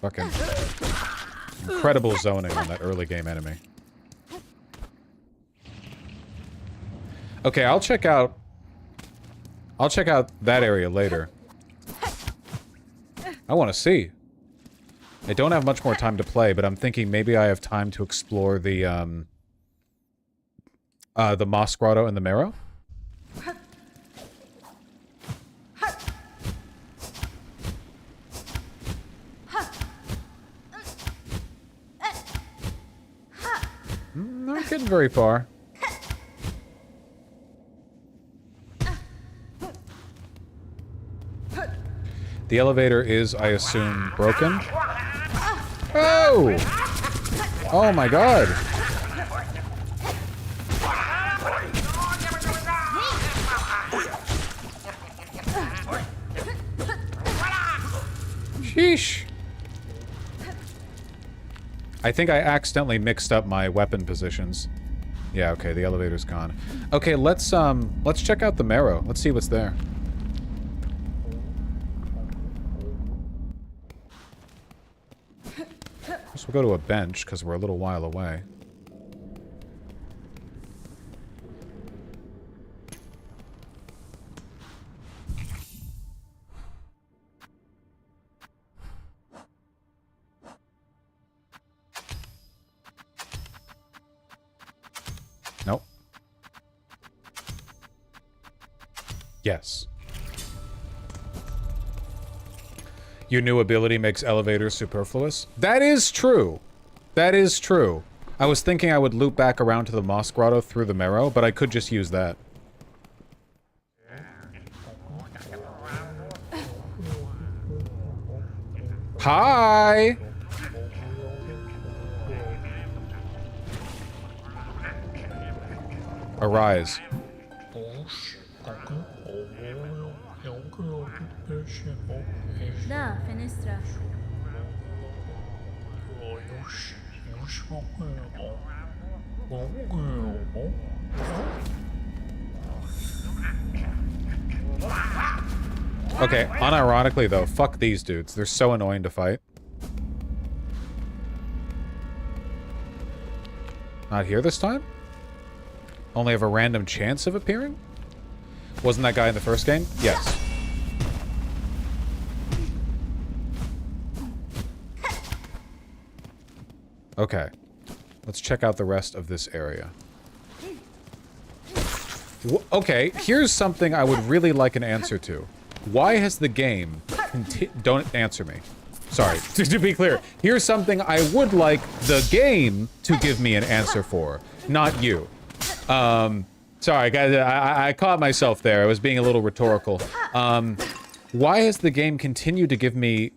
Fucking incredible zoning on that early game enemy. Okay, I'll check out that area later. I want to see. I don't have much more time to play, but I'm thinking maybe I have time to explore the Moss Grotto and the Marrow. Not getting very far. The elevator is, I assume, broken. Oh! Oh my god! Sheesh! I think I accidentally mixed up my weapon positions. Yeah, okay, the elevator's gone. Okay, let's check out the Marrow. Let's see what's there. So we'll go to a bench, because we're a little while away. Nope. Yes. Your new ability makes elevators superfluous? That is true. That is true. I was thinking I would loop back around to the Moss Grotto through the Marrow, but I could just use that. Hi! Arise. Da, fenestra. Okay, unironically though, fuck these dudes. They're so annoying to fight. Not here this time? Only have a random chance of appearing? Wasn't that guy in the first game? Yes. Okay. Let's check out the rest of this area. Okay, here's something I would really like an answer to. Why has the game... Don't answer me. Sorry, to be clear. Here's something I would like the game to give me an answer for, not you. Sorry, guys, I caught myself there. I was being a little rhetorical. Why has the game continued to give me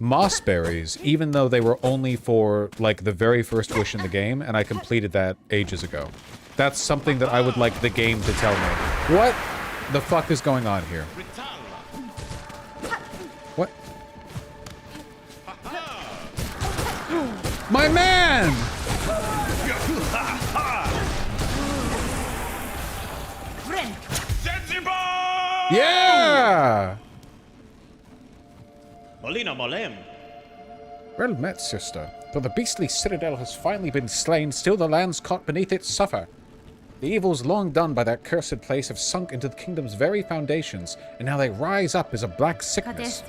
moss berries, even though they were only for, like, the very first wish in the game, and I completed that ages ago? That's something that I would like the game to tell me. What the fuck is going on here? What? My man! Yeah! Well met, sister. Though the beastly citadel has finally been slain, still the lands caught beneath it suffer. The evils long done by that cursed place have sunk into the kingdom's very foundations, and now they rise up as a black sickness.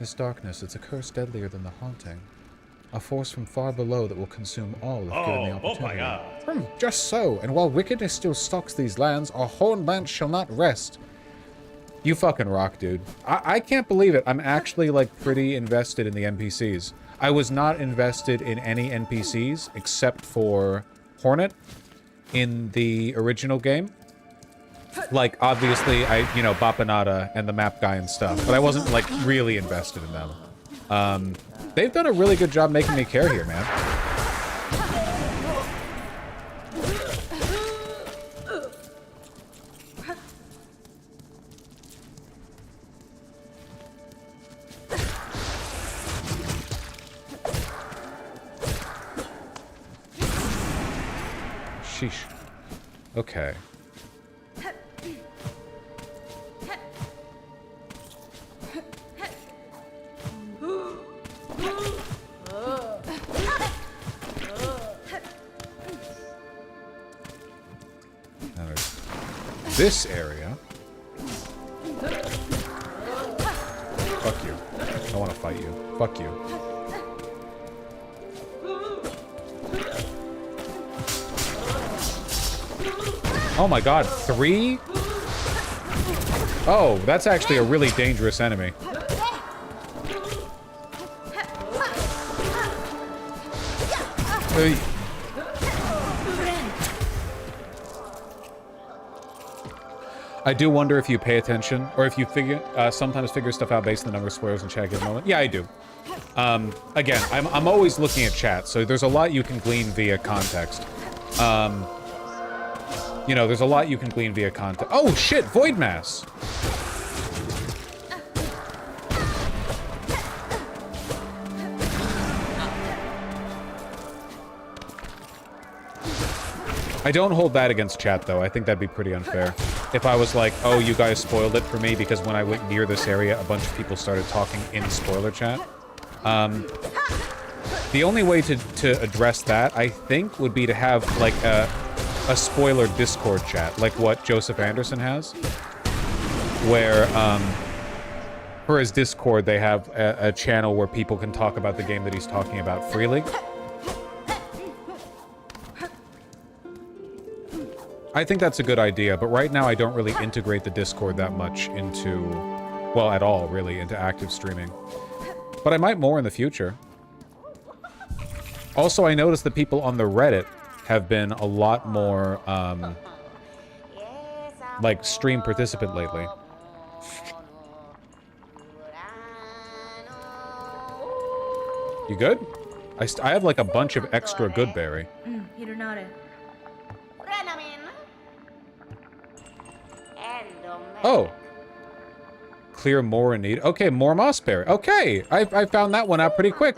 This darkness, it's a curse deadlier than the haunting. A force from far below that will consume all if given the opportunity. my God. Just so, and while wickedness still stalks these lands, our horned lance shall not rest. You fucking rock, dude. I can't believe it. I'm actually, like, pretty invested in the NPCs. I was not invested in any NPCs except for Hornet in the original game. Like, obviously, you know, Bapanada and the map guy and stuff, but I wasn't, like, really invested in them. They've done a really good job making me care here, man. Sheesh. Okay. Now there's this area. Fuck you. I don't want to fight you. Fuck you. Oh my god, 3? Oh, that's actually a really dangerous enemy. Hey. I do wonder if you pay attention, or if you sometimes figure stuff out based on the number of spoilers in chat at the moment. Yeah, I do. Again, I'm always looking at chat, so there's a lot you can glean via context. You know, there's a lot you can glean via context. Oh shit, Void Mass! I don't hold that against chat, though. I think that'd be pretty unfair. If I was like, oh, you guys spoiled it for me because when I went near this area, a bunch of people started talking in spoiler chat. The only way to address that, I think, would be to have, like, a spoiler Discord chat, like what Joseph Anderson has. Where, for his Discord, they have a channel where people can talk about the game that he's talking about freely. I think that's a good idea, but right now I don't really integrate the Discord that much into, well, at all, really, into active streaming. But I might more in the future. Also, I noticed that people on the Reddit have been a lot more, like, stream participant lately. You good? I have, like, a bunch of extra good berry. Oh. Clear more in need. Okay, more mossberry. Okay, I found that one out pretty quick.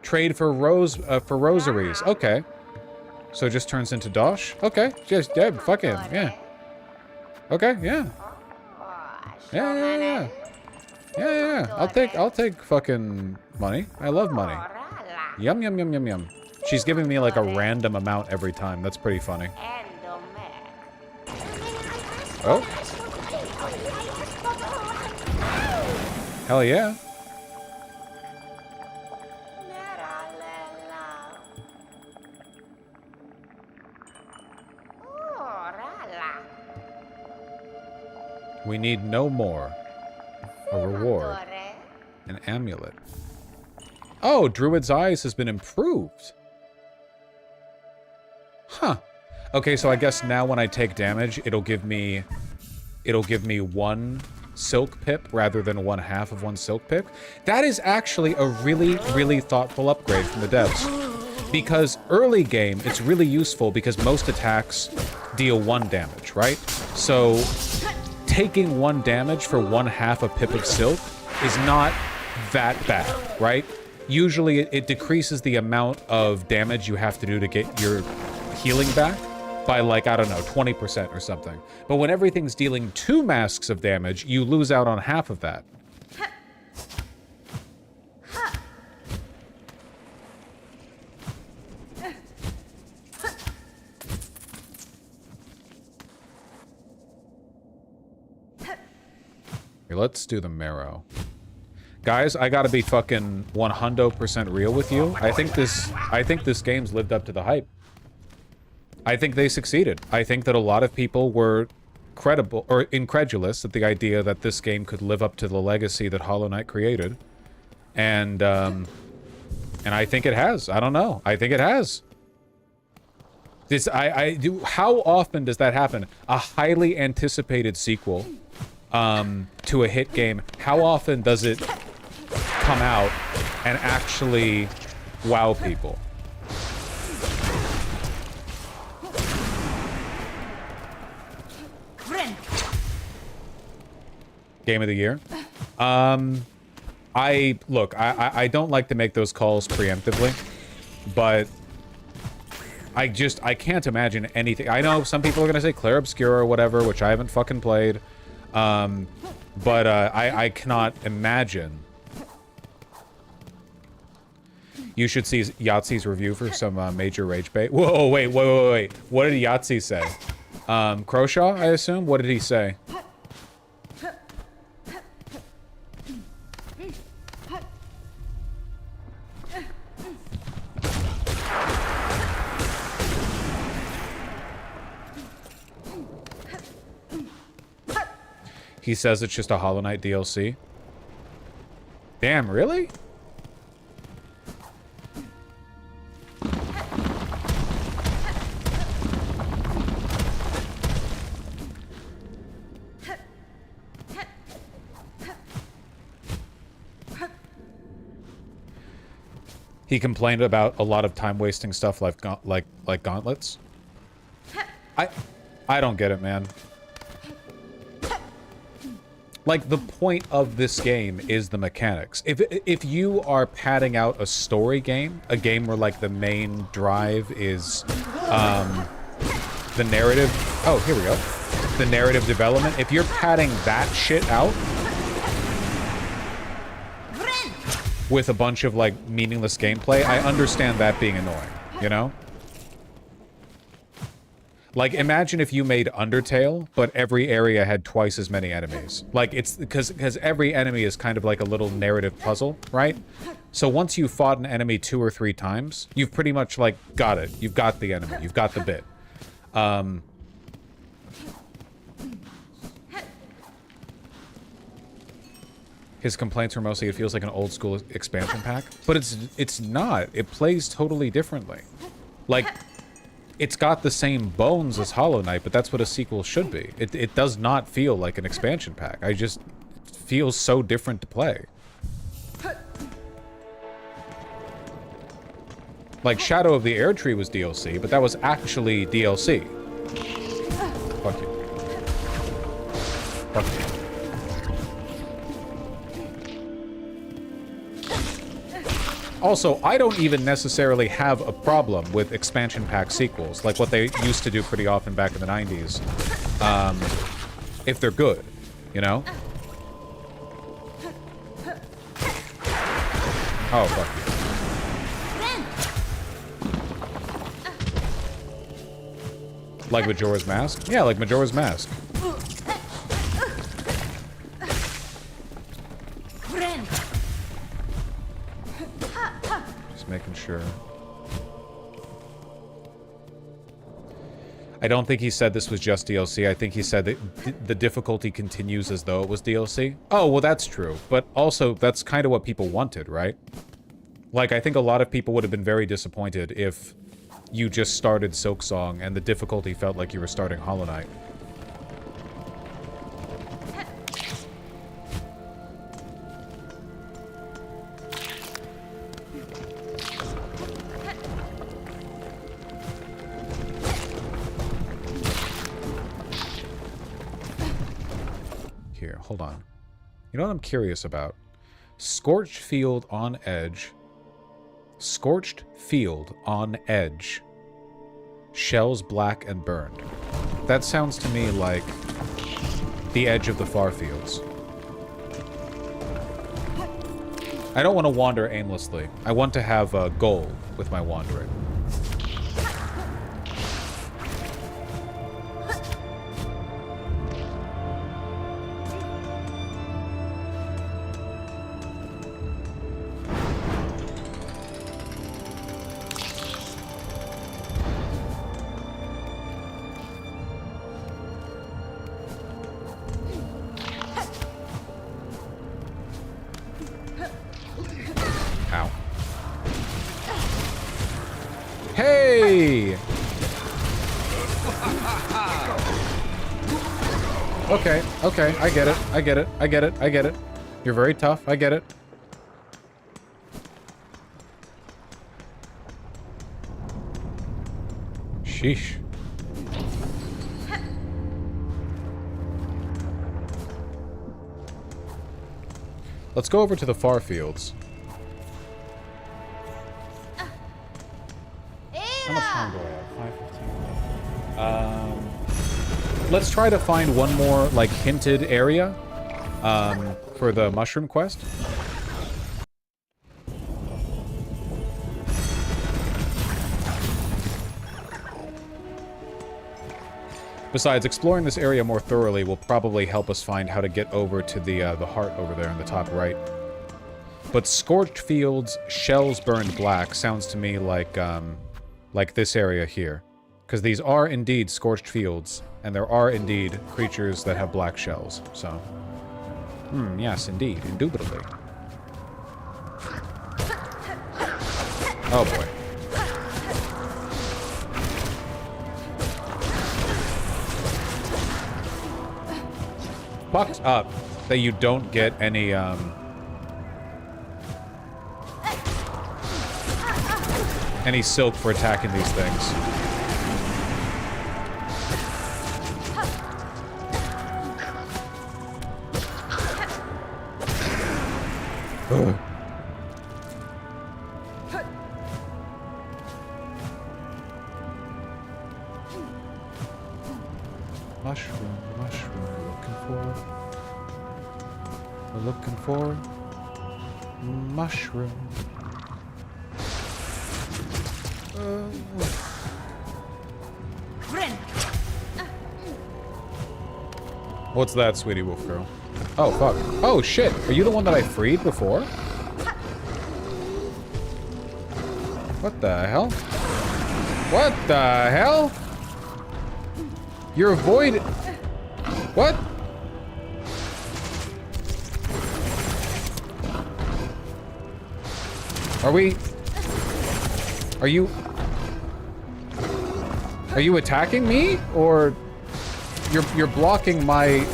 Trade for rosaries. Okay. So it just turns into dosh? Okay. Just, yeah, fucking, yeah. Okay, yeah. Yeah. I'll take fucking money. I love money. Yum, yum, yum, yum, yum. She's giving me like a random amount every time. That's pretty funny. Oh. Hell yeah. We need no more. A reward. An amulet. Oh, Druid's Eyes has been improved. Huh. Okay, so I guess now when I take damage, it'll give me 1 silk pip rather than 1/2 of 1 silk pip. That is actually a really, really thoughtful upgrade from the devs. Because early game, it's really useful because most attacks deal 1 damage, right? So taking 1 damage for 1/2 a pip of silk is not that bad, right? Usually it decreases the amount of damage you have to do to get your healing back by, like, I don't know, 20% or something. But when everything's dealing 2 masks of damage, you lose out on half of that. Here, let's do the marrow. Guys, I gotta be fucking 100% real with you. I think this game's lived up to the hype. I think they succeeded. I think that a lot of people were credible or incredulous at the idea that this game could live up to the legacy that Hollow Knight created. And I think it has. I don't know. I think it has. How often does that happen? A highly anticipated sequel to a hit game. How often does it come out and actually wow people? Game of the year? I don't like to make those calls preemptively, but I can't imagine anything. I know some people are gonna say Clair Obscura or whatever, which I haven't fucking played, but I cannot imagine. You should see Yahtzee's review for some major rage bait. Whoa, wait. What did Yahtzee say? Croshaw, I assume? What did he say? He says it's just a Hollow Knight DLC. Damn, really? He complained about a lot of time-wasting stuff like gauntlets. I don't get it, man. Like, the point of this game is the mechanics. If you are padding out a story game, a game where, like, the main drive is, the narrative... Oh, here we go. The narrative development. If you're padding that shit out with a bunch of, like, meaningless gameplay, I understand that being annoying, you know? Like, imagine if you made Undertale, but every area had twice as many enemies. Like, it's because every enemy is kind of like a little narrative puzzle, right? So once you've fought an enemy 2 or 3 times, you've pretty much, like, got it. You've got the enemy. You've got the bit. His complaints were mostly it feels like an old school expansion pack. But it's not. It plays totally differently. Like... It's got the same bones as Hollow Knight, but that's what a sequel should be. It does not feel like an expansion pack. It feels so different to play. Like, Shadow of the Erdtree was DLC, but that was actually DLC. Fuck you. Fuck you. Also, I don't even necessarily have a problem with expansion pack sequels, like what they used to do pretty often back in the 90s, if they're good, you know? Oh, fuck you. Like Majora's Mask? Yeah, like Majora's Mask. Making sure. I don't think he said this was just DLC. I think he said that the difficulty continues as though it was DLC. Oh, well, that's true. But also, that's kind of what people wanted, right? Like, I think a lot of people would have been very disappointed if you just started Silksong and the difficulty felt like you were starting Hollow Knight. Hold on. You know what I'm curious about? Scorched field on edge. Scorched field on edge. Shells black and burned. That sounds to me like the edge of the far fields. I don't want to wander aimlessly. I want to have a goal with my wandering. Okay, okay, I get it. I get it. I get it. I get it. You're very tough. I get it. Sheesh. Let's go over to the far fields. How much time do I have? 5:15. Let's try to find one more, like, hinted area for the mushroom quest. Besides, exploring this area more thoroughly will probably help us find how to get over to the heart over there in the top right. But scorched fields, shells burned black sounds to me like this area here. Because these are indeed scorched fields, and there are indeed creatures that have black shells, so... yes, indeed, indubitably. Oh boy. Fucked up that you don't get any, any silk for attacking these things. Ugh. Mushroom, we're looking for mushroom. What's that, sweetie wolf girl? Oh, fuck. Oh, shit. Are you the one that I freed before? What the hell? What the hell? You're void... What? Are we... Are you attacking me? Or... You're blocking my...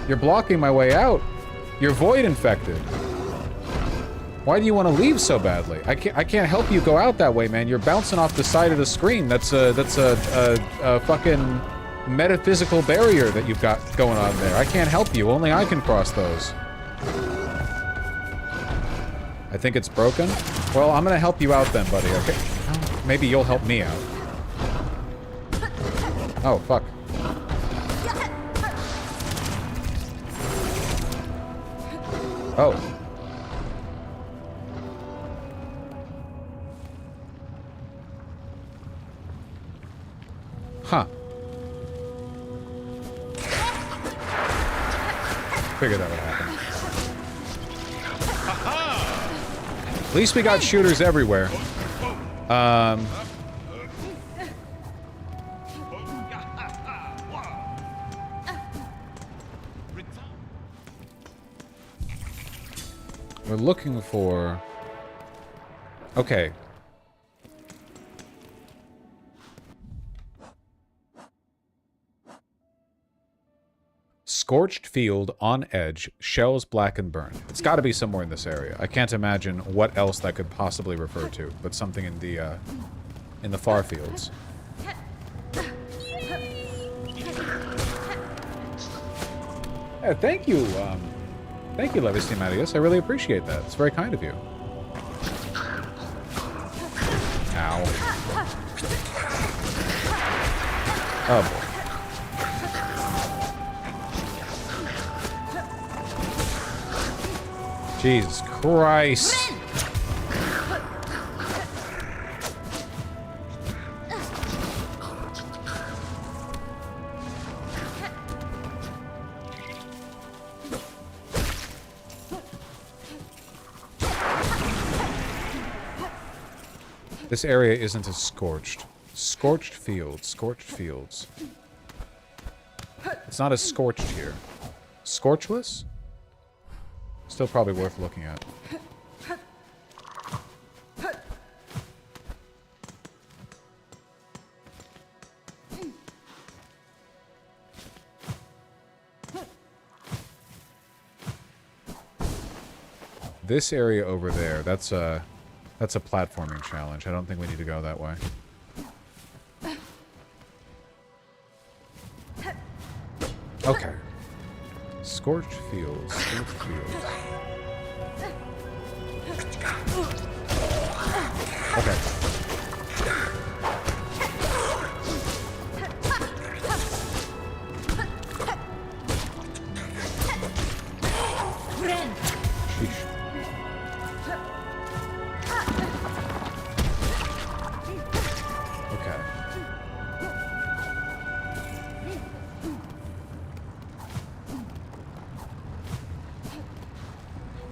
You're blocking my way out. You're void infected. Why do you want to leave so badly? I can't help you go out that way, man. You're bouncing off the side of the screen. That's a fucking metaphysical barrier that you've got going on there. I can't help you. Only I can cross those. I think it's broken. Well, I'm gonna help you out then, buddy, okay? Maybe you'll help me out. Oh, fuck. Oh. Huh. Figured that would happen. At least we got shooters everywhere. We're looking for... Okay. Scorched field, on edge, shells black and burned. It's got to be somewhere in this area. I can't imagine what else that could possibly refer to, but something in the far fields. Yeah, thank you, Levis Matius. I really appreciate that. It's very kind of you. Ow. Oh boy. Jesus Christ. This area isn't as scorched. Scorched fields, scorched fields. It's not as scorched here. Scorchless? Still probably worth looking at. This area over there, that's a platforming challenge. I don't think we need to go that way. Okay. Scorched fields. Scorched fields. Okay. Sheesh. Okay.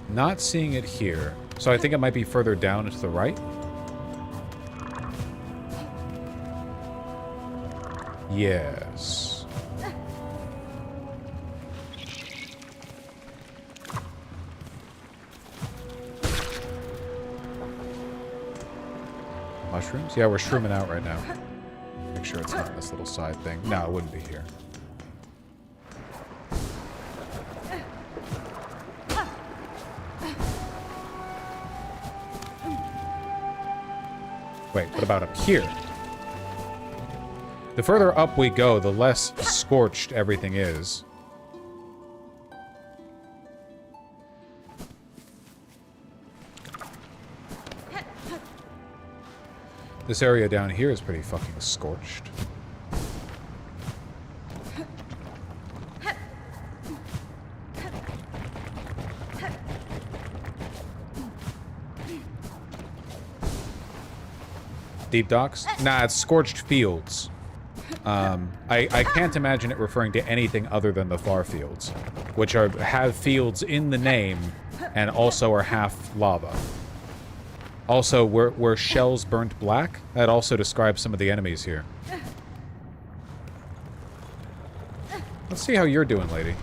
Not seeing it here. So I think it might be further down and to the right. Yes. Mushrooms? Yeah, we're shrooming out right now. Make sure it's not in this little side thing. No, it wouldn't be here. Wait, what about up here? The further up we go, the less scorched everything is. This area down here is pretty fucking scorched. Deep docks? Nah, it's scorched fields. I can't imagine it referring to anything other than the far fields, which have fields in the name and also are half lava. Also, were shells burnt black? That also describes some of the enemies here. Let's see how you're doing, lady.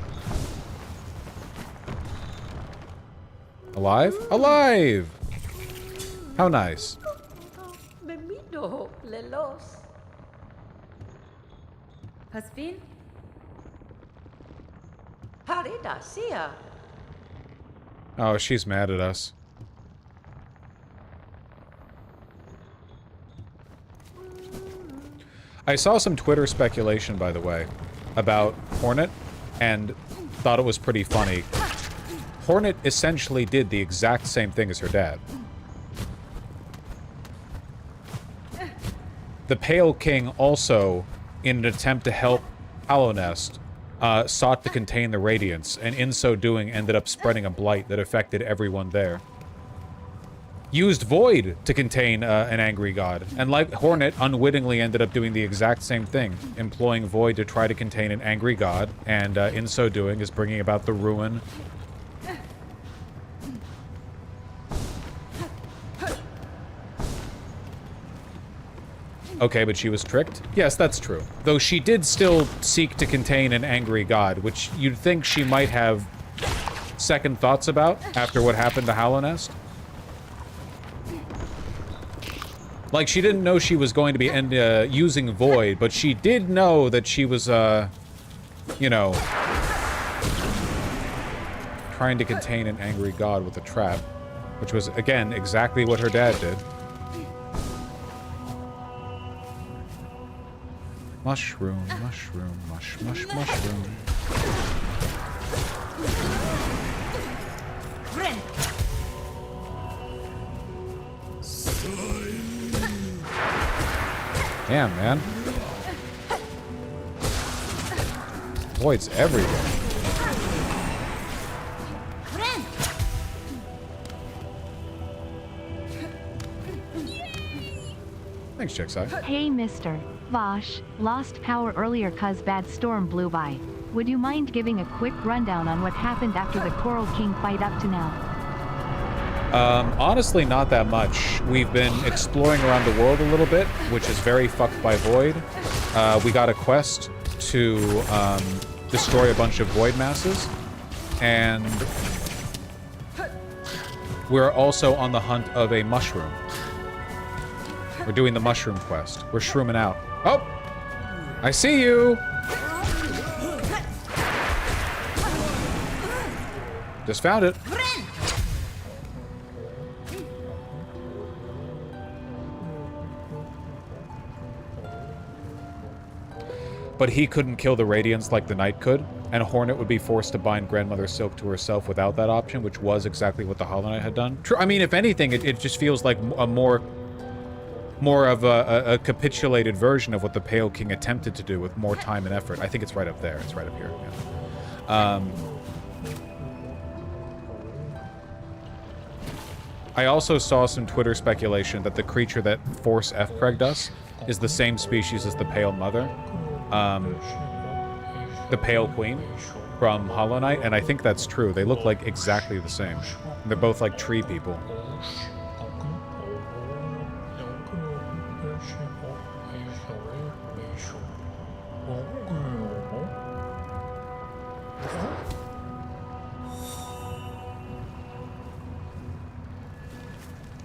Alive? Alive! How nice. Hasbin? Oh, she's mad at us. I saw some Twitter speculation, by the way, about Hornet, and thought it was pretty funny. Hornet essentially did the exact same thing as her dad. The Pale King also, in an attempt to help Hallownest, sought to contain the Radiance, and in so doing ended up spreading a blight that affected everyone there. Used Void to contain an angry god, and like Hornet, unwittingly ended up doing the exact same thing, employing Void to try to contain an angry god, and in so doing is bringing about the ruin. Okay, but she was tricked? Yes, that's true. Though she did still seek to contain an angry god, which you'd think she might have second thoughts about after what happened to Hallownest. Like, she didn't know she was going to be using Void, but she did know that she was, you know, trying to contain an angry god with a trap, which was, again, exactly what her dad did. Mushroom, mushroom, mushroom. Damn, man. Void's everywhere. Thanks, Chickside. Hey, mister. Vosh, lost power earlier cause bad storm blew by. Would you mind giving a quick rundown on what happened after the Coral King fight up to now? Honestly, not that much. We've been exploring around the world a little bit, which is very fucked by Void. We got a quest to destroy a bunch of Void masses, and we're also on the hunt of a mushroom. We're doing the mushroom quest. We're shrooming out. Oh! I see you! Just found it. but he couldn't kill the Radiants like the Knight could, and Hornet would be forced to bind Grandmother Silk to herself without that option, which was exactly what the Hollow Knight had done. True. I mean, if anything, it just feels like a more of a capitulated version of what the Pale King attempted to do with more time and effort. I think it's right up there. It's right up here. Yeah. I also saw some Twitter speculation that the creature that Force F-Pregged us is the same species as the Pale Mother, the Pale Queen from Hollow Knight, and I think that's true. They look like exactly the same. They're both like tree people.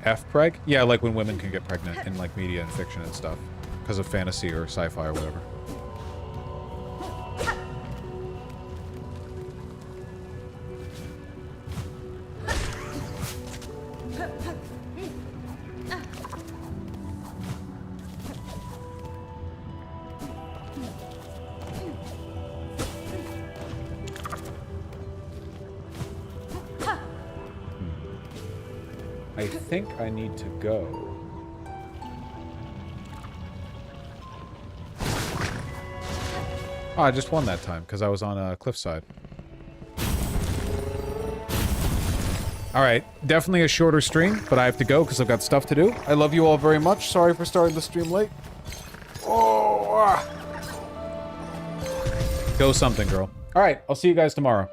F-preg? Yeah, like when women can get pregnant in like media and fiction and stuff because of fantasy or sci-fi or whatever. I think I need to go. Oh, I just won that time because I was on a cliffside. Alright, definitely a shorter stream, but I have to go because I've got stuff to do. I love you all very much. Sorry for starting the stream late. Oh, ah. Go something, girl. Alright, I'll see you guys tomorrow.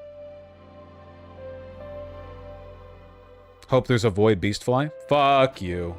Hope there's a void beastfly. Fuck you.